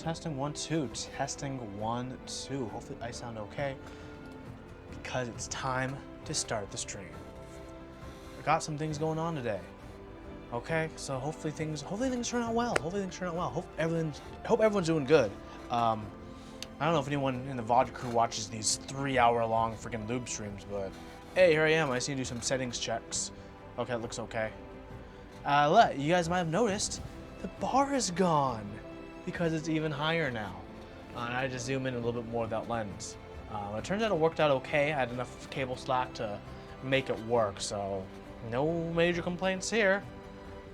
testing 1 2. Testing 1 2. Hopefully I sound okay. Because it's time to start the stream. I got some things going on today. Okay, so hopefully things turn out well. Hope everyone's doing good. I don't know if anyone in the VOD crew watches these 3-hour-long freaking lube streams, but hey, here I am. I just need to do some settings checks. Okay, it looks okay. You guys might have noticed the bar is gone because it's even higher now. And I just zoom in a little bit more with that lens. It turns out it worked out okay. I had enough cable slack to make it work, so no major complaints here.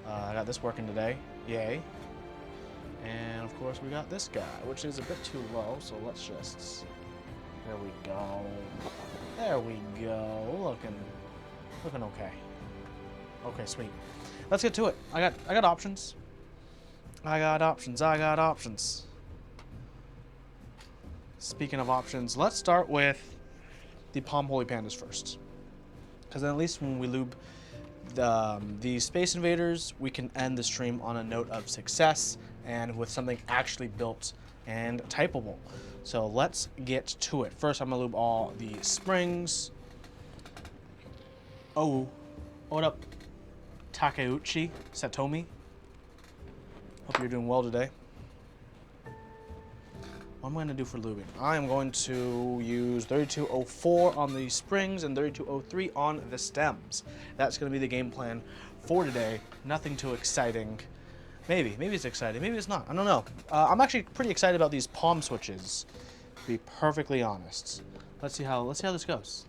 I got this working today. Yay. And of course we got this guy, which is a bit too low, so let's just... There we go. There we go. Looking okay. Okay, sweet. Let's get to it. I got options. I got options. Speaking of options, let's start with the POM Holy Pandas first. Because then at least when we lube the Space Invaders, we can end the stream on a note of success and with something actually built and typable. So let's get to it. First, I'm gonna lube all the springs. Oh, what up, Takeuchi Satomi? Hope you're doing well today. What am I going to do for lubing? I am going to use 3204 on the springs and 3203 on the stems. That's going to be the game plan for today. Nothing too exciting. Maybe it's exciting. Maybe it's not. I don't know. I'm actually pretty excited about these POM switches, to be perfectly honest. Let's see how this goes.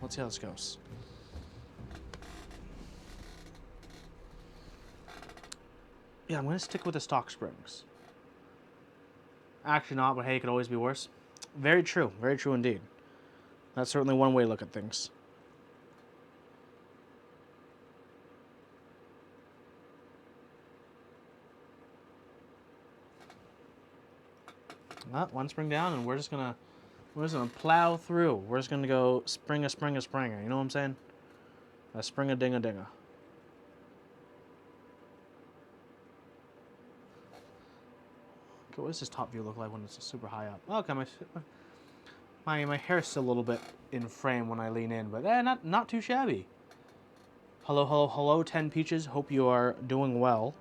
Yeah, I'm going to stick with the stock springs. Actually not, but hey, it could always be worse. Very true indeed. That's certainly one way to look at things. One spring down, and we're just gonna plow through. We're just gonna go springer. You know what I'm saying? A spring a dinga. Okay, what does this top view look like when it's super high up? Okay, my hair's still a little bit in frame when I lean in, but not too shabby. Hello, 10 Peaches. Hope you are doing well.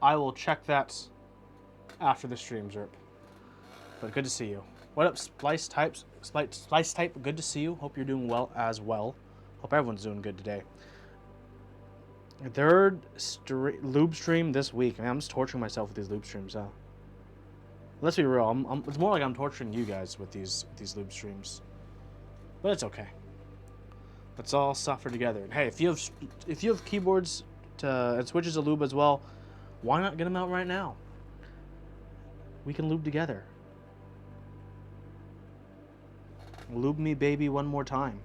I will check that after the stream, Zerp. But good to see you. What up, Splice Type? Good to see you. Hope you're doing well as well. Hope everyone's doing good today. Third lube stream this week. Man, I'm just torturing myself with these lube streams, huh? Let's be real. It's more like I'm torturing you guys with these lube streams. But it's okay. Let's all suffer together. And hey, if you have keyboards and switches to lube as well, why not get them out right now? We can lube together. Lube me, baby, one more time.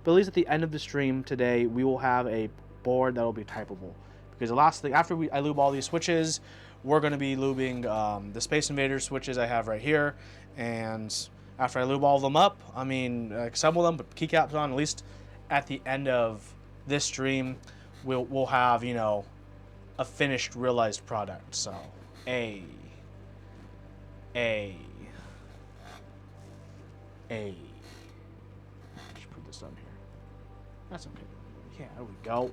But at least at the end of the stream today, we will have a board that will be typable. Because the last thing, after I lube all these switches, we're going to be lubing the Space Invaders switches I have right here. And after I lube all of them up, assemble them, put keycaps on, at least at the end of this stream, we'll have, a finished realized product. So just put this on here. That's okay. Yeah, there we go.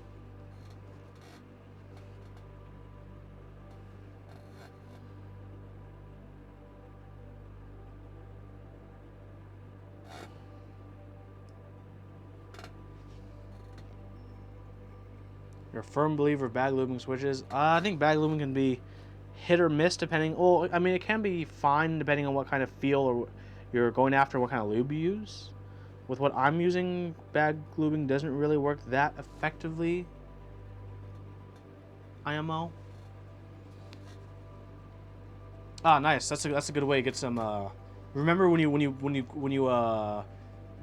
You're a firm believer of bag lubing switches. I think bag lubing can be hit or miss depending. Well, it can be fine depending on what kind of feel or you're going after, what kind of lube you use. With what I'm using, bag lubing doesn't really work that effectively. IMO. Ah, nice. That's a good way to get some. Remember when you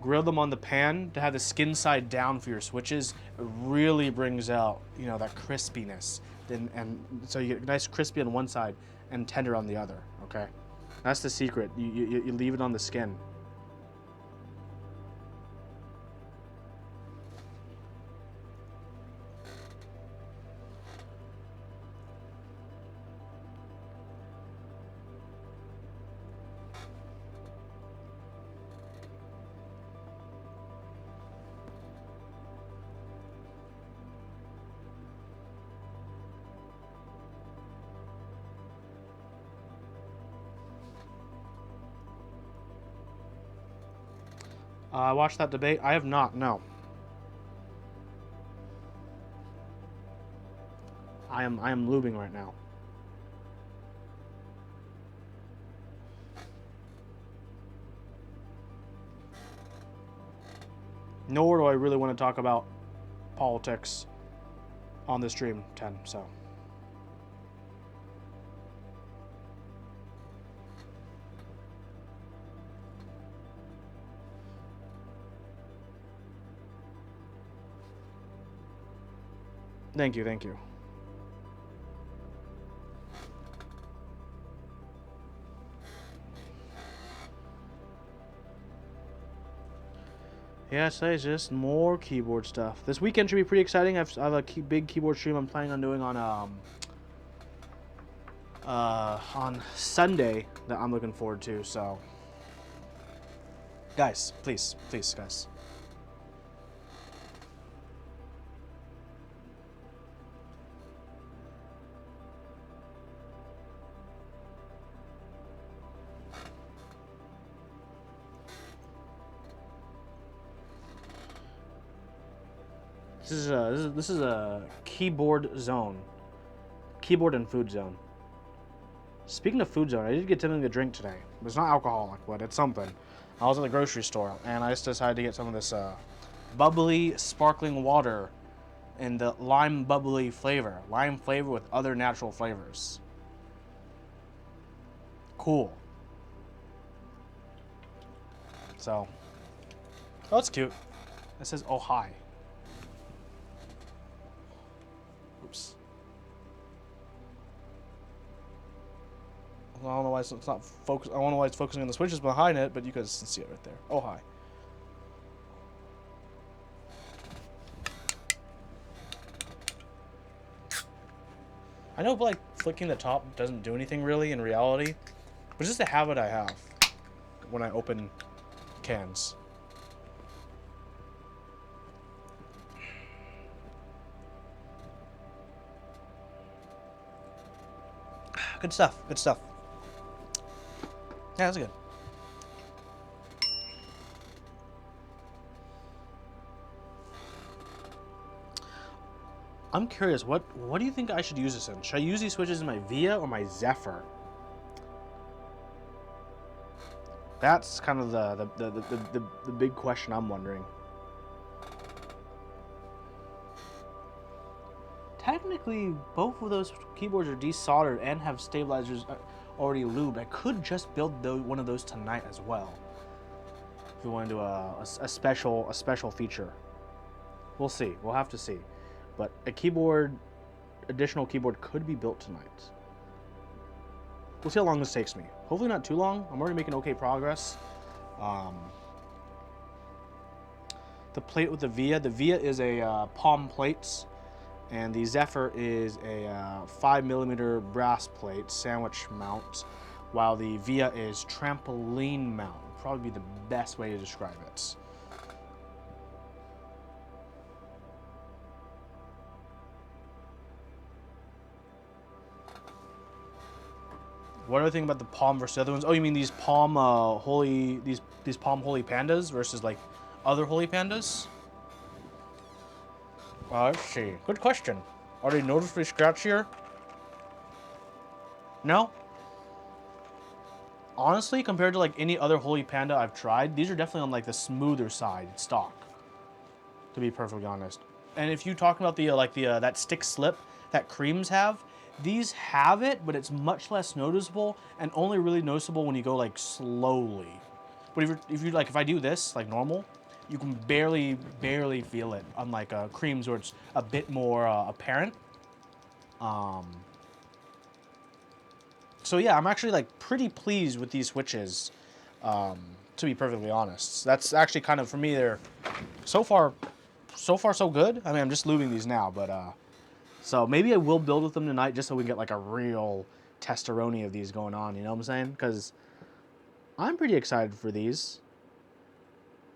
grill them on the pan to have the skin side down for your switches? It really brings out that crispiness and so you get nice crispy on one side and tender on the other. Okay, that's the secret. You leave it on the skin. I watched that debate. I have not. No. I am lubing right now. Nor do I really want to talk about politics on the stream 10. So. Thank you, thank you. Yeah, today's just more keyboard stuff. This weekend should be pretty exciting. I have a big keyboard stream I'm planning on doing on Sunday that I'm looking forward to. So, guys, please, guys. This is a keyboard zone, keyboard and food zone. Speaking of food zone, I did get something to drink today. It's not alcoholic, but it's something. I was at the grocery store and I just decided to get some of this bubbly sparkling water in the lime bubbly flavor, lime flavor with other natural flavors. Cool. So, oh, that's cute. It says, "Oh hi." Oops. I don't know why it's not focused. I don't know why it's focusing on the switches behind it, but you guys can see it right there. Oh hi. I know, like, flicking the top doesn't do anything really in reality, but it's just a habit I have when I open cans. Good stuff. Good stuff. Yeah, that's good. I'm curious, what do you think I should use this in? Should I use these switches in my Via or my Zephyr? That's kind of the big question I'm wondering. Technically, both of those keyboards are desoldered and have stabilizers already lubed. I could just build one of those tonight as well. If we want to do a special feature. We'll see. We'll have to see. But additional keyboard could be built tonight. We'll see how long this takes me. Hopefully not too long. I'm already making okay progress. The plate with the Via is a POM plates. And the Zephyr is a 5mm brass plate sandwich mount, while the Via is trampoline mount. Probably be the best way to describe it. What do I think about the POM versus the other ones? Oh, you mean these POM these POM Holy Pandas versus like other Holy Pandas? Let's see. Good question. Are they noticeably scratchier? No? Honestly, compared to like any other Holy Panda I've tried, these are definitely on like the smoother side stock. To be perfectly honest. And if you talk about the that stick slip that creams have, these have it, but it's much less noticeable and only really noticeable when you go like slowly. But if I do this like normal, you can barely feel it, unlike creams where it's a bit more apparent. So yeah, I'm actually like pretty pleased with these switches, to be perfectly honest. That's actually kind of, for me, they're so far so good. I mean, I'm just lubing these now, but so maybe I will build with them tonight just so we can get like a real testeroni of these going on, you know what I'm saying? Because I'm pretty excited for these.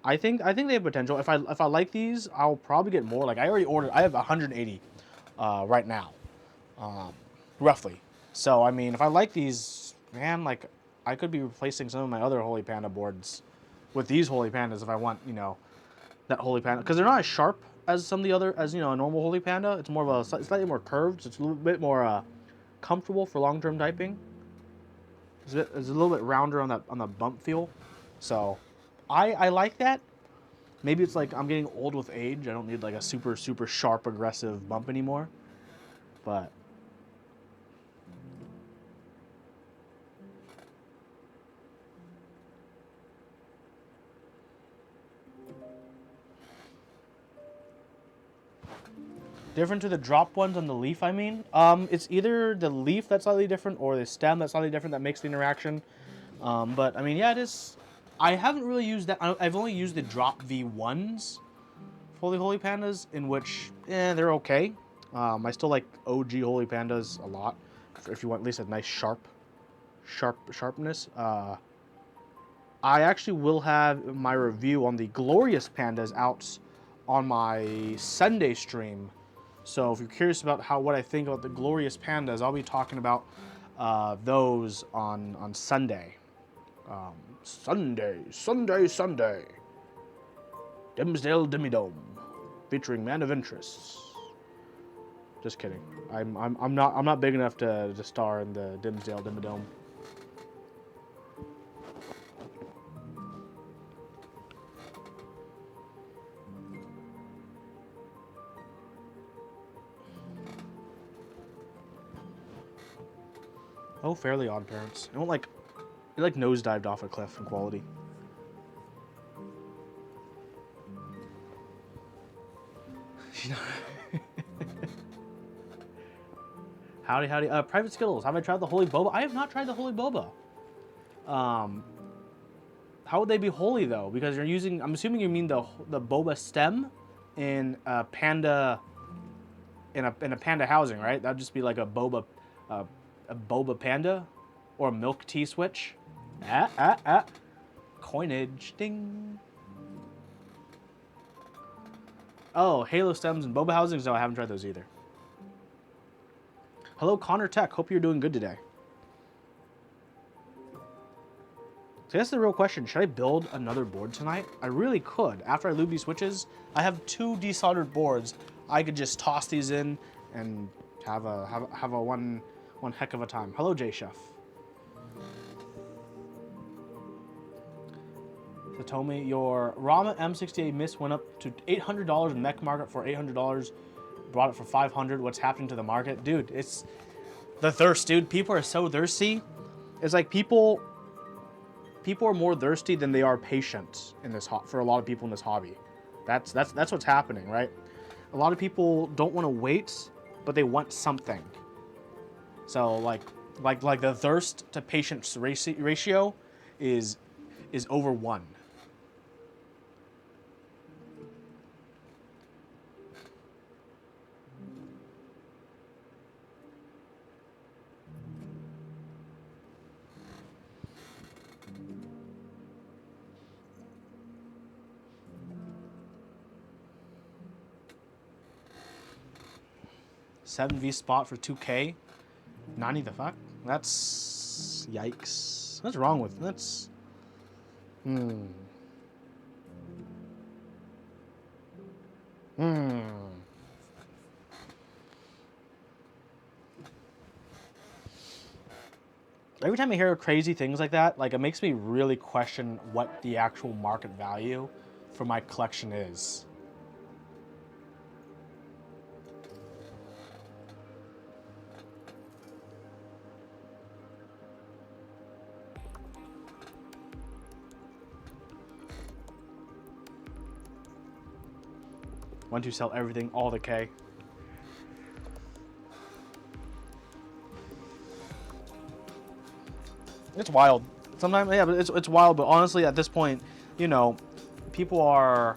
I think they have potential. If I like these, I'll probably get more. Like I already ordered. I have 180 right now, roughly. So I mean, if I like these, man, like I could be replacing some of my other Holy Panda boards with these Holy Pandas if I want, you know, that Holy Panda, because they're not as sharp as some of the other, as you know, a normal Holy Panda. It's more of a slightly more curved. So it's a little bit more comfortable for long-term typing. It's a little bit rounder on the bump feel. So I like that. Maybe it's like I'm getting old with age. I don't need like a super sharp aggressive bump anymore. But different to the drop ones on the leaf, I mean. It's either the leaf that's slightly different or the stem that's slightly different that makes the interaction. But I mean, yeah, it is. I haven't really used that. I've only used the drop V1s for the Holy Pandas, in which, they're okay. I still like OG Holy Pandas a lot. If you want at least a nice sharpness. I actually will have my review on the Glorious Pandas out on my Sunday stream. So if you're curious about what I think about the Glorious Pandas, I'll be talking about those on Sunday. Sunday. Dimsdale Dimidome, featuring Man of Interests. Just kidding. I'm not big enough to star in the Dimsdale Dimidome. Oh, Fairly Odd Parents. I don't like. It like nosedived off a cliff in quality. Howdy. Private Skittles. Have I tried the Holy Boba? I have not tried the Holy Boba. How would they be holy though? Because you're using. I'm assuming you mean the boba stem in a panda. In a panda housing, right? That'd just be like a boba panda, or a milk tea switch. Coinage, ding. Oh, Halo stems and boba housings. No, I haven't tried those either. Hello, Connor Tech. Hope you're doing good today. So that's the real question. Should I build another board tonight? I really could. After I lube these switches, I have 2 desoldered boards. I could just toss these in and have a one heck of a time. Hello, J Chef. So told me your Rama M68 Mist went up to $800 in Mech Market for $800. Brought it for $500. What's happening to the market, dude? It's the thirst, dude. People are so thirsty. It's like people are more thirsty than they are patient in this for a lot of people in this hobby. That's what's happening, right? A lot of people don't want to wait, but they want something. So like the thirst to patience ratio is over 1. $7V spot for 2K. 90 the fuck? That's yikes. What's wrong with that's? Every time I hear crazy things like that, like it makes me really question what the actual market value for my collection is. Want to sell everything, all the K. It's wild. Sometimes, yeah, but it's wild. But honestly, at this point, you know, people are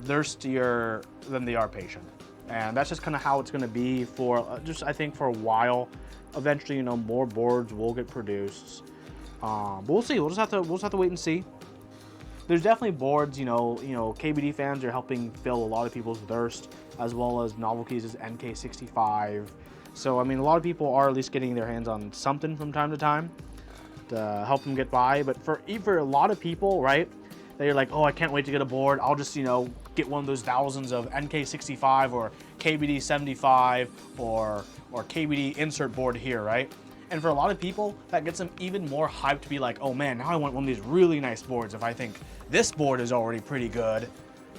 thirstier than they are patient, and that's just kind of how it's going to be for just I think for a while. Eventually, you know, more boards will get produced. But we'll see. We'll just have to wait and see. There's definitely boards, KBD fans are helping fill a lot of people's thirst, as well as Novelty's NK65. So, I mean, a lot of people are at least getting their hands on something from time to time to help them get by. But for a lot of people, right, they're like, oh, I can't wait to get a board. I'll just, get one of those thousands of NK65 or KBD 75 or KBD insert board here, right? And for a lot of people, that gets them even more hyped to be like, oh man, now I want one of these really nice boards if I think this board is already pretty good.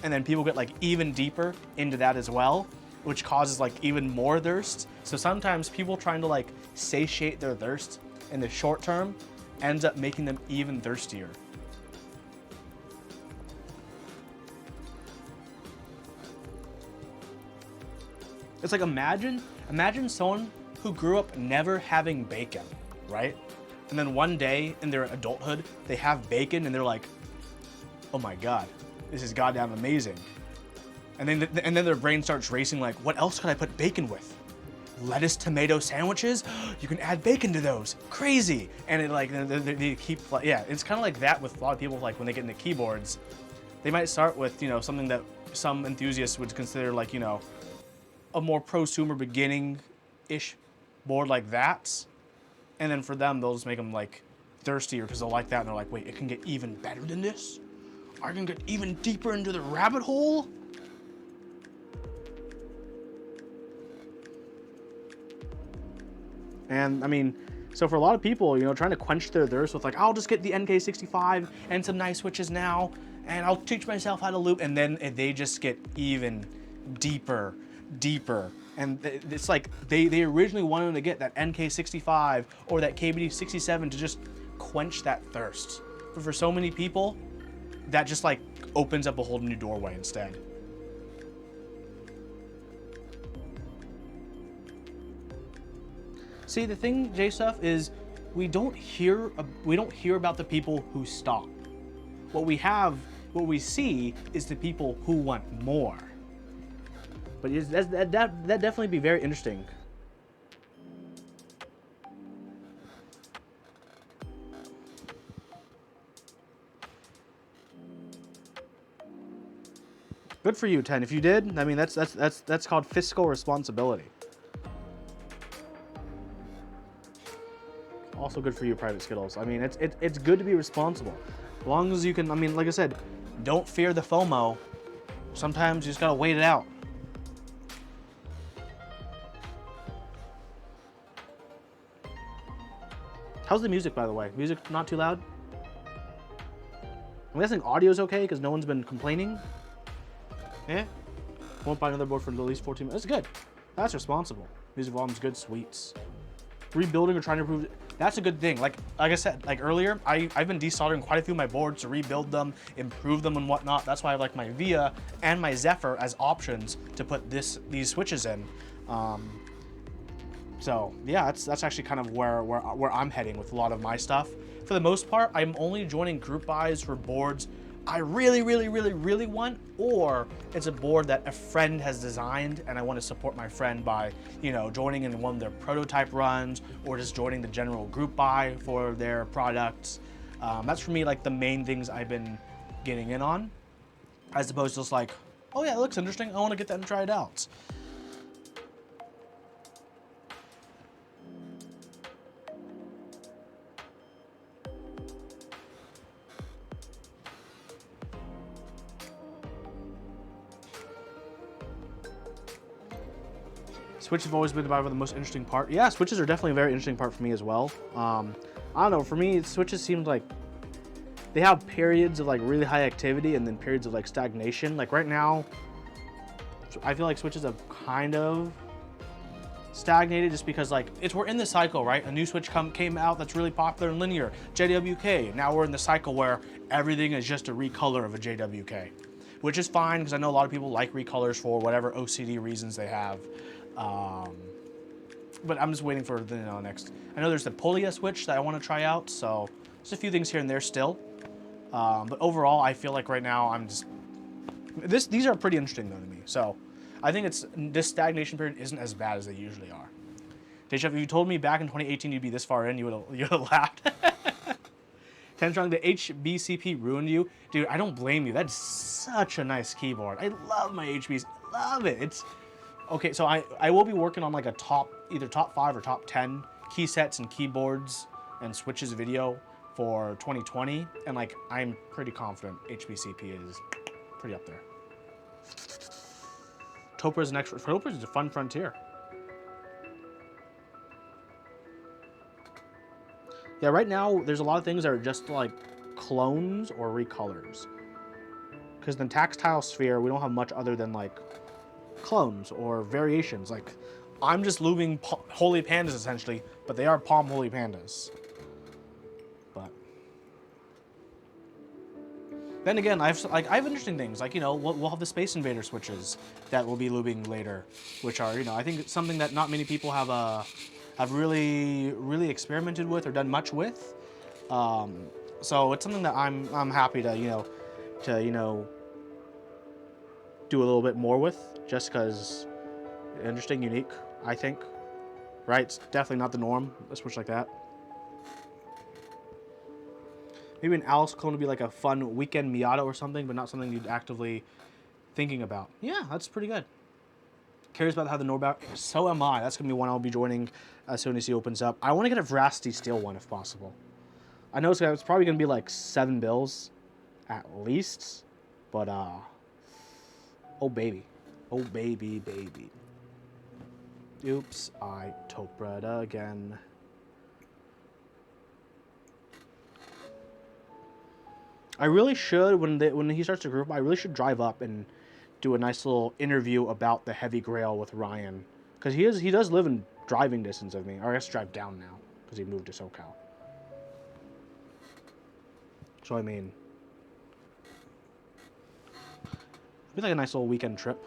And then people get like even deeper into that as well, which causes like even more thirst. So sometimes people trying to like satiate their thirst in the short term ends up making them even thirstier. It's like imagine someone who grew up never having bacon, right? And then one day in their adulthood, they have bacon and they're like, oh my God, this is goddamn amazing. And then their brain starts racing like, what else could I put bacon with? Lettuce, tomato sandwiches? You can add bacon to those. Crazy. And it like, they keep, yeah, it's kind of like that with a lot of people, like when they get into keyboards, they might start with, something that some enthusiasts would consider like, a more prosumer beginning-ish board like that, and then for them they'll just make them like thirstier because they'll like that and they're like, wait, it can get even better than this? I can get even deeper into the rabbit hole? And I mean, so for a lot of people, trying to quench their thirst with like, I'll just get the NK65 and some nice switches now, and I'll teach myself how to loop, and then they just get even deeper. And it's like they originally wanted to get that NK65 or that KBD 67 to just quench that thirst. But for so many people, that just like opens up a whole new doorway instead. See, the thing, J-Stuff, is we don't hear about the people who stop. What we see is the people who want more. But that definitely be very interesting. Good for you, 10. If you did, I mean that's called fiscal responsibility. Also good for you, Private Skittles. I mean, it's good to be responsible, as long as you can. I mean, like I said, don't fear the FOMO. Sometimes you just gotta wait it out. How's the music, by the way? Music not too loud? I'm guessing audio's okay because no one's been complaining. Yeah. Won't buy another board for at least 14 minutes. That's good. That's responsible. Music volume's good. Sweets. Rebuilding or trying to improve it. That's a good thing. Like I said, like earlier, I've been desoldering quite a few of my boards to rebuild them, improve them, and whatnot. That's why I like my Via and my Zephyr as options to put these switches in. So yeah, that's actually kind of where I'm heading with a lot of my stuff. For the most part, I'm only joining group buys for boards I really want, or it's a board that a friend has designed and I want to support my friend by, joining in one of their prototype runs or just joining the general group buy for their products. That's for me like the main things I've been getting in on, as opposed to just like, oh yeah, it looks interesting, I want to get that and try it out. Switches have always been by far the most interesting part. Yeah, switches are definitely a very interesting part for me as well. I don't know, for me, switches seemed like they have periods of like really high activity and then periods of like stagnation. Like right now, I feel like switches have kind of stagnated just because like we're in the cycle, right? A new switch came out that's really popular in linear, JWK. Now we're in the cycle where everything is just a recolor of a JWK, which is fine because I know a lot of people like recolors for whatever OCD reasons they have. but I'm just waiting for the next. I know there's the Polia switch that I want to try out, so there's a few things here and there still. But overall, I feel like right now I'm just these are pretty interesting though to me. So I think this stagnation period isn't as bad as they usually are. Dave, if you told me back in 2018 you'd be this far in, you would have laughed. Tenstrong, the HBCP ruined you, dude. I don't blame you. That's such a nice keyboard. I love my HBC. Love it. It's okay. So I will be working on like a either top 5 or top 10 key sets and keyboards and switches video for 2020, and like I'm pretty confident HBCP is pretty up there. Topra is next. Topra is a fun frontier. Yeah, right now there's a lot of things that are just like clones or recolors. Because the tactile sphere, we don't have much other than like clones or variations. Like I'm just lubing holy pandas essentially, but they are POM holy pandas. But then again, I have interesting things like we'll have the Space Invader switches that we'll be lubing later, which are I think it's something that not many people have really experimented with or done much with. So it's something that I'm happy to do a little bit more with, just because interesting, unique, I think. Right? It's definitely not the norm, a switch like that. Maybe an Alice clone would be like a fun weekend Miata or something, but not something you'd actively thinking about. Yeah, that's pretty good. Curious about how the Norbout. So am I. That's gonna be one I'll be joining as soon as he opens up. I want to get a Veracity Steel one if possible. I know it's probably gonna be like 7 bills, at least. But oh baby, baby. Oops, I Topra again. I really should when he starts to group. I really should drive up and do a nice little interview about the Heavy Grail with Ryan, because he does live in driving distance of me, or I guess drive down now because he moved to SoCal. So I mean, it'd be like a nice little weekend trip.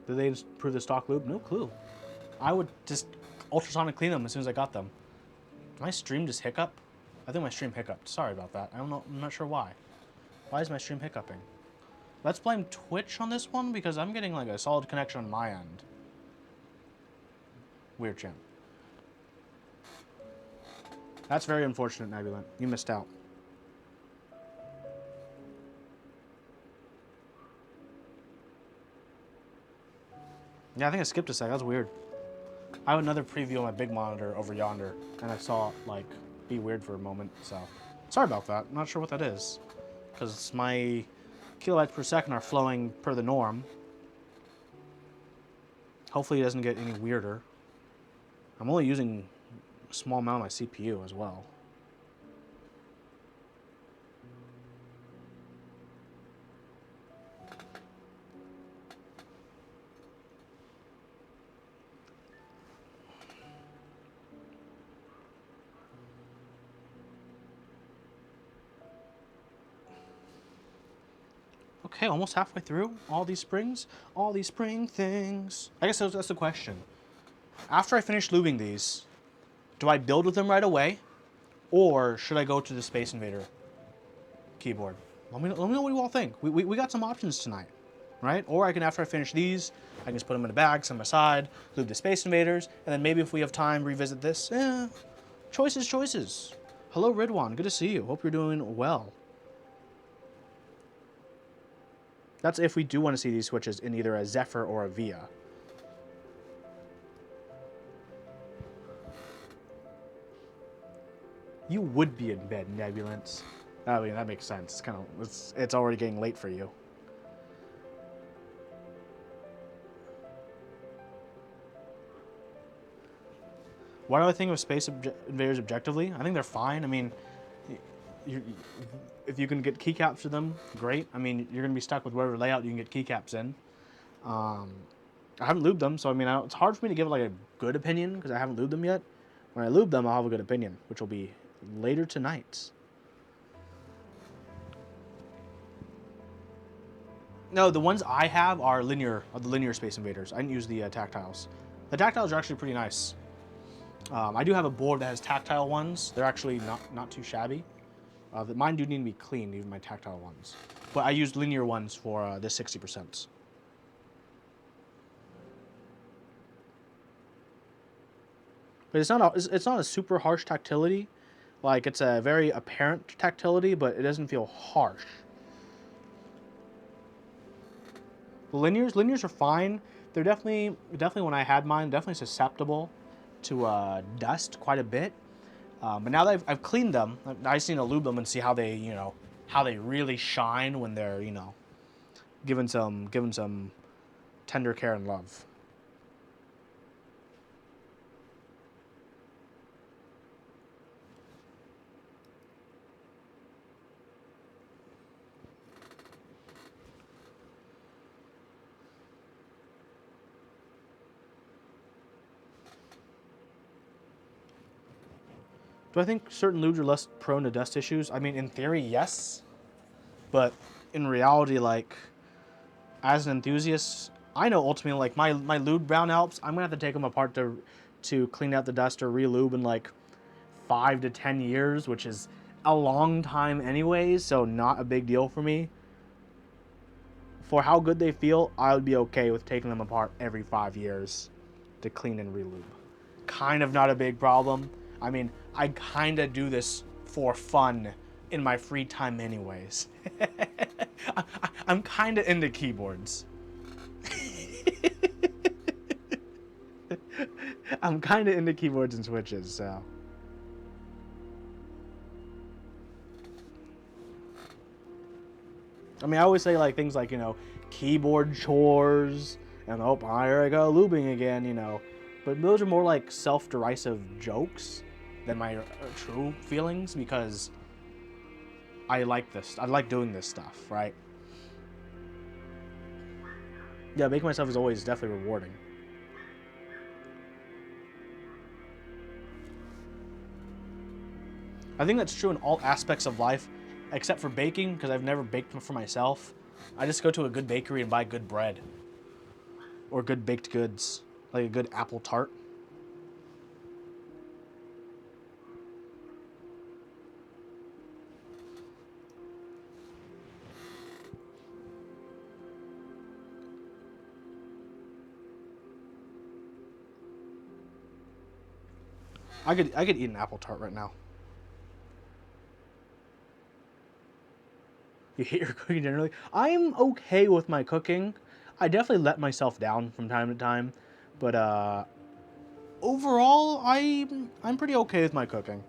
Did they improve the stock lube? No clue. I would just ultrasonic clean them as soon as I got them. Did my stream just hiccup? I think my stream hiccuped. Sorry about that. I don't know. I'm not sure why. Why is my stream hiccuping? Let's blame Twitch on this one because I'm getting like a solid connection on my end. Weird champ. That's very unfortunate, Nebulent. You missed out. Yeah, I think I skipped a sec. That's weird. I have another preview on my big monitor over yonder, and I saw it, like, be weird for a moment, so... Sorry about that. I'm not sure what that is. Because my kilobytes per second are flowing per the norm. Hopefully it doesn't get any weirder. I'm only using a small amount of my CPU as well. Okay, almost halfway through. All these spring things. I guess that's the question. After I finish lubing these, do I build with them right away, or should I go to the Space Invader keyboard? Let me know what you all think. We got some options tonight, right? Or I can, after I finish these, I can just put them in a bag, set them aside, lube the Space Invaders, and then maybe if we have time, revisit this. Choices. Hello, Ridwan. Good to see you. Hope you're doing well. That's if we do want to see these switches in either a Zephyr or a Via. You would be in bed, Nebulence. I mean, that makes sense. It's already getting late for you. What do I think of Invaders objectively? I think they're fine. I mean, if you can get keycaps for them, great. I mean, you're going to be stuck with whatever layout you can get keycaps in. I haven't lubed them, so I mean, it's hard for me to give like a good opinion because I haven't lubed them yet. When I lube them, I'll have a good opinion, which will be later tonight. No, the ones I have are the linear Space Invaders. I didn't use the tactiles. The tactiles are actually pretty nice. I do have a board that has tactile ones. They're actually not too shabby. Mine do need to be cleaned, even my tactile ones. But I used linear ones for the 60%. But it's not a super harsh tactility. Like, it's a very apparent tactility, but it doesn't feel harsh. The linears are fine. They're definitely when I had mine, definitely susceptible to dust quite a bit. But now that I've cleaned them, I just need to lube them and see how they how they really shine when they're given some tender care and love. Do I think certain lubes are less prone to dust issues? I mean, in theory, yes. But in reality, like, as an enthusiast, I know ultimately, like, my lube brown Alps, I'm going to have to take them apart to clean out the dust or re-lube in, like, 5 to 10 years, which is a long time anyways, so not a big deal for me. For how good they feel, I would be okay with taking them apart every 5 years to clean and re-lube. Kind of not a big problem. I mean, I kind of do this for fun in my free time anyways. I'm kind of into keyboards. I'm kind of into keyboards and switches, so. I mean, I always say like things like, keyboard chores, and oh, here I go lubing again, But those are more like self-derisive jokes than my true feelings, because I like this. I like doing this stuff, right? Yeah, making myself is always definitely rewarding. I think that's true in all aspects of life, except for baking, because I've never baked for myself. I just go to a good bakery and buy good bread. Or good baked goods, like a good apple tart. I could eat an apple tart right now. You hate your cooking generally? I'm okay with my cooking. I definitely let myself down from time to time, but overall, I'm pretty okay with my cooking.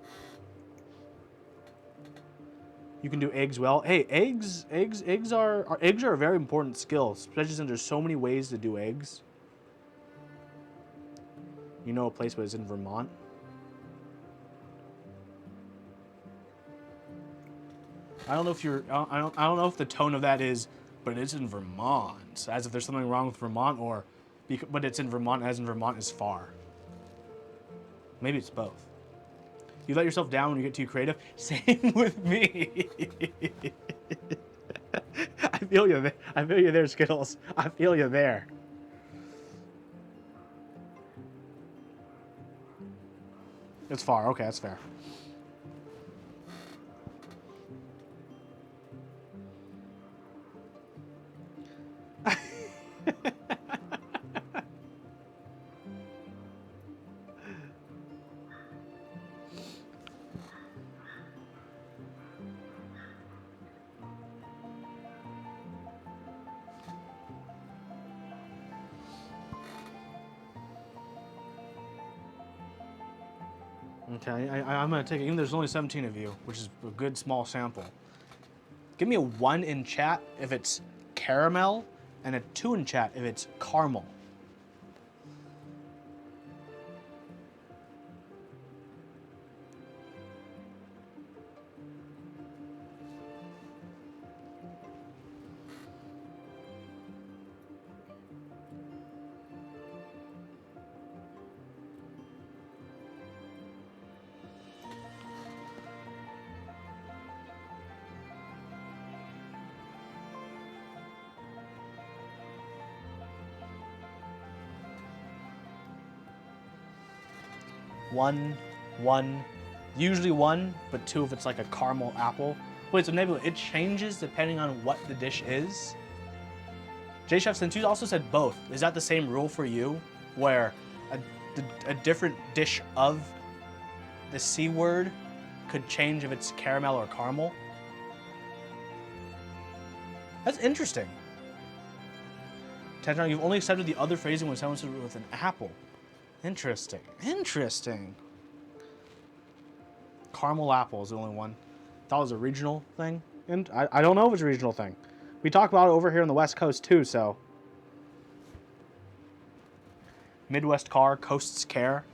You can do eggs well. Hey, eggs are a very important skill, especially since there's so many ways to do eggs. You know a place where it's in Vermont? I don't know if I don't know if the tone of that is, but it's in Vermont, as if there's something wrong with Vermont, or, but it's in Vermont, as in Vermont is far. Maybe it's both. You let yourself down when you get too creative. Same with me. I feel you there. I feel you there, Skittles. I feel you there. It's far. Okay, that's fair. Okay, I'm gonna take it. Even there's only 17 of you, which is a good small sample. Give me a 1 in chat if it's caramel, and a 2 in chat if it's caramel. One, one, usually one, but two if it's like a caramel apple. Wait, so Nebula, it changes depending on what the dish is? J Chef, since you also said both, is that the same rule for you, where a different dish of the C word could change if it's caramel or caramel? That's interesting. Tantan, you've only accepted the other phrasing when someone said it with an apple. Interesting. Interesting. Caramel apple is the only one. Thought it was a regional thing. And I don't know if it's a regional thing. We talk about it over here on the West Coast too, so. Midwest car, coasts care.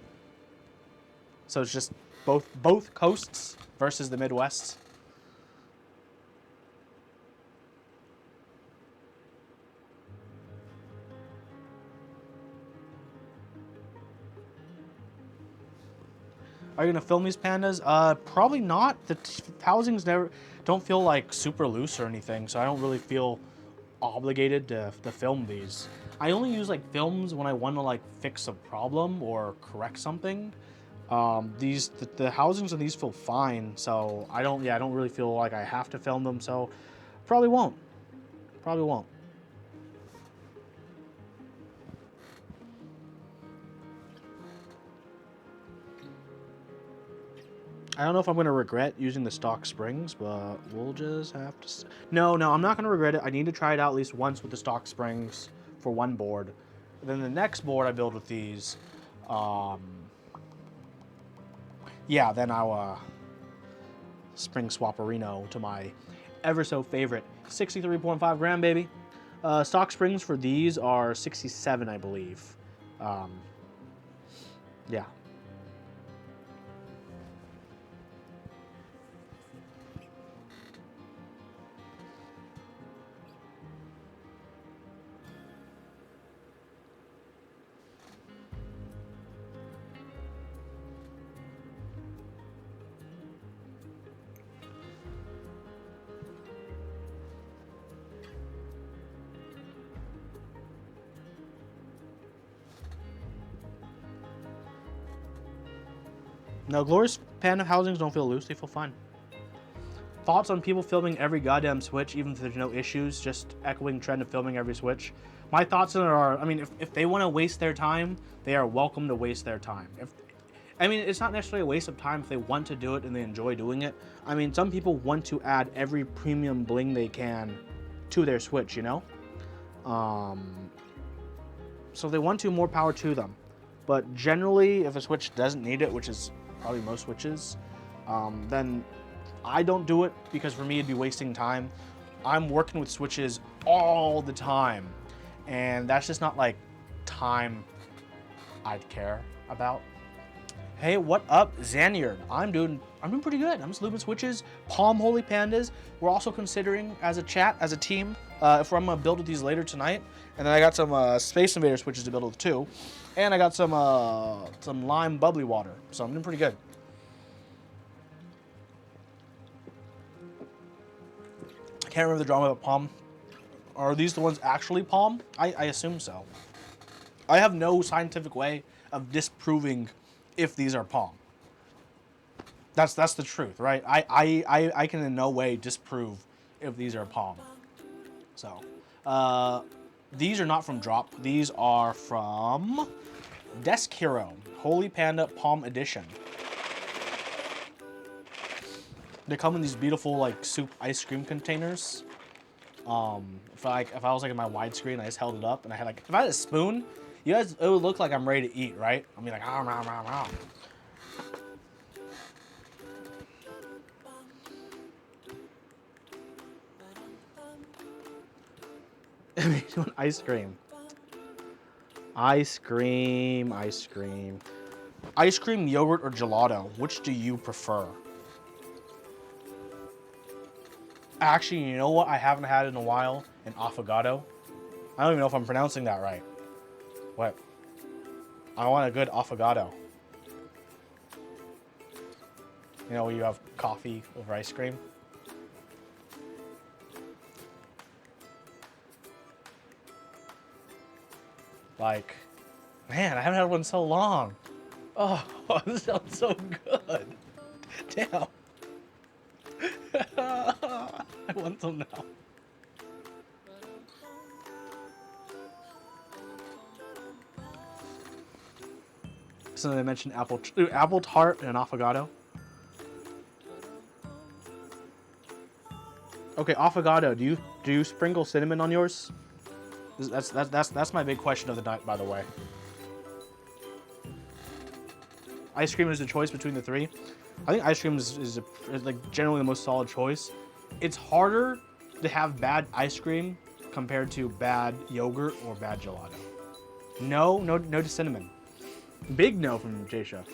So it's just both coasts versus the Midwest. Are you gonna film these pandas? Probably not. The housings don't feel like super loose or anything, so I don't really feel obligated to film these. I only use like films when I want to like fix a problem or correct something. The housings on these feel fine, so I don't really feel like I have to film them, so probably won't. Probably won't. I don't know if I'm going to regret using the stock springs, but we'll just have to... No, I'm not going to regret it. I need to try it out at least once with the stock springs for one board. And then the next board I build with these, yeah, then I'll spring swapperino to my ever so favorite 63.5 gram, baby. Stock springs for these are 67, I believe. Yeah. No, Glorious Panda housings don't feel loose, they feel fine. Thoughts on people filming every goddamn switch, even if there's no issues, just echoing trend of filming every switch? My thoughts on it are, I mean, if they want to waste their time, they are welcome to waste their time. I mean, it's not necessarily a waste of time if they want to do it and they enjoy doing it. I mean, some people want to add every premium bling they can to their switch, you know? So if they want to, more power to them. But generally, if a switch doesn't need it, which is probably most switches, then I don't do it, because for me it'd be wasting time. I'm working with switches all the time, and that's just not like time I'd care about. Hey, what up, Xaniard? I'm doing pretty good. I'm just looping switches, POM Holy Pandas. We're also considering as a chat, as a team, if I'm gonna build with these later tonight. And then I got some Space Invaders switches to build with too. And I got some lime bubbly water, so I'm doing pretty good. I can't remember the drama about POM. Are these the ones actually POM? I assume so. I have no scientific way of disproving if these are POM. That's the truth, right? I can in no way disprove if these are POM. So, these are not from Drop. These are from Desk Hero, Holy Panda POM Edition. They come in these beautiful like soup ice cream containers. If I was like in my widescreen, I just held it up and I had like, if I had a spoon, you guys, it would look like I'm ready to eat, right? I'll be like, ah, rah, rah, rah. Ice cream. Ice cream, ice cream. Ice cream, yogurt, or gelato? Which do you prefer? Actually, you know what I haven't had in a while? An affogato. I don't even know if I'm pronouncing that right. What? I want a good affogato. You know, where you have coffee over ice cream. Like, man, I haven't had one in so long. Oh, this sounds so good. Damn. I want some now. So they mentioned apple tart and affogato. Okay, affogato. Do you sprinkle cinnamon on yours? That's my big question of the night, by the way. Ice cream is the choice between the three. I think ice cream is like generally the most solid choice. It's harder to have bad ice cream compared to bad yogurt or bad gelato. No to cinnamon. Big no from Jasha.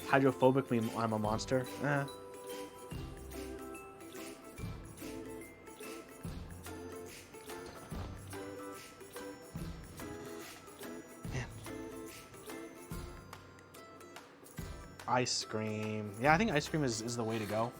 Hydrophobic mean I'm a monster. Ice cream. Yeah, I think ice cream is the way to go.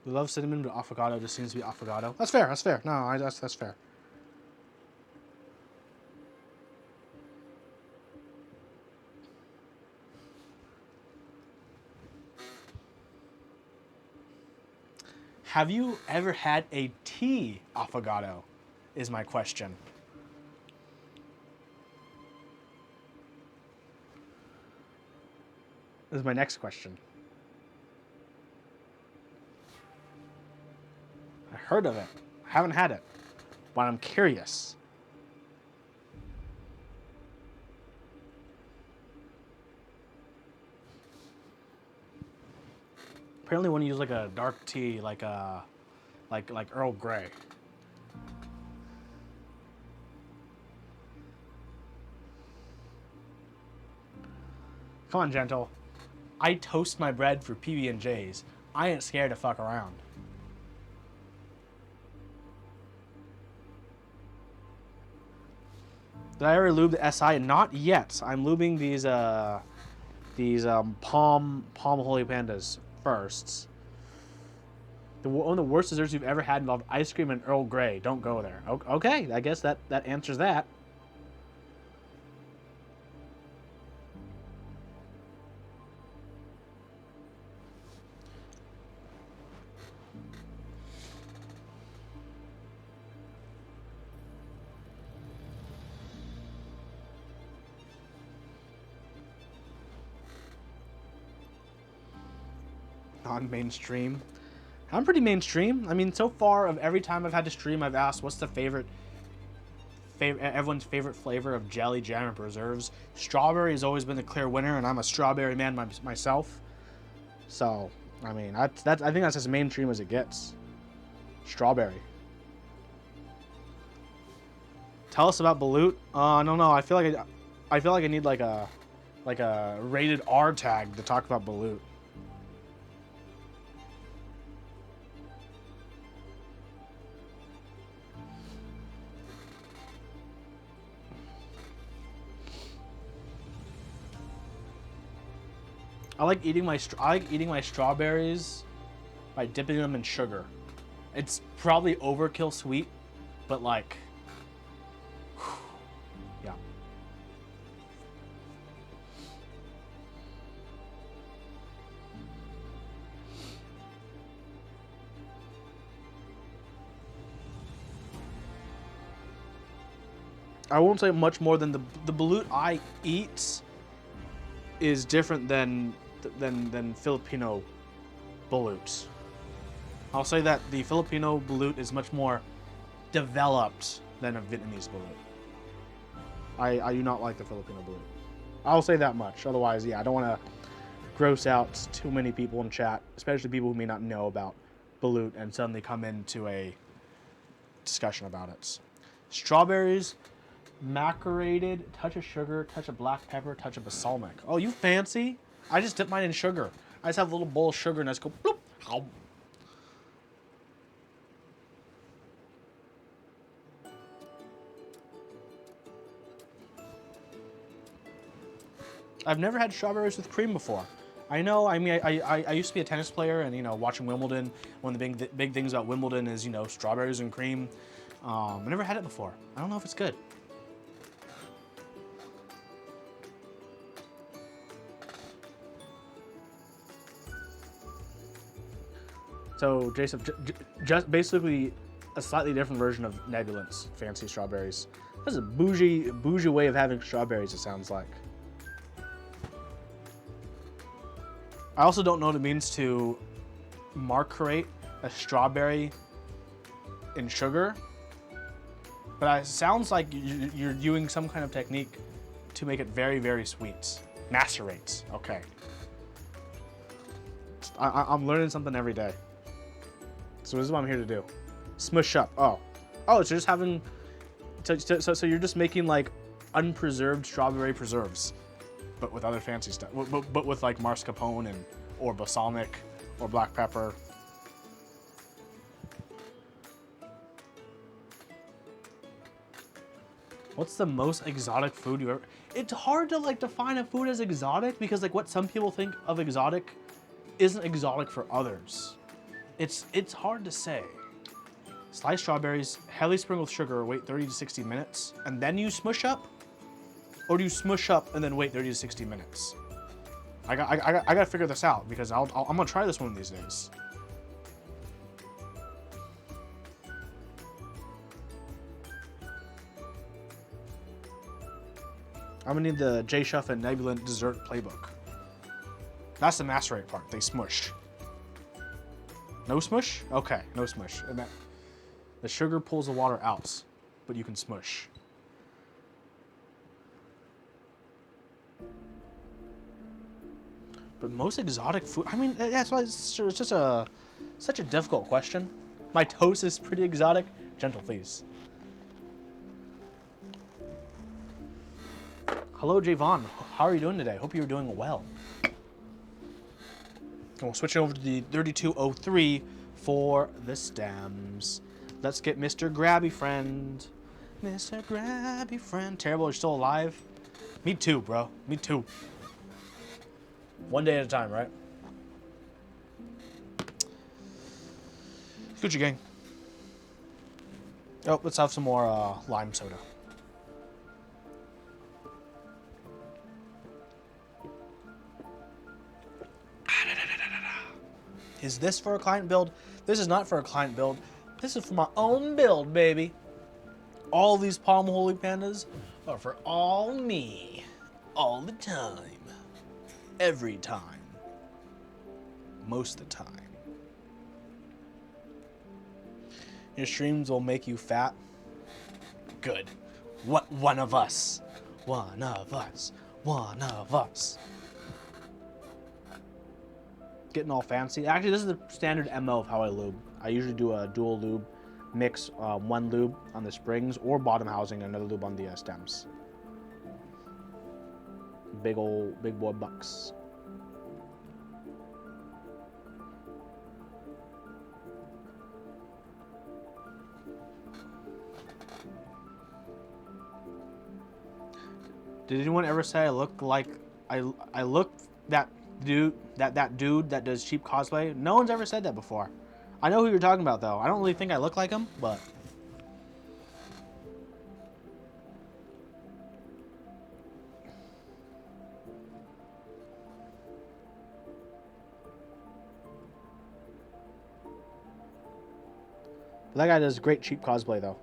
We love cinnamon, but affogato just seems to be affogato. That's fair. That's fair. No, that's fair. Have you ever had a tea affogato? Is my question. This is my next question. I heard of it. I haven't had it, but I'm curious. Apparently, when you use like a dark tea, like Earl Grey. Come on, gentle. I toast my bread for PB&Js. I ain't scared to fuck around. Did I ever lube the SI? Not yet. I'm lubing these POM Holy Pandas first. One of the worst desserts you've ever had involved ice cream and Earl Grey. Don't go there. Okay, I guess that answers that. Non-mainstream. I'm pretty mainstream. I mean, so far of every time I've had to stream, I've asked what's the everyone's favorite flavor of jelly, jam, and preserves. Strawberry has always been the clear winner, and I'm a strawberry man myself. So, I mean, I think that's as mainstream as it gets. Strawberry. Tell us about Balut. I don't know. I feel like I need like a rated R tag to talk about Balut. I like eating my strawberries by dipping them in sugar. It's probably overkill sweet, but like, yeah. I won't say much more than the balut I eat is different than Filipino balut. I'll say that the Filipino balut is much more developed than a Vietnamese balut. I do not like the Filipino balut. I'll say that much. Otherwise, yeah, I don't want to gross out too many people in chat, especially people who may not know about balut and suddenly come into a discussion about it. Strawberries, macerated, touch of sugar, touch of black pepper, touch of balsamic. Oh, you fancy? I just dip mine in sugar. I just have a little bowl of sugar and I just go bloop. Ow. I've never had strawberries with cream before. I know, I mean, I used to be a tennis player, and, you know, watching Wimbledon, one of the big things about Wimbledon is, you know, strawberries and cream. I never had it before. I don't know if it's good. So, Jason, just basically a slightly different version of Nebulance fancy strawberries. That's a bougie way of having strawberries, it sounds like. I also don't know what it means to marcorate a strawberry in sugar, but it sounds like you're doing some kind of technique to make it very, very sweet. Macerates, okay. I'm learning something every day. So this is what I'm here to do. Smush up. Oh, so just having, so you're just making like unpreserved strawberry preserves, but with other fancy stuff. But with like mascarpone or balsamic or black pepper. What's the most exotic food you ever? It's hard to like define a food as exotic because like what some people think of exotic isn't exotic for others. It's hard to say. Sliced strawberries, heavily sprinkled with sugar, wait 30 to 60 minutes, and then you smush up? Or do you smush up and then wait 30 to 60 minutes? I gotta figure this out because I'm gonna try this one of these days. I'm gonna need the J. Shuff and Nebulant dessert playbook. That's the macerate part, they smush. No smush? Okay, no smush. And the sugar pulls the water out, but you can smush. But most exotic food, I mean, that's why it's just such a difficult question. My toast is pretty exotic. Gentle, please. Hello, Javon. How are you doing today? Hope you're doing well. And we'll switch over to the 3203 for the stems. Let's get Mr. Grabby Friend. Mr. Grabby Friend. Terrible, you're still alive? Me too, bro. Me too. One day at a time, right? Gucci gang. Oh, let's have some more lime soda. Is this for a client build? This is not for a client build. This is for my own build, baby. All these POM Holy Pandas are for all me. All the time. Every time. Most of the time. Your streams will make you fat. Good. What? One of us. One of us. One of us. Getting all fancy. Actually, this is the standard MO of how I lube. I usually do a dual lube mix, one lube on the springs or bottom housing, and another lube on the stems. Big boy bucks. Did anyone ever say I look like I look that dude that does cheap cosplay? No one's ever said that before. I know who you're talking about though. I don't really think I look like him, but that guy does great cheap cosplay though.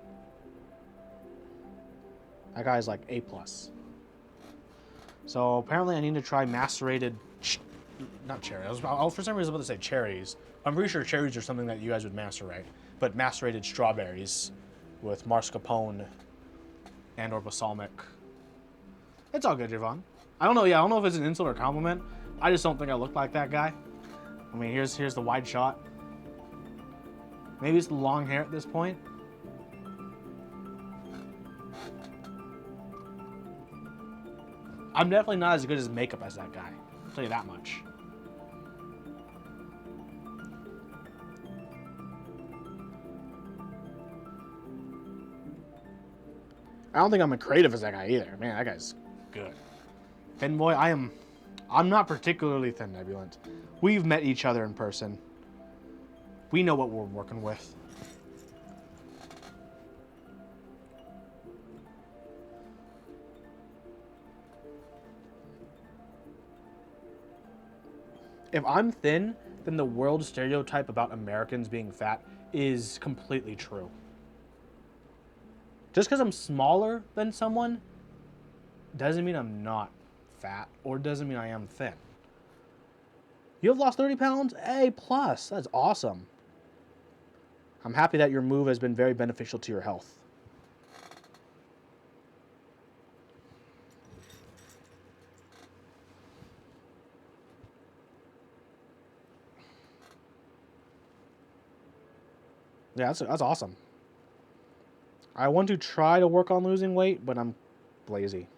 That guy's like A+. So apparently I need to try macerated, not cherry. I was for some reason about to say cherries. I'm pretty sure cherries are something that you guys would macerate, but macerated strawberries with mascarpone and or balsamic. It's all good, Javon. I don't know. Yeah, I don't know if it's an insult or compliment. I just don't think I look like that guy. I mean, here's the wide shot. Maybe it's the long hair at this point. I'm definitely not as good as makeup as that guy. I'll tell you that much. I don't think I'm as creative as that guy either. Man, that guy's good. Thin boy, I'm not particularly thin, Nebulant. We've met each other in person. We know what we're working with. If I'm thin, then the world stereotype about Americans being fat is completely true. Just because I'm smaller than someone doesn't mean I'm not fat or doesn't mean I am thin. You have lost 30 pounds? A plus. That's awesome. I'm happy that your move has been very beneficial to your health. Yeah, that's awesome. I want to try to work on losing weight, but I'm lazy.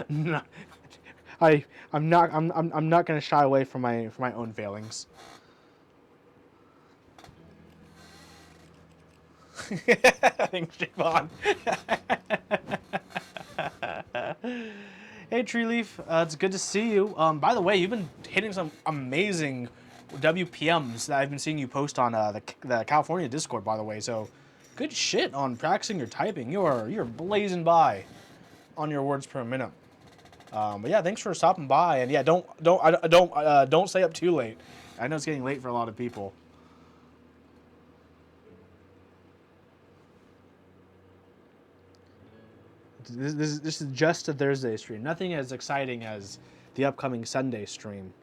I'm not gonna shy away from my own failings. Thanks, Javon. Hey, Tree Leaf. It's good to see you. By the way, you've been hitting some amazing WPMs that I've been seeing you post on the California Discord, by the way. So, good shit on practicing your typing. You're blazing by on your words per minute. But yeah, thanks for stopping by. And yeah, don't stay up too late. I know it's getting late for a lot of people. This is just a Thursday stream. Nothing as exciting as the upcoming Sunday stream.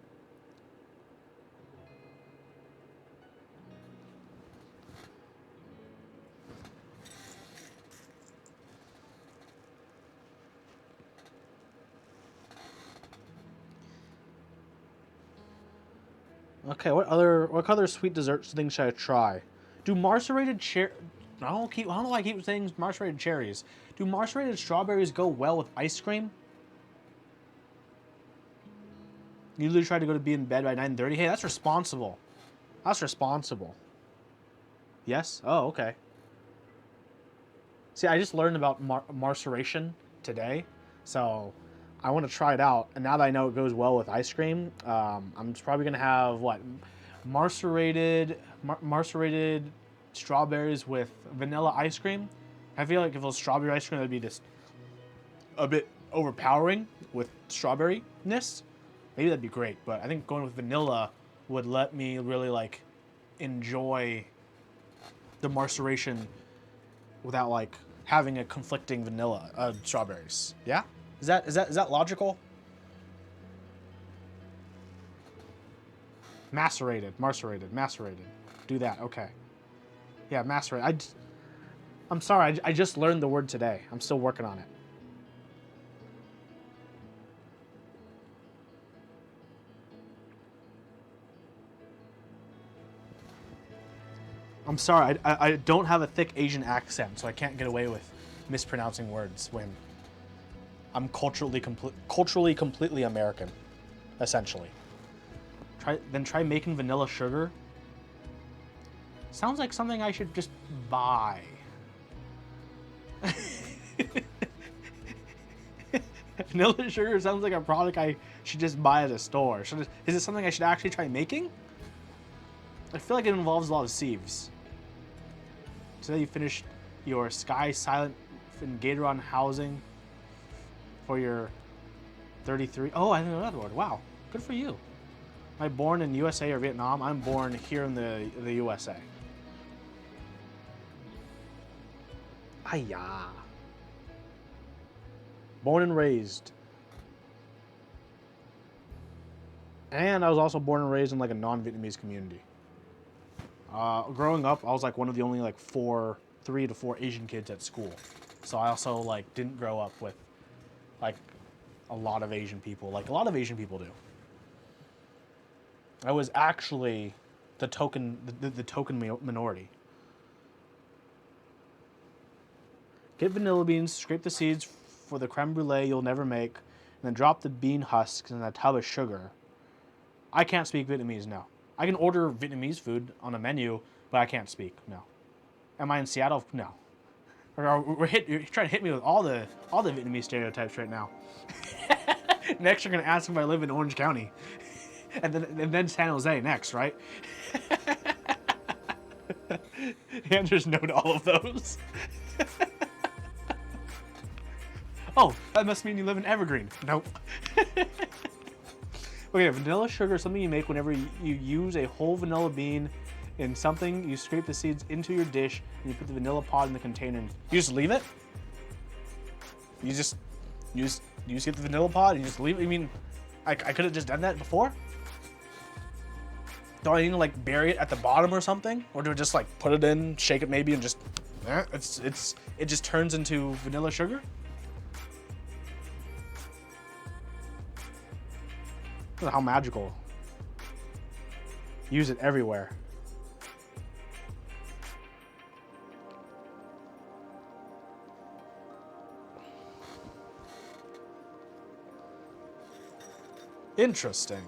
Okay, what other sweet desserts things should I try? Do macerated cherry? I don't know why I keep saying macerated cherries. Do macerated strawberries go well with ice cream? You usually try to go to be in bed by 9:30. Hey, that's responsible. That's responsible. Yes? Oh, okay. See, I just learned about maceration today, so I want to try it out. And now that I know it goes well with ice cream, I'm probably gonna have what macerated strawberries with vanilla ice cream. I feel like if it was strawberry ice cream, that'd be just a bit overpowering with strawberryness. Maybe that'd be great, but I think going with vanilla would let me really like enjoy the maceration without like having a conflicting vanilla strawberries. Yeah? Is that logical? Macerated. Do that. Okay. Yeah, macerated. I'm sorry. I just learned the word today. I'm still working on it. I'm sorry. I don't have a thick Asian accent, so I can't get away with mispronouncing words when I'm culturally completely American, essentially. Try making vanilla sugar. Sounds like something I should just buy. Vanilla sugar sounds like a product I should just buy at a store. Is it something I should actually try making? I feel like it involves a lot of sieves. So you finished your Sky Silent and Gatoron housing for your 33. Oh, I didn't know that word. Wow, good for you. Am I born in USA or Vietnam? I'm born here in the USA. Hiya. Born and raised. And I was also born and raised in like a non-Vietnamese community. Growing up, I was like one of the only like 3 to 4 Asian kids at school. So I also like didn't grow up with like a lot of Asian people, like a lot of Asian people do. I was actually the token minority. Get vanilla beans, scrape the seeds for the creme brulee you'll never make, and then drop the bean husks in a tub of sugar. I can't speak Vietnamese, no. I can order Vietnamese food on a menu, but I can't speak, no. Am I in Seattle? No. You're trying to hit me with all the Vietnamese stereotypes right now. Next, you're gonna ask if I live in Orange County, and then San Jose next, right? The answer's no to all of those. Oh, that must mean you live in Evergreen. Nope. Okay, vanilla sugar is something you make whenever you use a whole vanilla bean in something. You scrape the seeds into your dish and you put the vanilla pod in the container. You just leave it? You just get the vanilla pod and you just leave it? I mean, I could have just done that before? Do I need to like bury it at the bottom or something? Or do I just like put it in, shake it maybe, and just it just turns into vanilla sugar? Look at how magical. Use it everywhere. Interesting.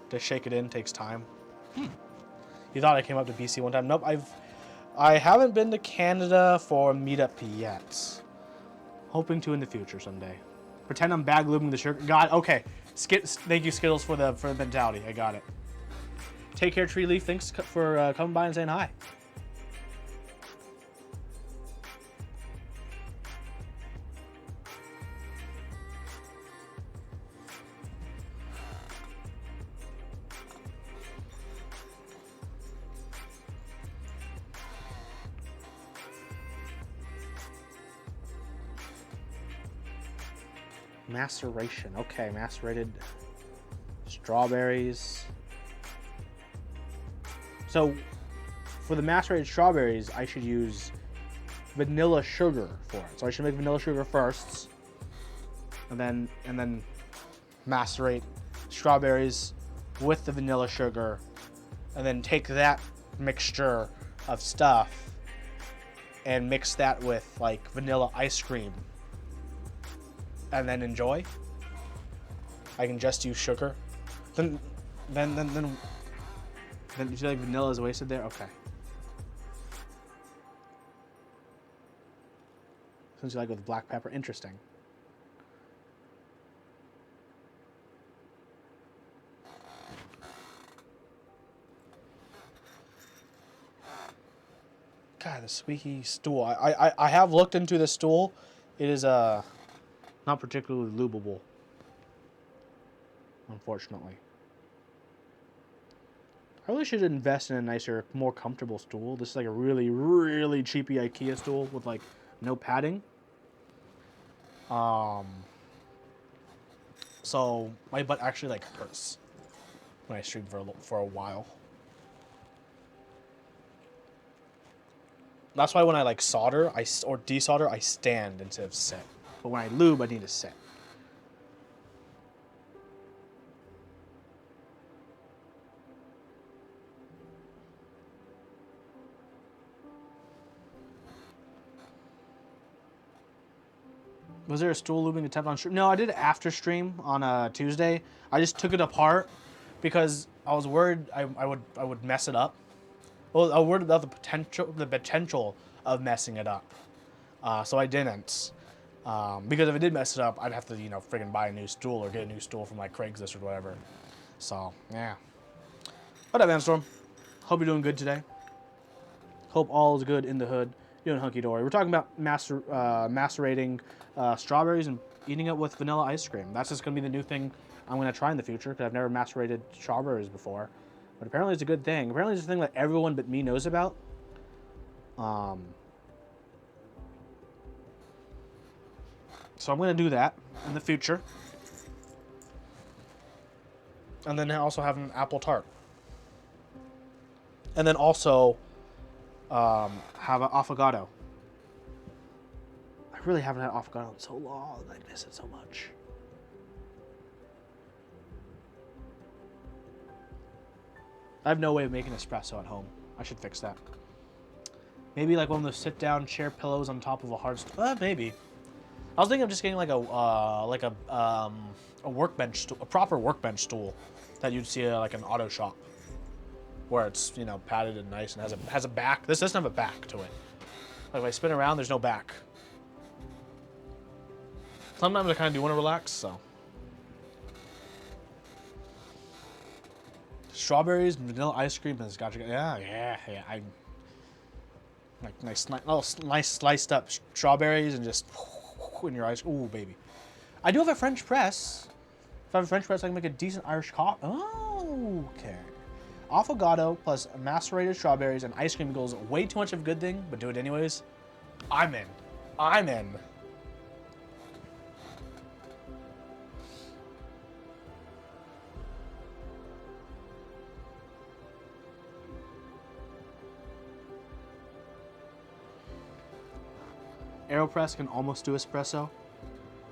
To shake it in takes time. You thought I came up to BC one time? Nope, I haven't been to Canada for a meetup yet. Hoping to in the future someday. Pretend I'm bag lubing the sugar. God, okay. Thank you, Skittles, for the mentality. I got it. Take care, Tree Leaf. Thanks for coming by and saying hi. Maceration. Okay, macerated strawberries. So, for the macerated strawberries, I should use vanilla sugar for it. So I should make vanilla sugar first, and then macerate strawberries with the vanilla sugar, and then take that mixture of stuff and mix that with like vanilla ice cream. And then enjoy. I can just use sugar. Then you feel like vanilla is wasted there? Okay. Since you like with black pepper, interesting. God, the squeaky stool. I have looked into the stool. It is not particularly lubable, unfortunately. I really should invest in a nicer, more comfortable stool. This is like a really, really cheapy IKEA stool with like no padding. So my butt actually like hurts when I stream for a while. That's why when I like solder, or desolder, I stand instead of sit. But when I lube, I need to sit. Was there a stool lubing attempt on stream? No, I did it after stream on a Tuesday. I just took it apart because I was worried I would mess it up. Well, I was worried about the potential of messing it up. So I didn't. Because if I did mess it up, I'd have to, friggin' buy a new stool or get a new stool from like Craigslist or whatever. So, yeah. What up, Anstorm? Hope you're doing good today. Hope all is good in the hood. You're doing hunky-dory. We're talking about macerating strawberries and eating it with vanilla ice cream. That's just going to be the new thing I'm going to try in the future because I've never macerated strawberries before. But apparently it's a good thing. Apparently it's a thing that everyone but me knows about. So I'm going to do that in the future. And then I also have an apple tart. And then also have an affogato. I really haven't had affogato in so long. I miss it so much. I have no way of making espresso at home. I should fix that. Maybe like one of those sit-down chair pillows on top of a hard stool. Maybe. I was thinking of just getting like a workbench stool, a proper workbench stool that you'd see at like an auto shop, where it's padded and nice and has a back. This doesn't have a back to it. Like if I spin around, there's no back. Sometimes I kind of do want to relax, so. Strawberries, vanilla ice cream, and gotcha. Yeah. I like nice sliced up strawberries and just in your ice. Ooh, baby. I do have a French press. If I have a French press, I can make a decent Irish coffee. Oh, okay. Affogato plus macerated strawberries and ice cream goes way too much of a good thing, but do it anyways. I'm in. I'm in. AeroPress can almost do espresso.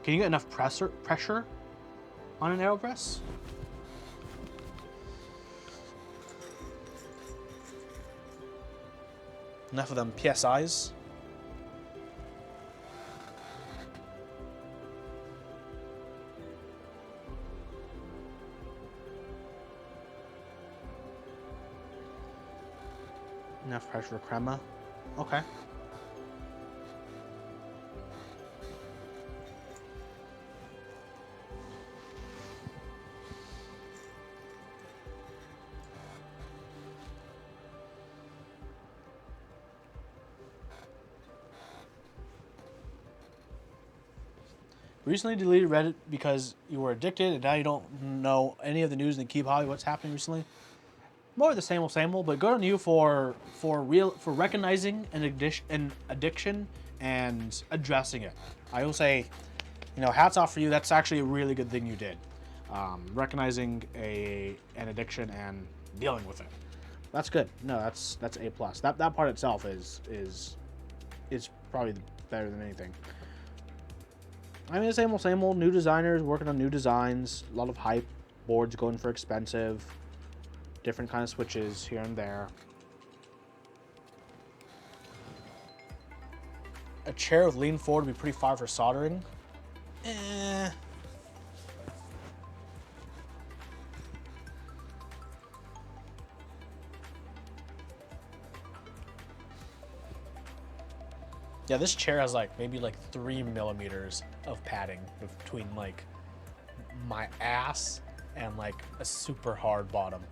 Can you get enough pressure on an AeroPress? Enough of them PSIs. Enough pressure for crema. Okay. Recently deleted Reddit because you were addicted and now you don't know any of the news in the Keep Hobby. What's happening recently? More of the same old, but good on you for recognizing an addiction and addressing it. I will say, hats off for you. That's actually a really good thing you did. Recognizing an addiction and dealing with it. That's good. No, that's A+. That part itself is probably better than anything. I mean, the same old. New designers working on new designs. A lot of hype. Boards going for expensive. Different kind of switches here and there. A chair with lean forward would be pretty far for soldering. Eh. Yeah, this chair has maybe 3 millimeters of padding between my ass and a super hard bottom.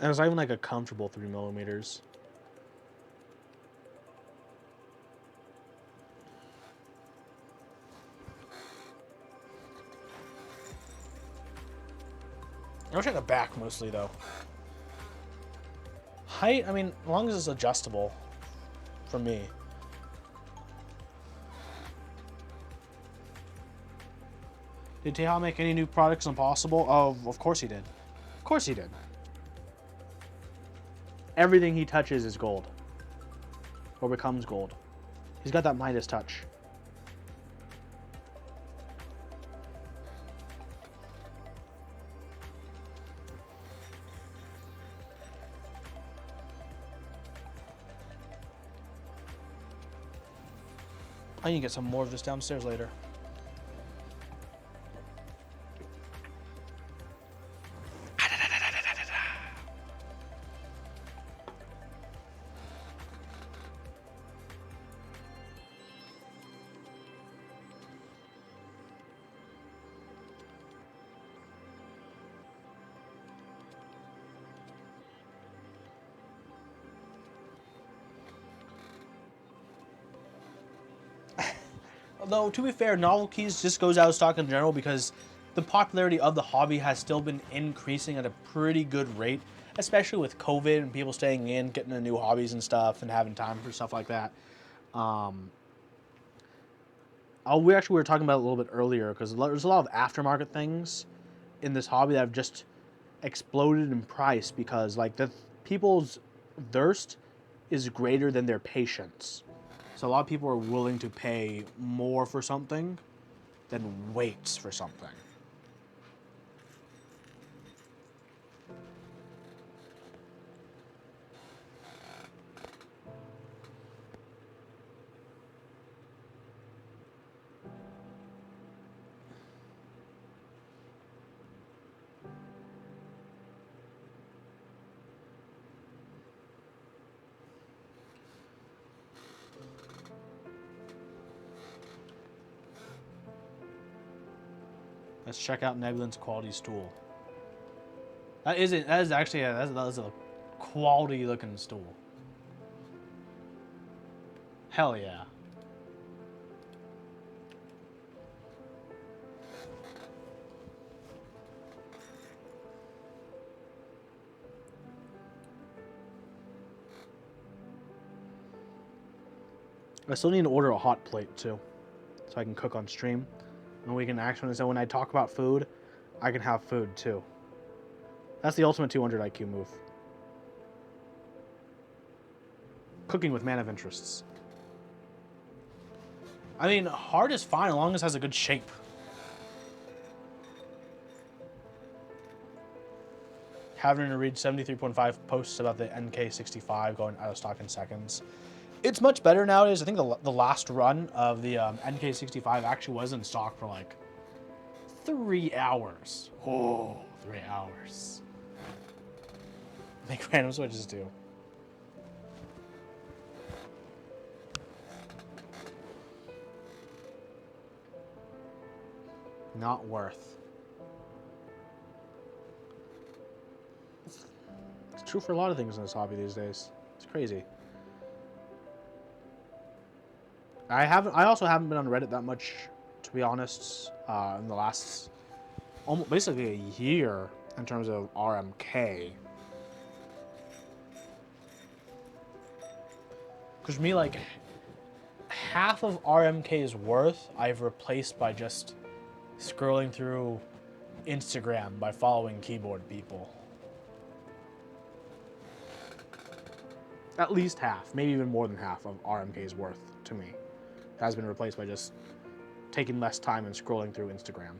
And it's not even a comfortable 3 millimeters. I wish I had a back mostly though. Height, I mean, as long as it's adjustable for me. Did Teha make any new products impossible? Oh, of course he did. Of course he did. Everything he touches is gold. Or becomes gold. He's got that Midas touch. I need to get some more of this downstairs later. Although, to be fair, novel keys just goes out of stock in general because the popularity of the hobby has still been increasing at a pretty good rate, especially with COVID and people staying in, getting into new hobbies and stuff, and having time for stuff like that. We were talking about it a little bit earlier because there's a lot of aftermarket things in this hobby that have just exploded in price because the people's thirst is greater than their patience. So a lot of people are willing to pay more for something than waits for something. Let's check out Nebulin's quality stool. That is actually that is a quality looking stool. Hell yeah. I still need to order a hot plate too, so I can cook on stream, and we can actually. So when I talk about food, I can have food too. That's the ultimate 200 IQ move. Cooking with man of interests. I mean, hard is fine as long as it has a good shape. Having to read 73.5 posts about the NK65 going out of stock in seconds. It's much better nowadays. I think the last run of the NK65 actually was in stock for like 3 hours. Oh, 3 hours. Make random switches too. Not worth. It's true for a lot of things in this hobby these days. It's crazy. I also haven't been on Reddit that much, to be honest, in the last almost basically a year in terms of RMK. Because for me, like, half of RMK's worth I've replaced by just scrolling through Instagram by following keyboard people. At least half, maybe even more than half of RMK's worth to me has been replaced by just taking less time and scrolling through Instagram.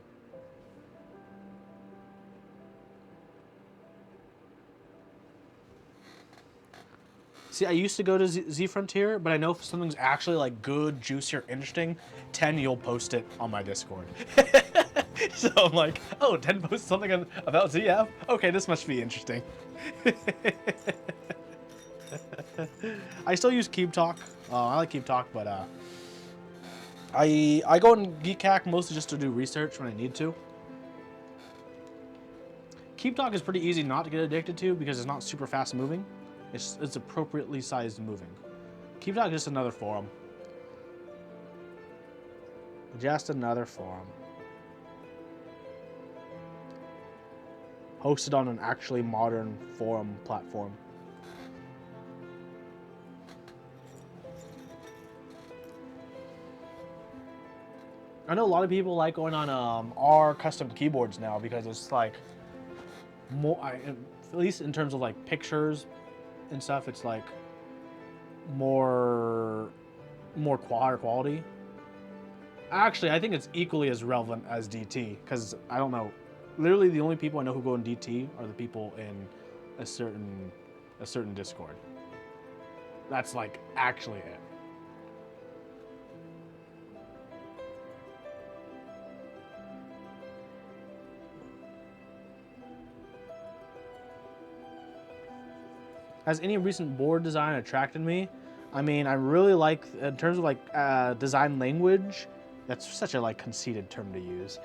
See, I used to go to Z Frontier, but I know if something's actually like good, juicy, or interesting, 10 you'll post it on my Discord. So I'm like, oh, 10 posts something about ZF? Okay, this must be interesting. I still use Keep Talk. I like Keep Talk, but I go on Geek Hack mostly just to do research when I need to. Keep Talk is pretty easy not to get addicted to because it's not super fast moving. It's appropriately sized moving. Keep Talk is just another forum. Just another forum. Hosted on an actually modern forum platform. I know a lot of people like going on our custom keyboards now because it's like more, at least in terms of like pictures and stuff, it's like more higher quality. Actually, I think it's equally as relevant as DT because I don't know. Literally, the only people I know who go in DT are the people in a certain Discord. That's like actually it. Has any recent board design attracted me? I mean, I really like, in terms of like design language, that's such a like conceited term to use.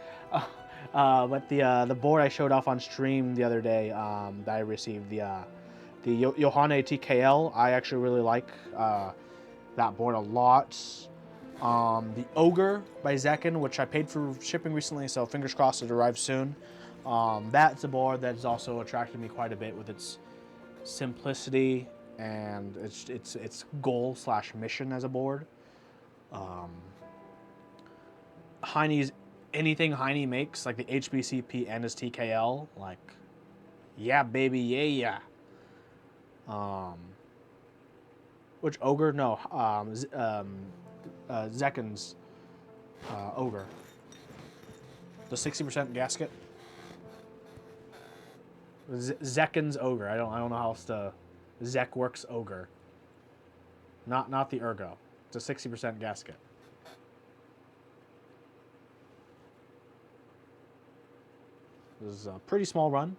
But the board I showed off on stream the other day that I received, the Yohane TKL, I actually really like that board a lot. The Ogre by Zekin, which I paid for shipping recently, so fingers crossed it arrives soon. That's a board that's also attracted me quite a bit with its simplicity and its goal / mission as a board. Heine's anything Heine makes, like the HBCP and his TKL, like, yeah, baby, yeah. Which Ogre? No, Zekin's Ogre. The 60% gasket. Zekin's Ogre. I don't know how else to. Zekworks Ogre. Not the Ergo. It's a 60% gasket. This is a pretty small run.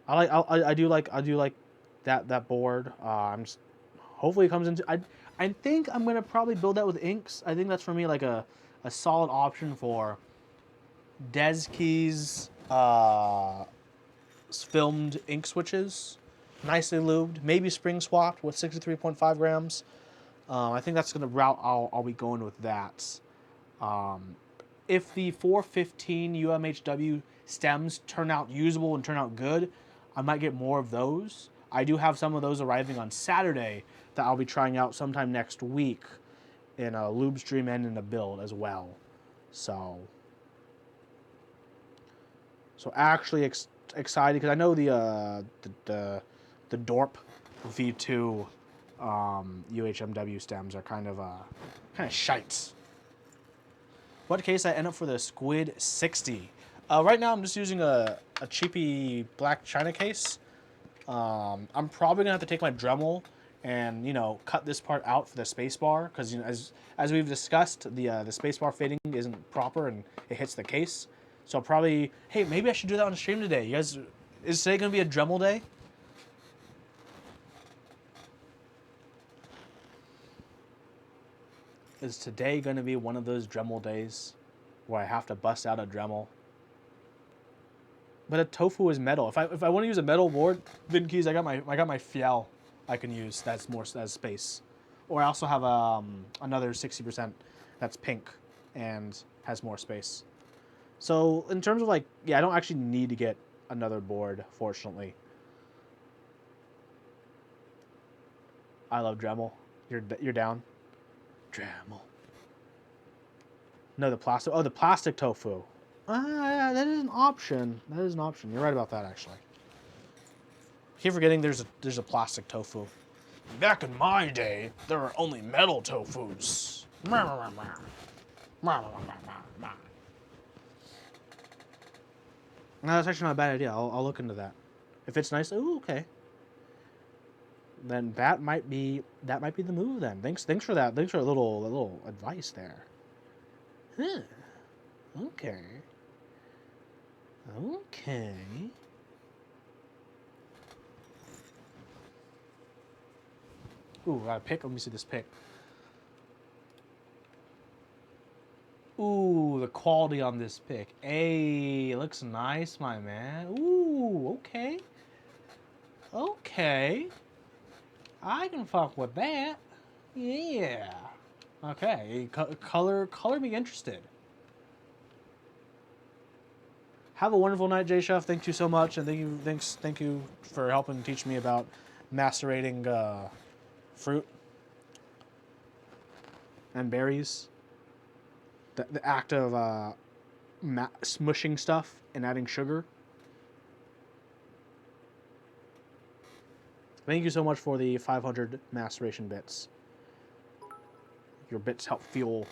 I do like that board. I'm just, hopefully it comes into. I think I'm gonna probably build that with inks. I think that's for me like a solid option for Deskeys filmed ink switches, nicely lubed, maybe spring swapped with 63.5 grams. I think that's gonna route I'll be going with that. If the 415 UMHW stems turn out usable and turn out good, I might get more of those. I do have some of those arriving on Saturday that I'll be trying out sometime next week in a lube stream and in a build as well. So actually excited because I know the DORP V2 UHMW stems are kind of shites. What case I end up for the Squid 60? Right now I'm just using a cheapy black China case. I'm probably gonna have to take my Dremel and cut this part out for the spacebar because as we've discussed, the spacebar fitting isn't proper and it hits the case. So I'll probably, hey, maybe I should do that on stream today. You guys, is today gonna be a Dremel day? Is today going to be one of those Dremel days where I have to bust out a Dremel? But a tofu is metal. If I want to use a metal board, Vinkeys, I got my Fiel I can use. That's space. Or I also have another 60% that's pink and has more space. So in terms of I don't actually need to get another board, fortunately. I love Dremel. You're down. Dremel. No, the plastic. Oh, the plastic tofu. That is an option. That is an option. You're right about that, actually. I keep forgetting there's a plastic tofu. Back in my day, there were only metal tofus. No, that's actually not a bad idea. I'll look into that. If it's nice, ooh, okay. Then that might be the move. Then thanks for that. Thanks for a little advice there. Huh. Okay. Okay. Ooh, I got a pick. Let me see this pick. Ooh, the quality on this pick. Hey, looks nice, my man. Ooh, okay. Okay. I can fuck with that. Yeah. Okay. Color me interested. Have a wonderful night, J Chef. Thank you so much, and thank you for helping teach me about macerating fruit and berries. The act of smushing stuff and adding sugar. Thank you so much for the 500 maceration bits. Your bits help fuel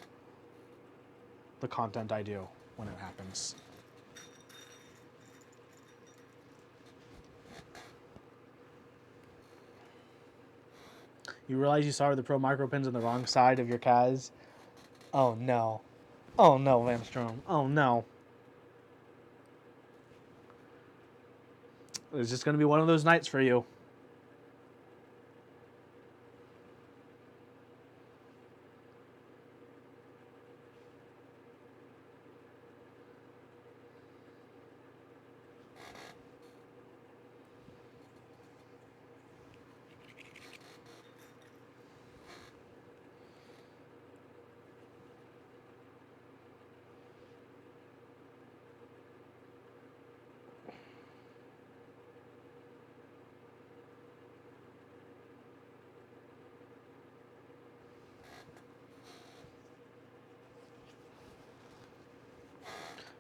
the content I do when it happens. You realize you soldered the Pro Micro pins on the wrong side of your Kaz? Oh no. Oh no, Vanstrom. Oh no. It's just going to be one of those nights for you.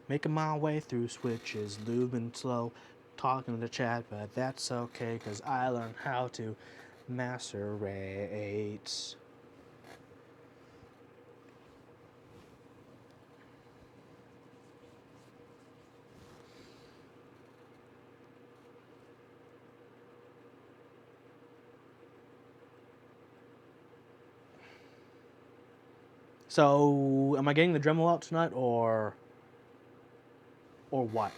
Making my way through switches, lubing slow, talking to the chat, but that's okay, cause I learned how to macerate. So, am I getting the Dremel out tonight, or what?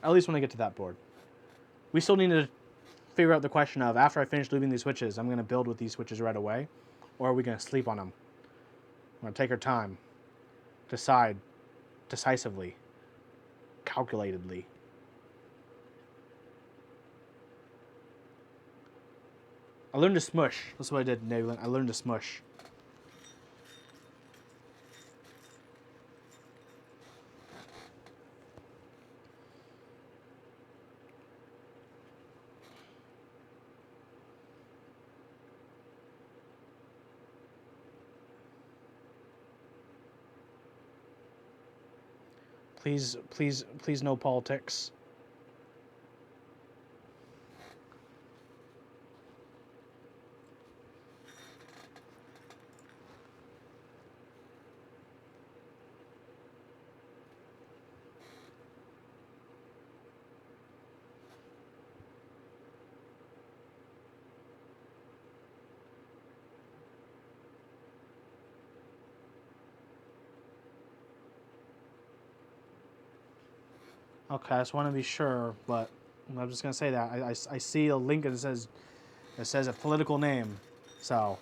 At least when I get to that board. We still need to figure out the question of, after I finish lubing these switches, I'm going to build with these switches right away, Or are we going to sleep on them? We're going to take our time. Decide decisively. Calculatedly. I learned to smush. That's what I did, Navlin. I learned to smush. Please, please, please no politics. Okay, I just want to be sure, but I'm just gonna say that I see a link and it says a political name, so.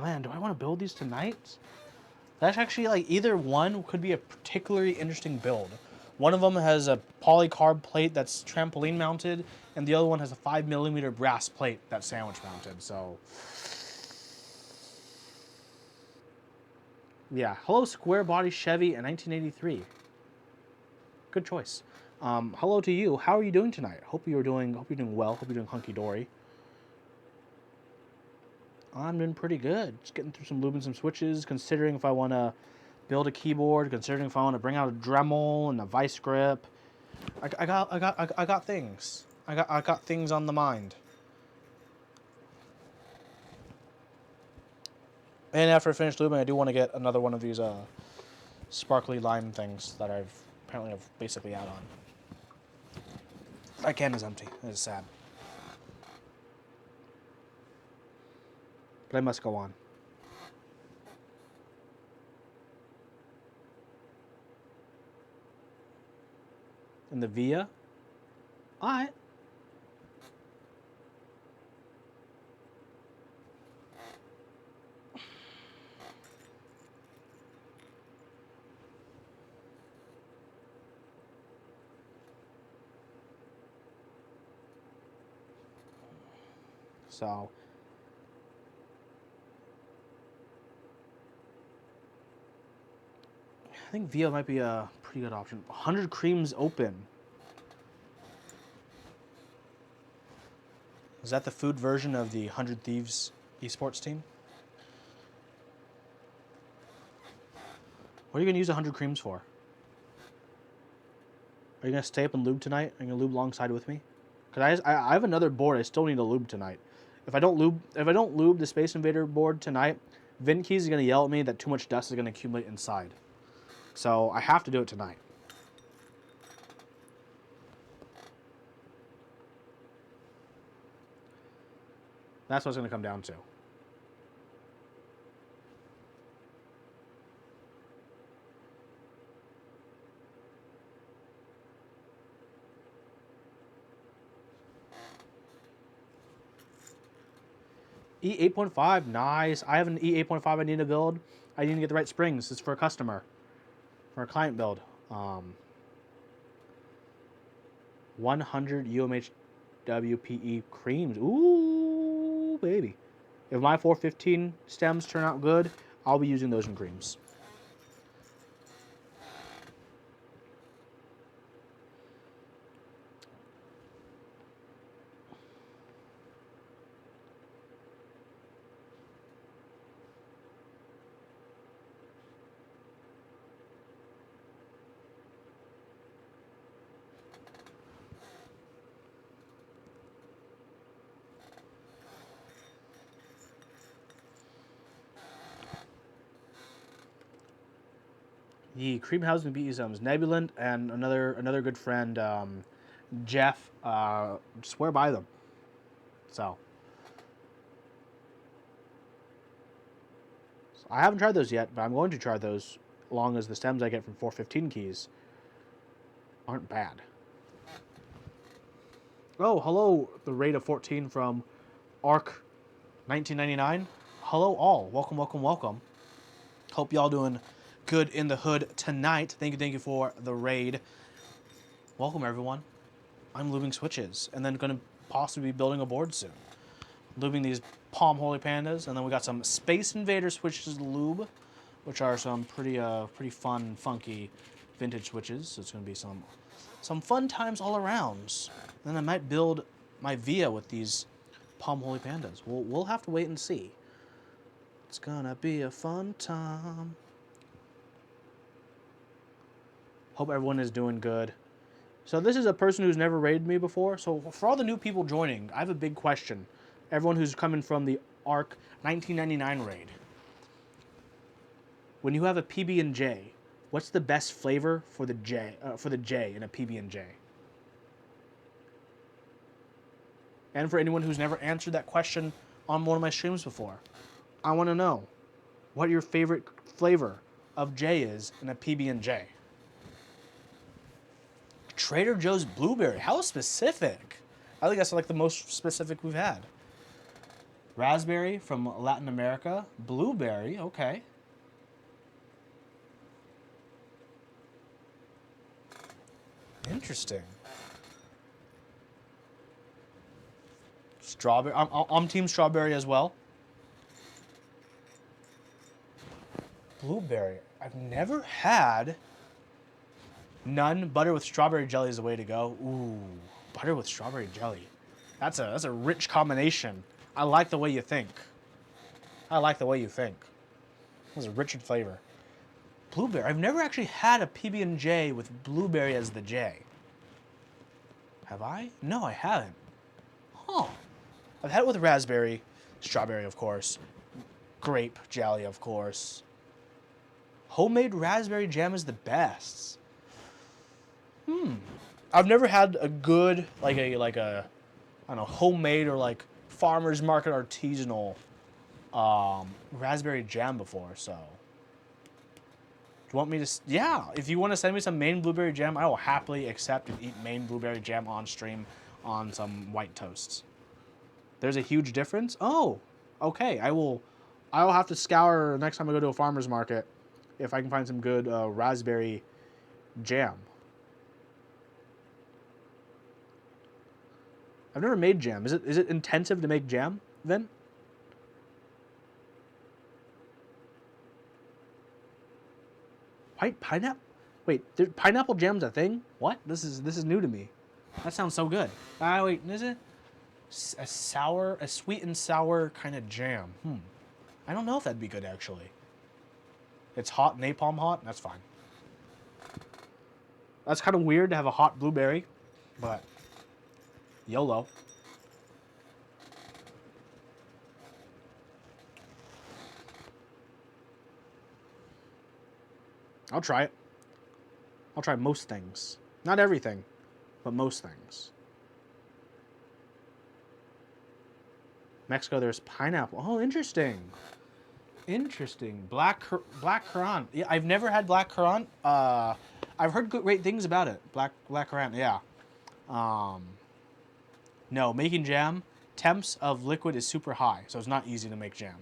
Man, do I want to build these tonight? That's actually, like, either one could be a particularly interesting build. One of them has a polycarb plate that's trampoline mounted, and the other one has a 5mm brass plate that's sandwich mounted, so. Yeah, hello square body Chevy in 1983. Good choice. Hello to you. How are you doing tonight? Hope you're doing well. Hope you're doing hunky dory. I'm doing pretty good. Just getting through some lube and some switches, considering if I want to build a keyboard, considering if I want to bring out a Dremel and a vice grip. I got things. I got things on the mind. And after I finish lubing, I do want to get another one of these sparkly lime things that I've apparently have basically out on. My can is empty. It is sad. But I must go on. And the Via? Alright. So I think Via might be a pretty good option. 100 Creams Open. Is that the food version of the 100 Thieves esports team? What are you going to use 100 Creams for? Are you going to stay up and lube tonight? Are you going to lube alongside with me? Because I have another board I still need to lube tonight. If I don't lube the Space Invader board tonight, VinKeys is going to yell at me that too much dust is going to accumulate inside. So I have to do it tonight. That's what it's going to come down to. E8.5, nice. I have an E8.5 I need to build. I need to get the right springs. It's for a customer. For a client build. 100 UMHWPE creams. Ooh, baby. If my 415 stems turn out good, I'll be using those in creams. The cream housing BE zones, Nebulant and another good friend, Jeff, swear by them. So I haven't tried those yet, but I'm going to try those, as long as the stems I get from 415 keys aren't bad. Oh, hello, the rate of 14 from Arc 1999. Hello all, welcome, welcome, welcome. Hope y'all doing good in the hood tonight. Thank you for the raid. Welcome everyone. I'm lubing switches, and then going to possibly be building a board soon. Lubing these POM Holy Pandas, and then we got some Space Invaders switches to lube, which are some pretty fun, funky vintage switches. So it's going to be some fun times all around. And then I might build my Via with these POM Holy Pandas. We'll have to wait and see. It's gonna be a fun time. Hope everyone is doing good. So this is a person who's never raided me before. So for all the new people joining, I have a big question. Everyone who's coming from the ARC 1999 raid. When you have a PB&J, what's the best flavor for the J in a PB&J? And for anyone who's never answered that question on one of my streams before, I want to know what your favorite flavor of J is in a PB&J. Trader Joe's Blueberry. How specific? I think that's like the most specific we've had. Raspberry from Latin America. Blueberry, okay. Interesting. Strawberry. I'm team strawberry as well. Blueberry. I've never had. None. Butter with strawberry jelly is the way to go. Ooh, butter with strawberry jelly. That's a rich combination. I like the way you think. That's a rich in flavor. Blueberry. I've never actually had a PB&J with blueberry as the J. Have I? No, I haven't. Huh. I've had it with raspberry, strawberry, of course, grape jelly, of course. Homemade raspberry jam is the best. I've never had a good like a I don't know, homemade or like farmers market artisanal raspberry jam before. So do you want me to? Yeah, if you want to send me some Maine blueberry jam, I will happily accept and eat Maine blueberry jam on stream on some white toasts. There's a huge difference. Oh, okay. I will have to scour next time I go to a farmer's market if I can find some good raspberry jam. I've never made jam. Is it intensive to make jam, then? White pineapple? Wait, pineapple jam's a thing? What? This is new to me. That sounds so good. Wait, is it? A sweet and sour kind of jam. I don't know if that'd be good, actually. It's hot, napalm hot? That's fine. That's kind of weird to have a hot blueberry, but YOLO. I'll try it. I'll try most things. Not everything, but most things. Mexico, there's pineapple. Oh, interesting. Interesting. Black currant. Yeah, I've never had black currant. I've heard great things about it. Black currant, yeah. No, making jam, temps of liquid is super high, so it's not easy to make jam.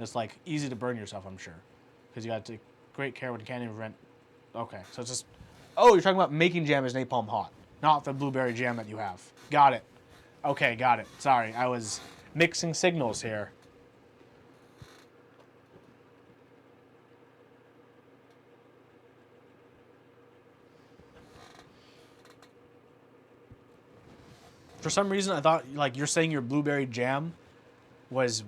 It's like easy to burn yourself, I'm sure, because you got to take great care when you can't even prevent. Okay, so it's just. Oh, you're talking about making jam is napalm hot. not the blueberry jam that you have. Got it. Okay, got it. Sorry, I was mixing signals here. For some reason, I thought like you're saying your blueberry jam was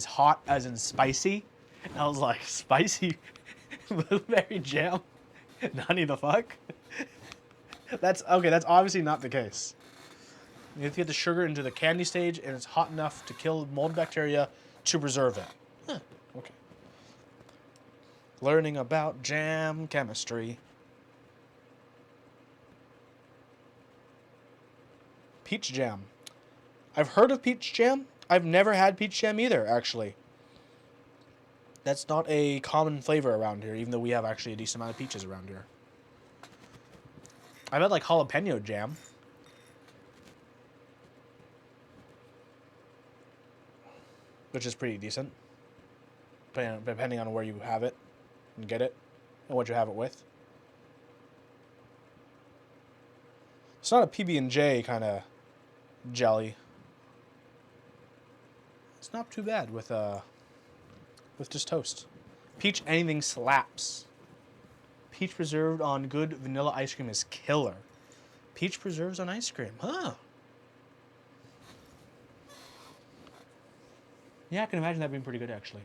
hot as in spicy, and I was like, spicy blueberry jam? Nani the fuck? That's okay. That's obviously not the case. You have to get the sugar into the candy stage, and it's hot enough to kill mold bacteria to preserve it. Huh, okay. Learning about jam chemistry. Peach jam. I've heard of peach jam. I've never had peach jam either, actually. That's not a common flavor around here, even though we have actually a decent amount of peaches around here. I've had like jalapeno jam. Which is pretty decent. Depending on where you have it and get it and what you have it with. It's not a PB&J kind of jelly. It's not too bad with just toast. Peach anything slaps. Peach preserved on good vanilla ice cream is killer. Peach preserves on ice cream, huh? Yeah, I can imagine that being pretty good, actually.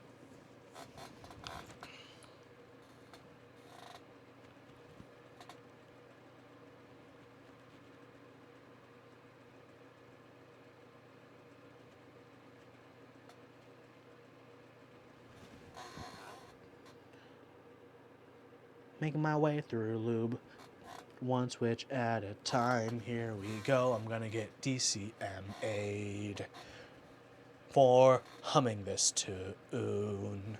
Making my way through lube. One switch at a time. Here we go. I'm gonna get DCMA'd for humming this tune.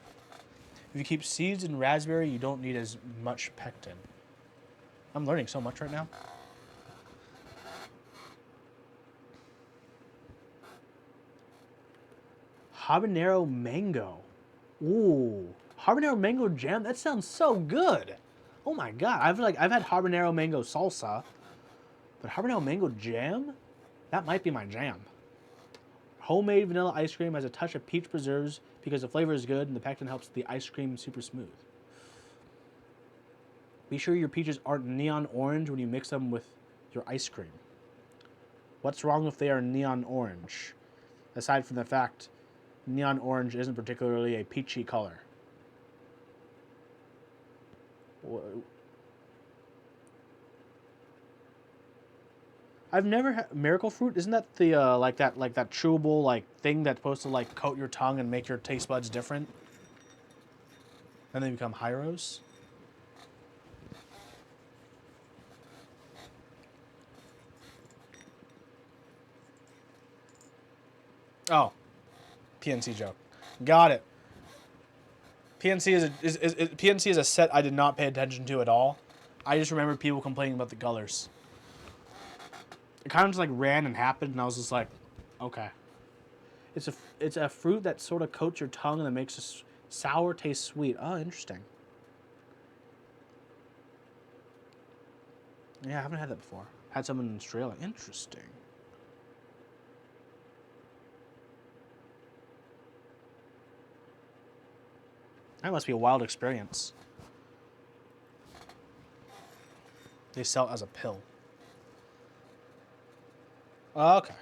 If you keep seeds in raspberry, you don't need as much pectin. I'm learning so much right now. Habanero mango. Ooh, habanero mango jam. That sounds so good. Oh my god, I've had habanero mango salsa, but habanero mango jam? That might be my jam. Homemade vanilla ice cream has a touch of peach preserves because the flavor is good and the pectin helps the ice cream super smooth. Be sure your peaches aren't neon orange when you mix them with your ice cream. What's wrong if they are neon orange? Aside from the fact neon orange isn't particularly a peachy color. I've never had miracle fruit. Isn't that the like that chewable like thing that's supposed to like coat your tongue and make your taste buds different? And they become Hyros? Oh, PNC joke. Got it. PNC is a set I did not pay attention to at all. I just remember people complaining about the colors. It kind of just like ran and happened, and I was just like, okay. It's a fruit that sort of coats your tongue and that makes a sour taste sweet. Oh, interesting. Yeah, I haven't had that before. Had some in Australia. Interesting. That must be a wild experience. They sell it as a pill. Okay.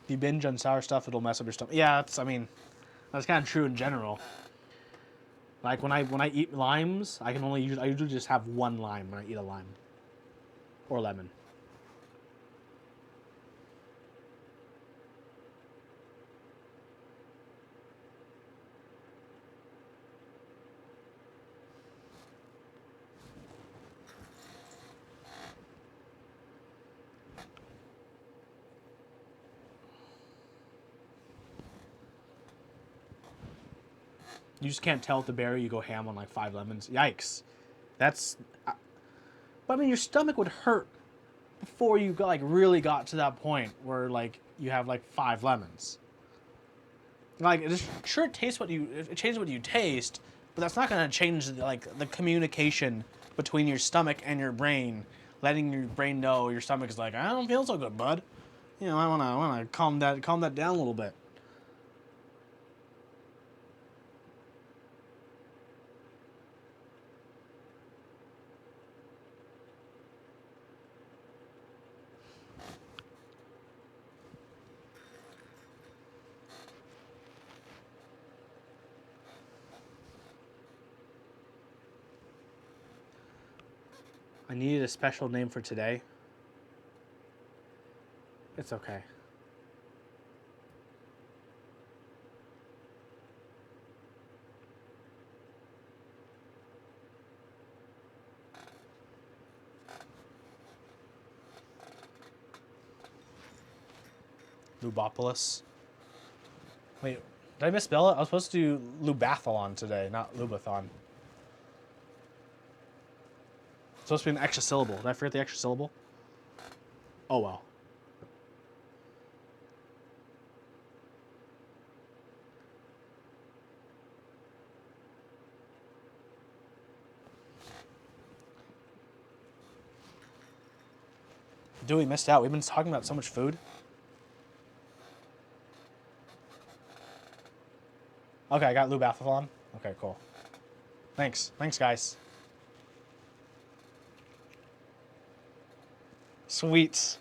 If you binge on sour stuff, it'll mess up your stomach. Yeah, that's kind of true in general. Like when I eat limes, I usually just have one lime when I eat a lime. Or lemon. You just can't tell with the berry. You go ham on like 5 lemons. Yikes. That's... But I mean, your stomach would hurt before you got, like, really got to that point where, like, you have like 5 lemons. Like, it just, sure, it changes what you taste, but that's not gonna change like the communication between your stomach and your brain, letting your brain know your stomach is like, I don't feel so good, bud. You know, I wanna calm that down a little bit. I needed a special name for today. It's okay. Lubeathalon. Wait, did I misspell it? I was supposed to do Lubeathalon today, not Lubeathalon. It's supposed to be an extra syllable. Did I forget the extra syllable? Oh well. Dude, we missed out. We've been talking about so much food. Okay, I got Lubeathalon. Okay, cool. Thanks. Thanks, guys. Sweets.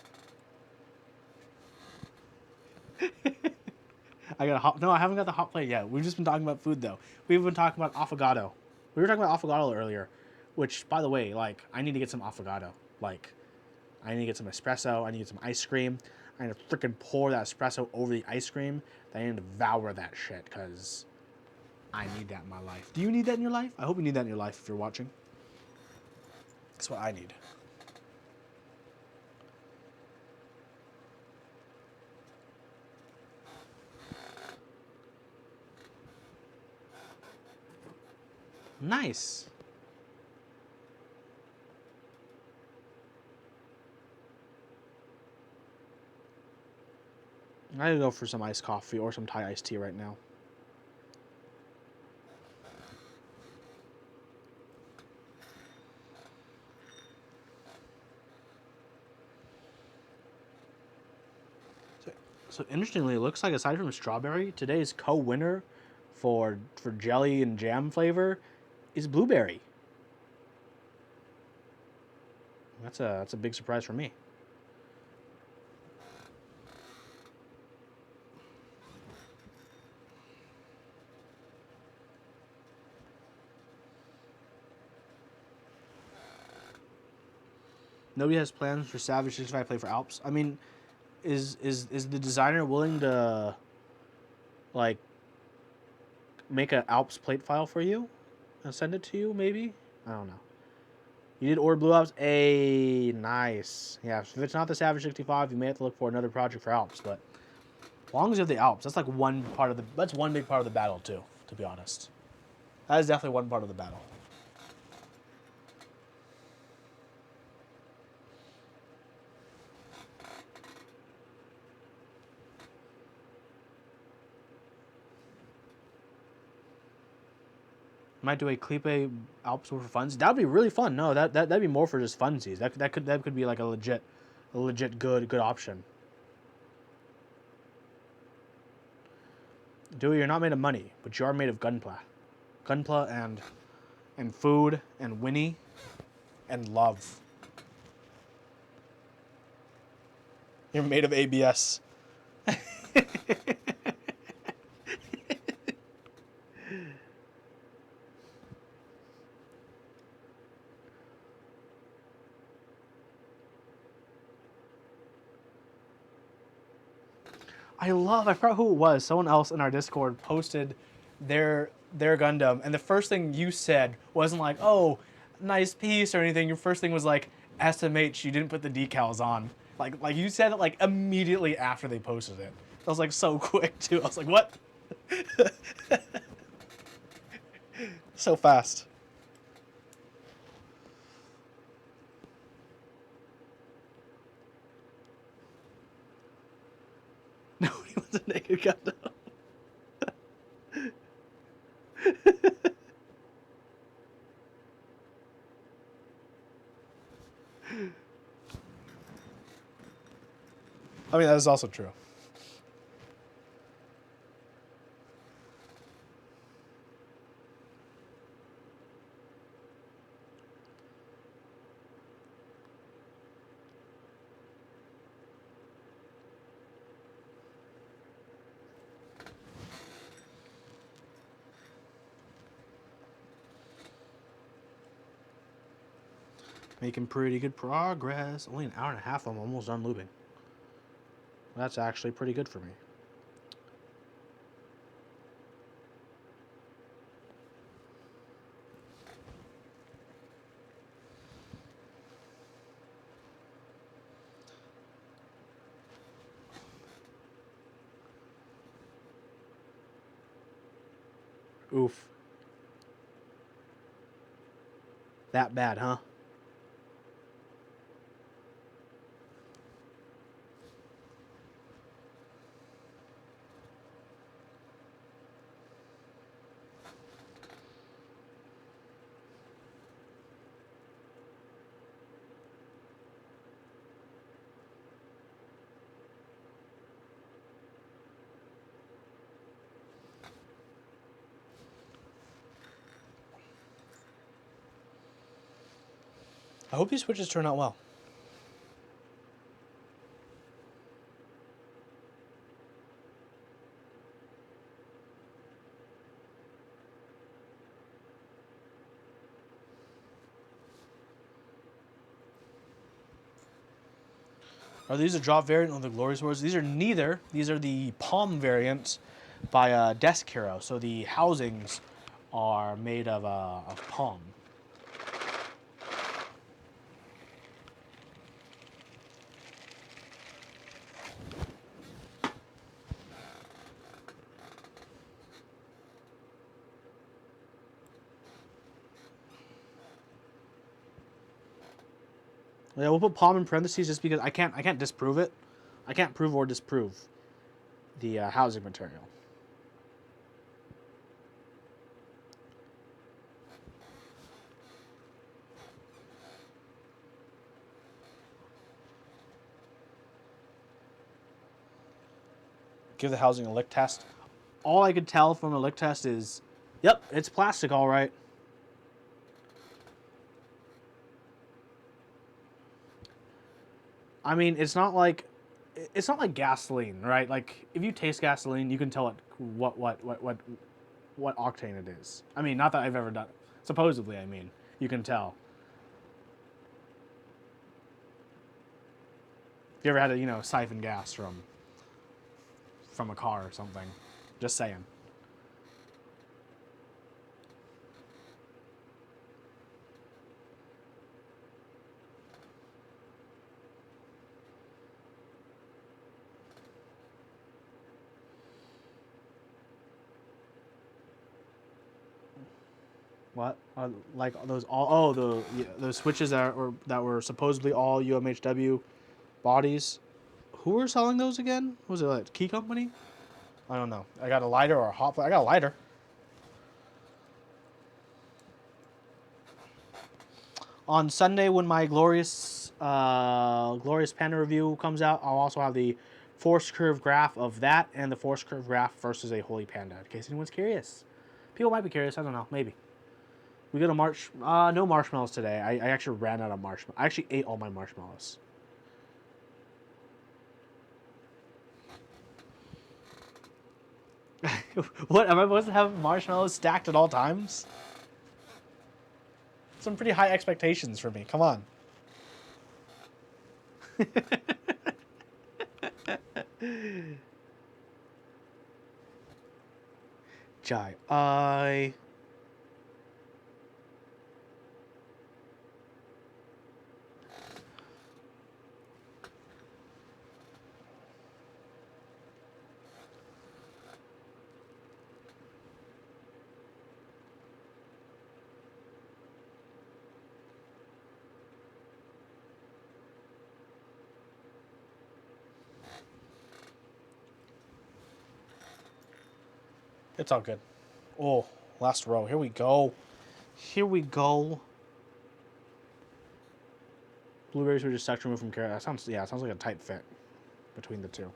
I got a hot... No, I haven't got the hot plate yet. We've just been talking about food, though. We've been talking about affogato. We were talking about affogato earlier, which, by the way, like, I need to get some affogato. Like, I need to get some espresso. I need to get some ice cream. I need to freaking pour that espresso over the ice cream. I need to devour that shit, because I need that in my life. Do you need that in your life? I hope you need that in your life if you're watching. That's what I need. Nice. I gotta go for some iced coffee or some Thai iced tea right now. So interestingly, it looks like aside from strawberry, today's co-winner for jelly and jam flavor is blueberry. That's a big surprise for me. Nobody has plans for Savage 65 play for Alps. I mean, is the designer willing to like make an Alps plate file for you and send it to you? Maybe, I don't know. You did order Blue Alps. Nice. Yeah, if it's not the Savage 65, you may have to look for another project for Alps. But as long as you have the Alps, that's like one big part of the battle too. To be honest, that is definitely one part of the battle. Might do a Clipe Alps for funsies. That would be really fun. No, that'd be more for just funsies. That could be like a legit good option. Dewey, you're not made of money, but you are made of gunpla. Gunpla and food and Winnie and love. You're made of ABS. I forgot who it was. Someone else in our Discord posted their Gundam, and the first thing you said wasn't like, "Oh, nice piece" or anything. Your first thing was like, "SMH, you didn't put the decals on." Like you said it like immediately after they posted it. I was like so quick too. I was like, "What?" So fast. Nobody wants a naked Gundam. I mean, that is also true. Making pretty good progress. Only an hour and a half, I'm almost done looping. That's actually pretty good for me. Oof. That bad, huh? I hope these switches turn out well. Are these a drop variant of the Glorious Wars? These are neither. These are the POM variants by Desk Hero. So the housings are made of POM. Yeah, we'll put POM in parentheses just because I can't disprove it. I can't prove or disprove the housing material. Give the housing a lick test. All I could tell from a lick test is, yep, it's plastic, all right. I mean, it's not like gasoline, right? Like if you taste gasoline, you can tell what octane it is. I mean, not that I've ever done it. Supposedly, I mean, you can tell. If you ever had to, siphon gas from a car or something. Just saying. What? Like those those switches that were supposedly all UMHW bodies. Who were selling those again? Was it like Key Company? I don't know. I got a lighter or a hot. I got a lighter. On Sunday, when my glorious Panda review comes out, I'll also have the force curve graph of that and the force curve graph versus a Holy Panda. In case anyone's curious, people might be curious. I don't know. Maybe. We got a no marshmallows today. I actually ran out of marshmallows. I actually ate all my marshmallows. What? Am I supposed to have marshmallows stacked at all times? Some pretty high expectations for me. Come on. Jai. It's all good. Oh, last row. Here we go. Here we go. Blueberries were just section removed from carrot. That sounds, yeah, it sounds like a tight fit between the two.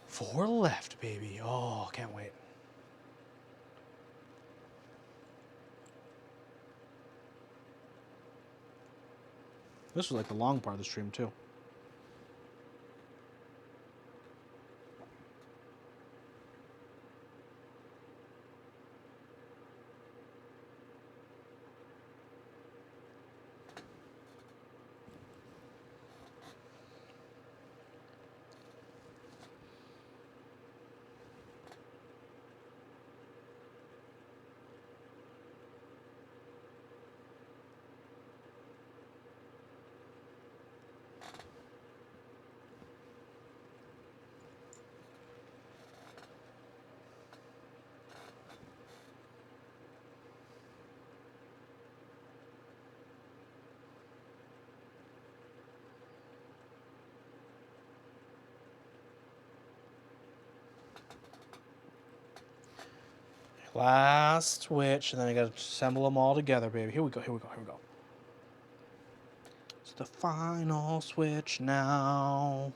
Four left, baby. Oh, can't wait. This was like the long part of the stream, too. Last switch, and then I gotta assemble them all together, baby. Here we go, here we go, here we go. It's the final switch now.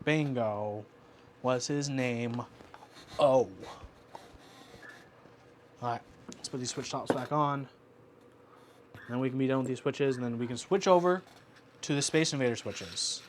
Bingo was his name. Oh. Alright, let's put these switch tops back on. And then we can be done with these switches, and then we can switch over to the Space Invader switches.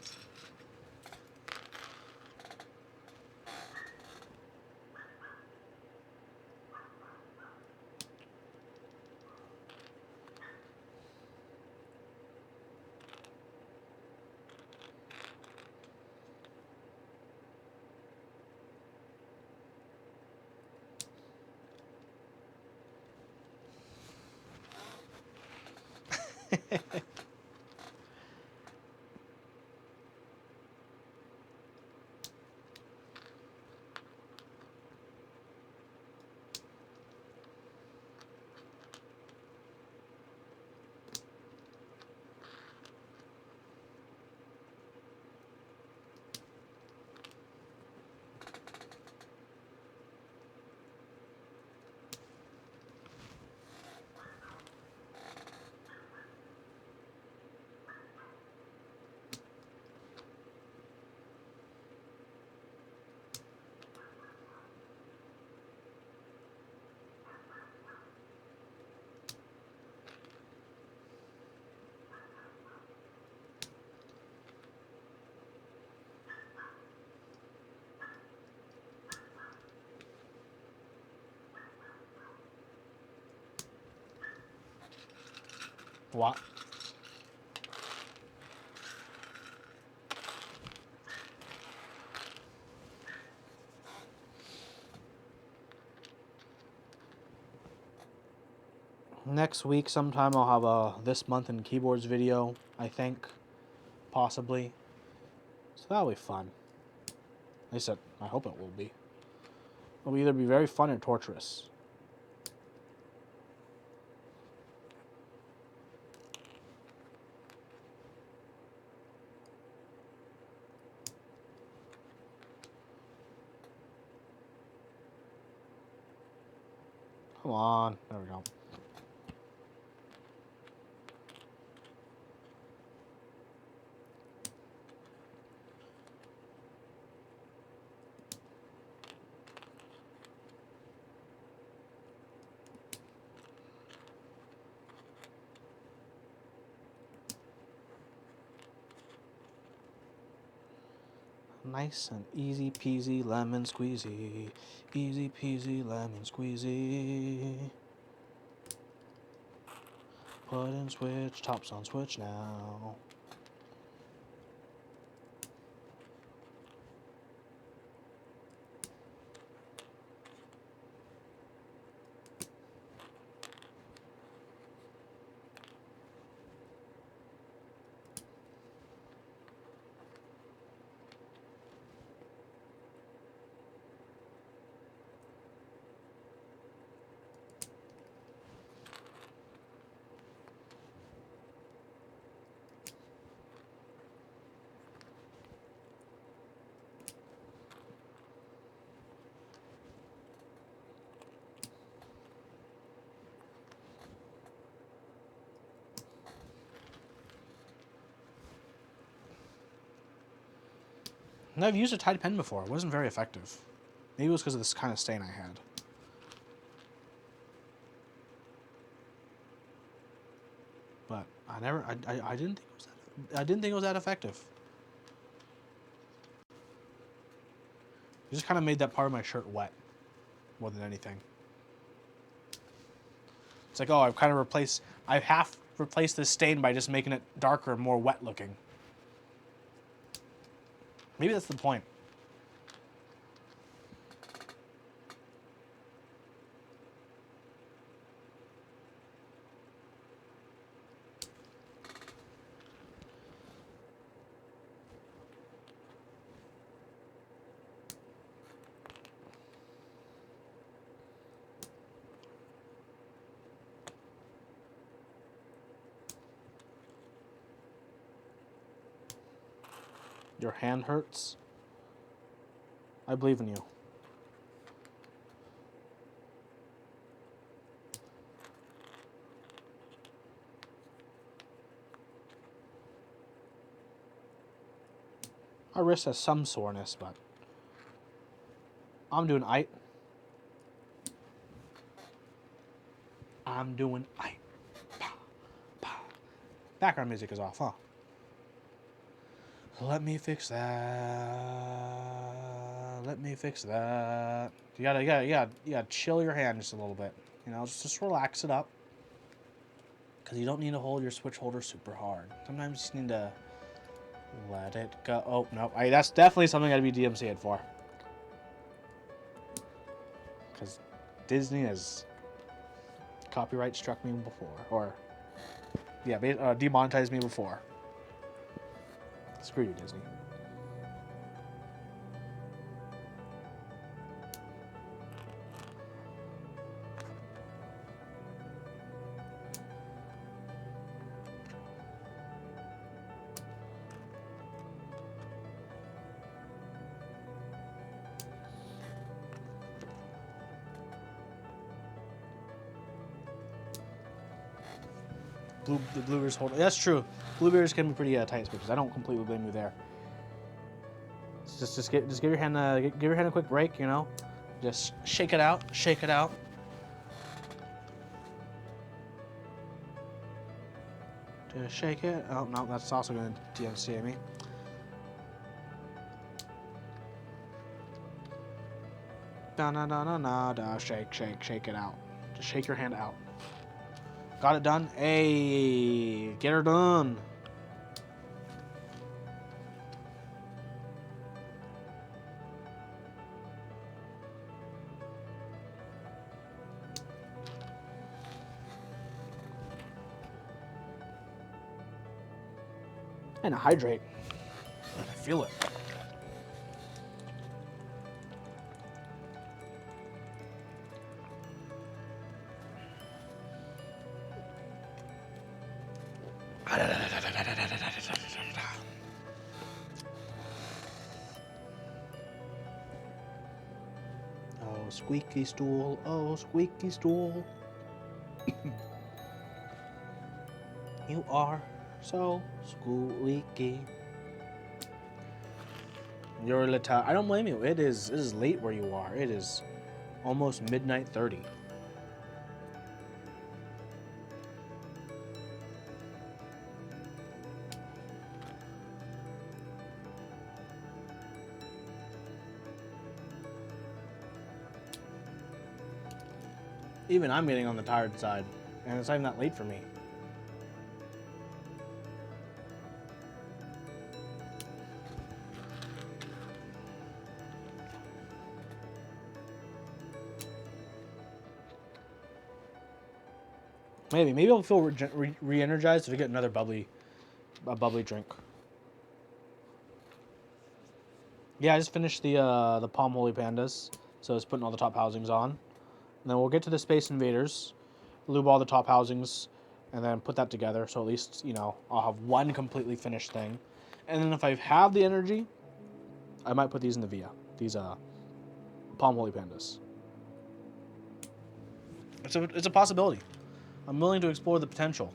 What? Next week sometime I'll have a This Month in Keyboards video, I think. Possibly. So that'll be fun. At least I hope it will be. It'll either be very fun or torturous. Come on. There we go. Nice and easy peasy lemon squeezy. Easy peasy lemon squeezy. Put in switch, tops on switch now. And I've used a Tide pen before. It wasn't very effective. Maybe it was because of this kind of stain I had. But I didn't think it was that. I didn't think it was that effective. It just kind of made that part of my shirt wet, more than anything. It's like, oh, I've half replaced this stain by just making it darker and more wet looking. Maybe that's the point. Your hand hurts? I believe in you. My wrist has some soreness, but I'm doing aight. I'm doing aight. Pow, pow. Background music is off, huh? Let me fix that. Let me fix that. You gotta chill your hand just a little bit. You know, just relax it up. Because you don't need to hold your switch holder super hard. Sometimes you just need to let it go. Oh, no. That's definitely something I'd be DMCA'd for. Because Disney has copyright struck me before. Or, yeah, demonetized me before. Screw you, Disney. The blueberries hold. That's true. Blueberries can be pretty tight switches. I don't completely blame you there. Just give your hand a quick break. You know, just shake it out. Shake it out. Just shake it. Oh no, that's also going to DMCA me. Da. Shake it out. Just shake your hand out. Got it done. Hey, get her done. And hydrate. I feel it. Oh, squeaky stool. Oh, squeaky stool. You are so squeaky. You're a little. I don't blame you. It is late where you are. It is almost midnight 30. Even I'm getting on the tired side, and it's not even that late for me. Maybe I'll feel re-energized if I get another bubbly drink. Yeah, I just finished the POM Holy Pandas, so it's putting all the top housings on. And then we'll get to the Space Invaders, lube all the top housings, and then put that together, so at least, you know, I'll have one completely finished thing. And then if I have the energy, I might put these in the VIA, these POM Holy Pandas. It's a possibility. I'm willing to explore the potential.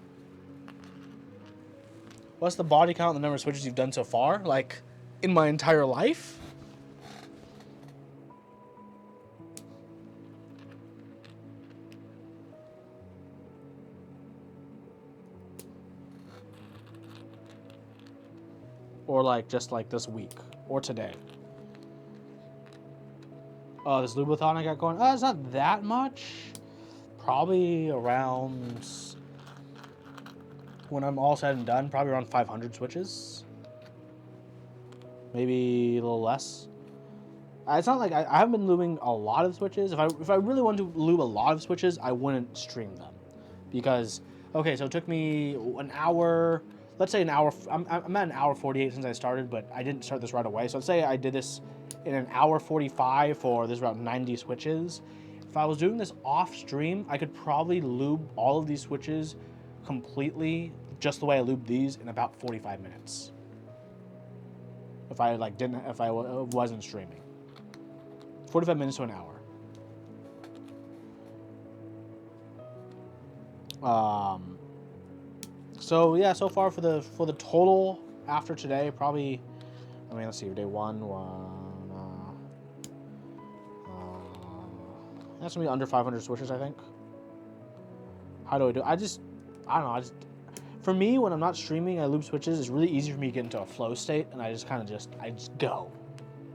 What's the body count and the number of switches you've done so far? Like, in my entire life? Or like, just like this week. Or today. Oh, this Lubeathalon I got going. Oh, it's not that much. Probably around, when I'm all said and done, probably around 500 switches. Maybe a little less. It's not like I haven't been lubing a lot of switches. If I really wanted to lube a lot of switches, I wouldn't stream them. Because, okay, so it took me an hour, let's say an hour, I'm at an hour 48 since I started, but I didn't start this right away. So let's say I did this in an hour 45 for, there's about 90 switches. If I was doing this off stream, I could probably lube all of these switches completely just the way I lubed these in about 45 minutes. If I wasn't streaming. 45 minutes to an hour. So yeah, so far for the total after today, probably, I mean, let's see, day one, that's gonna be under 500 switches, I think. How do I do? I don't know. For me, when I'm not streaming, I lube switches. It's really easy for me to get into a flow state, and I just go,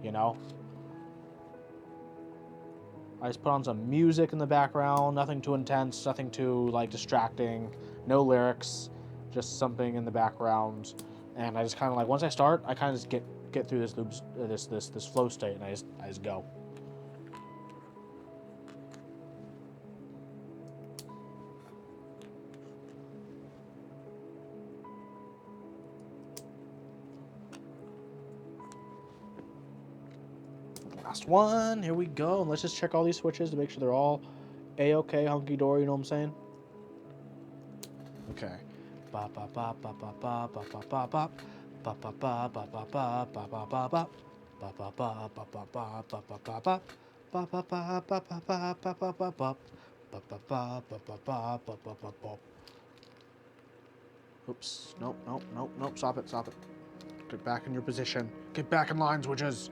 you know. I just put on some music in the background, nothing too intense, nothing too like distracting, no lyrics, just something in the background, and I just kind of like, once I start, I kind of just get through this this flow state, and I just go. Last one, here we go. And let's just check all these switches to make sure they're all A-okay, hunky-dory, you know what I'm saying? Okay. Bop, bop, bop, bop, bop, bop, bop, bop, bop, bop. Bop, bop, bop, bop, bop, bop, bop, bop, bop, bop. Bop, bop, bop, bop, bop, bop, bop, bop, bop, bop. Bop, bop, bop, bop, bop, bop, bop, bop, bop, bop. Bop, bop, bop, bop, bop, bop, bop, bop, bop, bop. Oops. Nope. Stop it. Get back in your position. Get back in line, switches.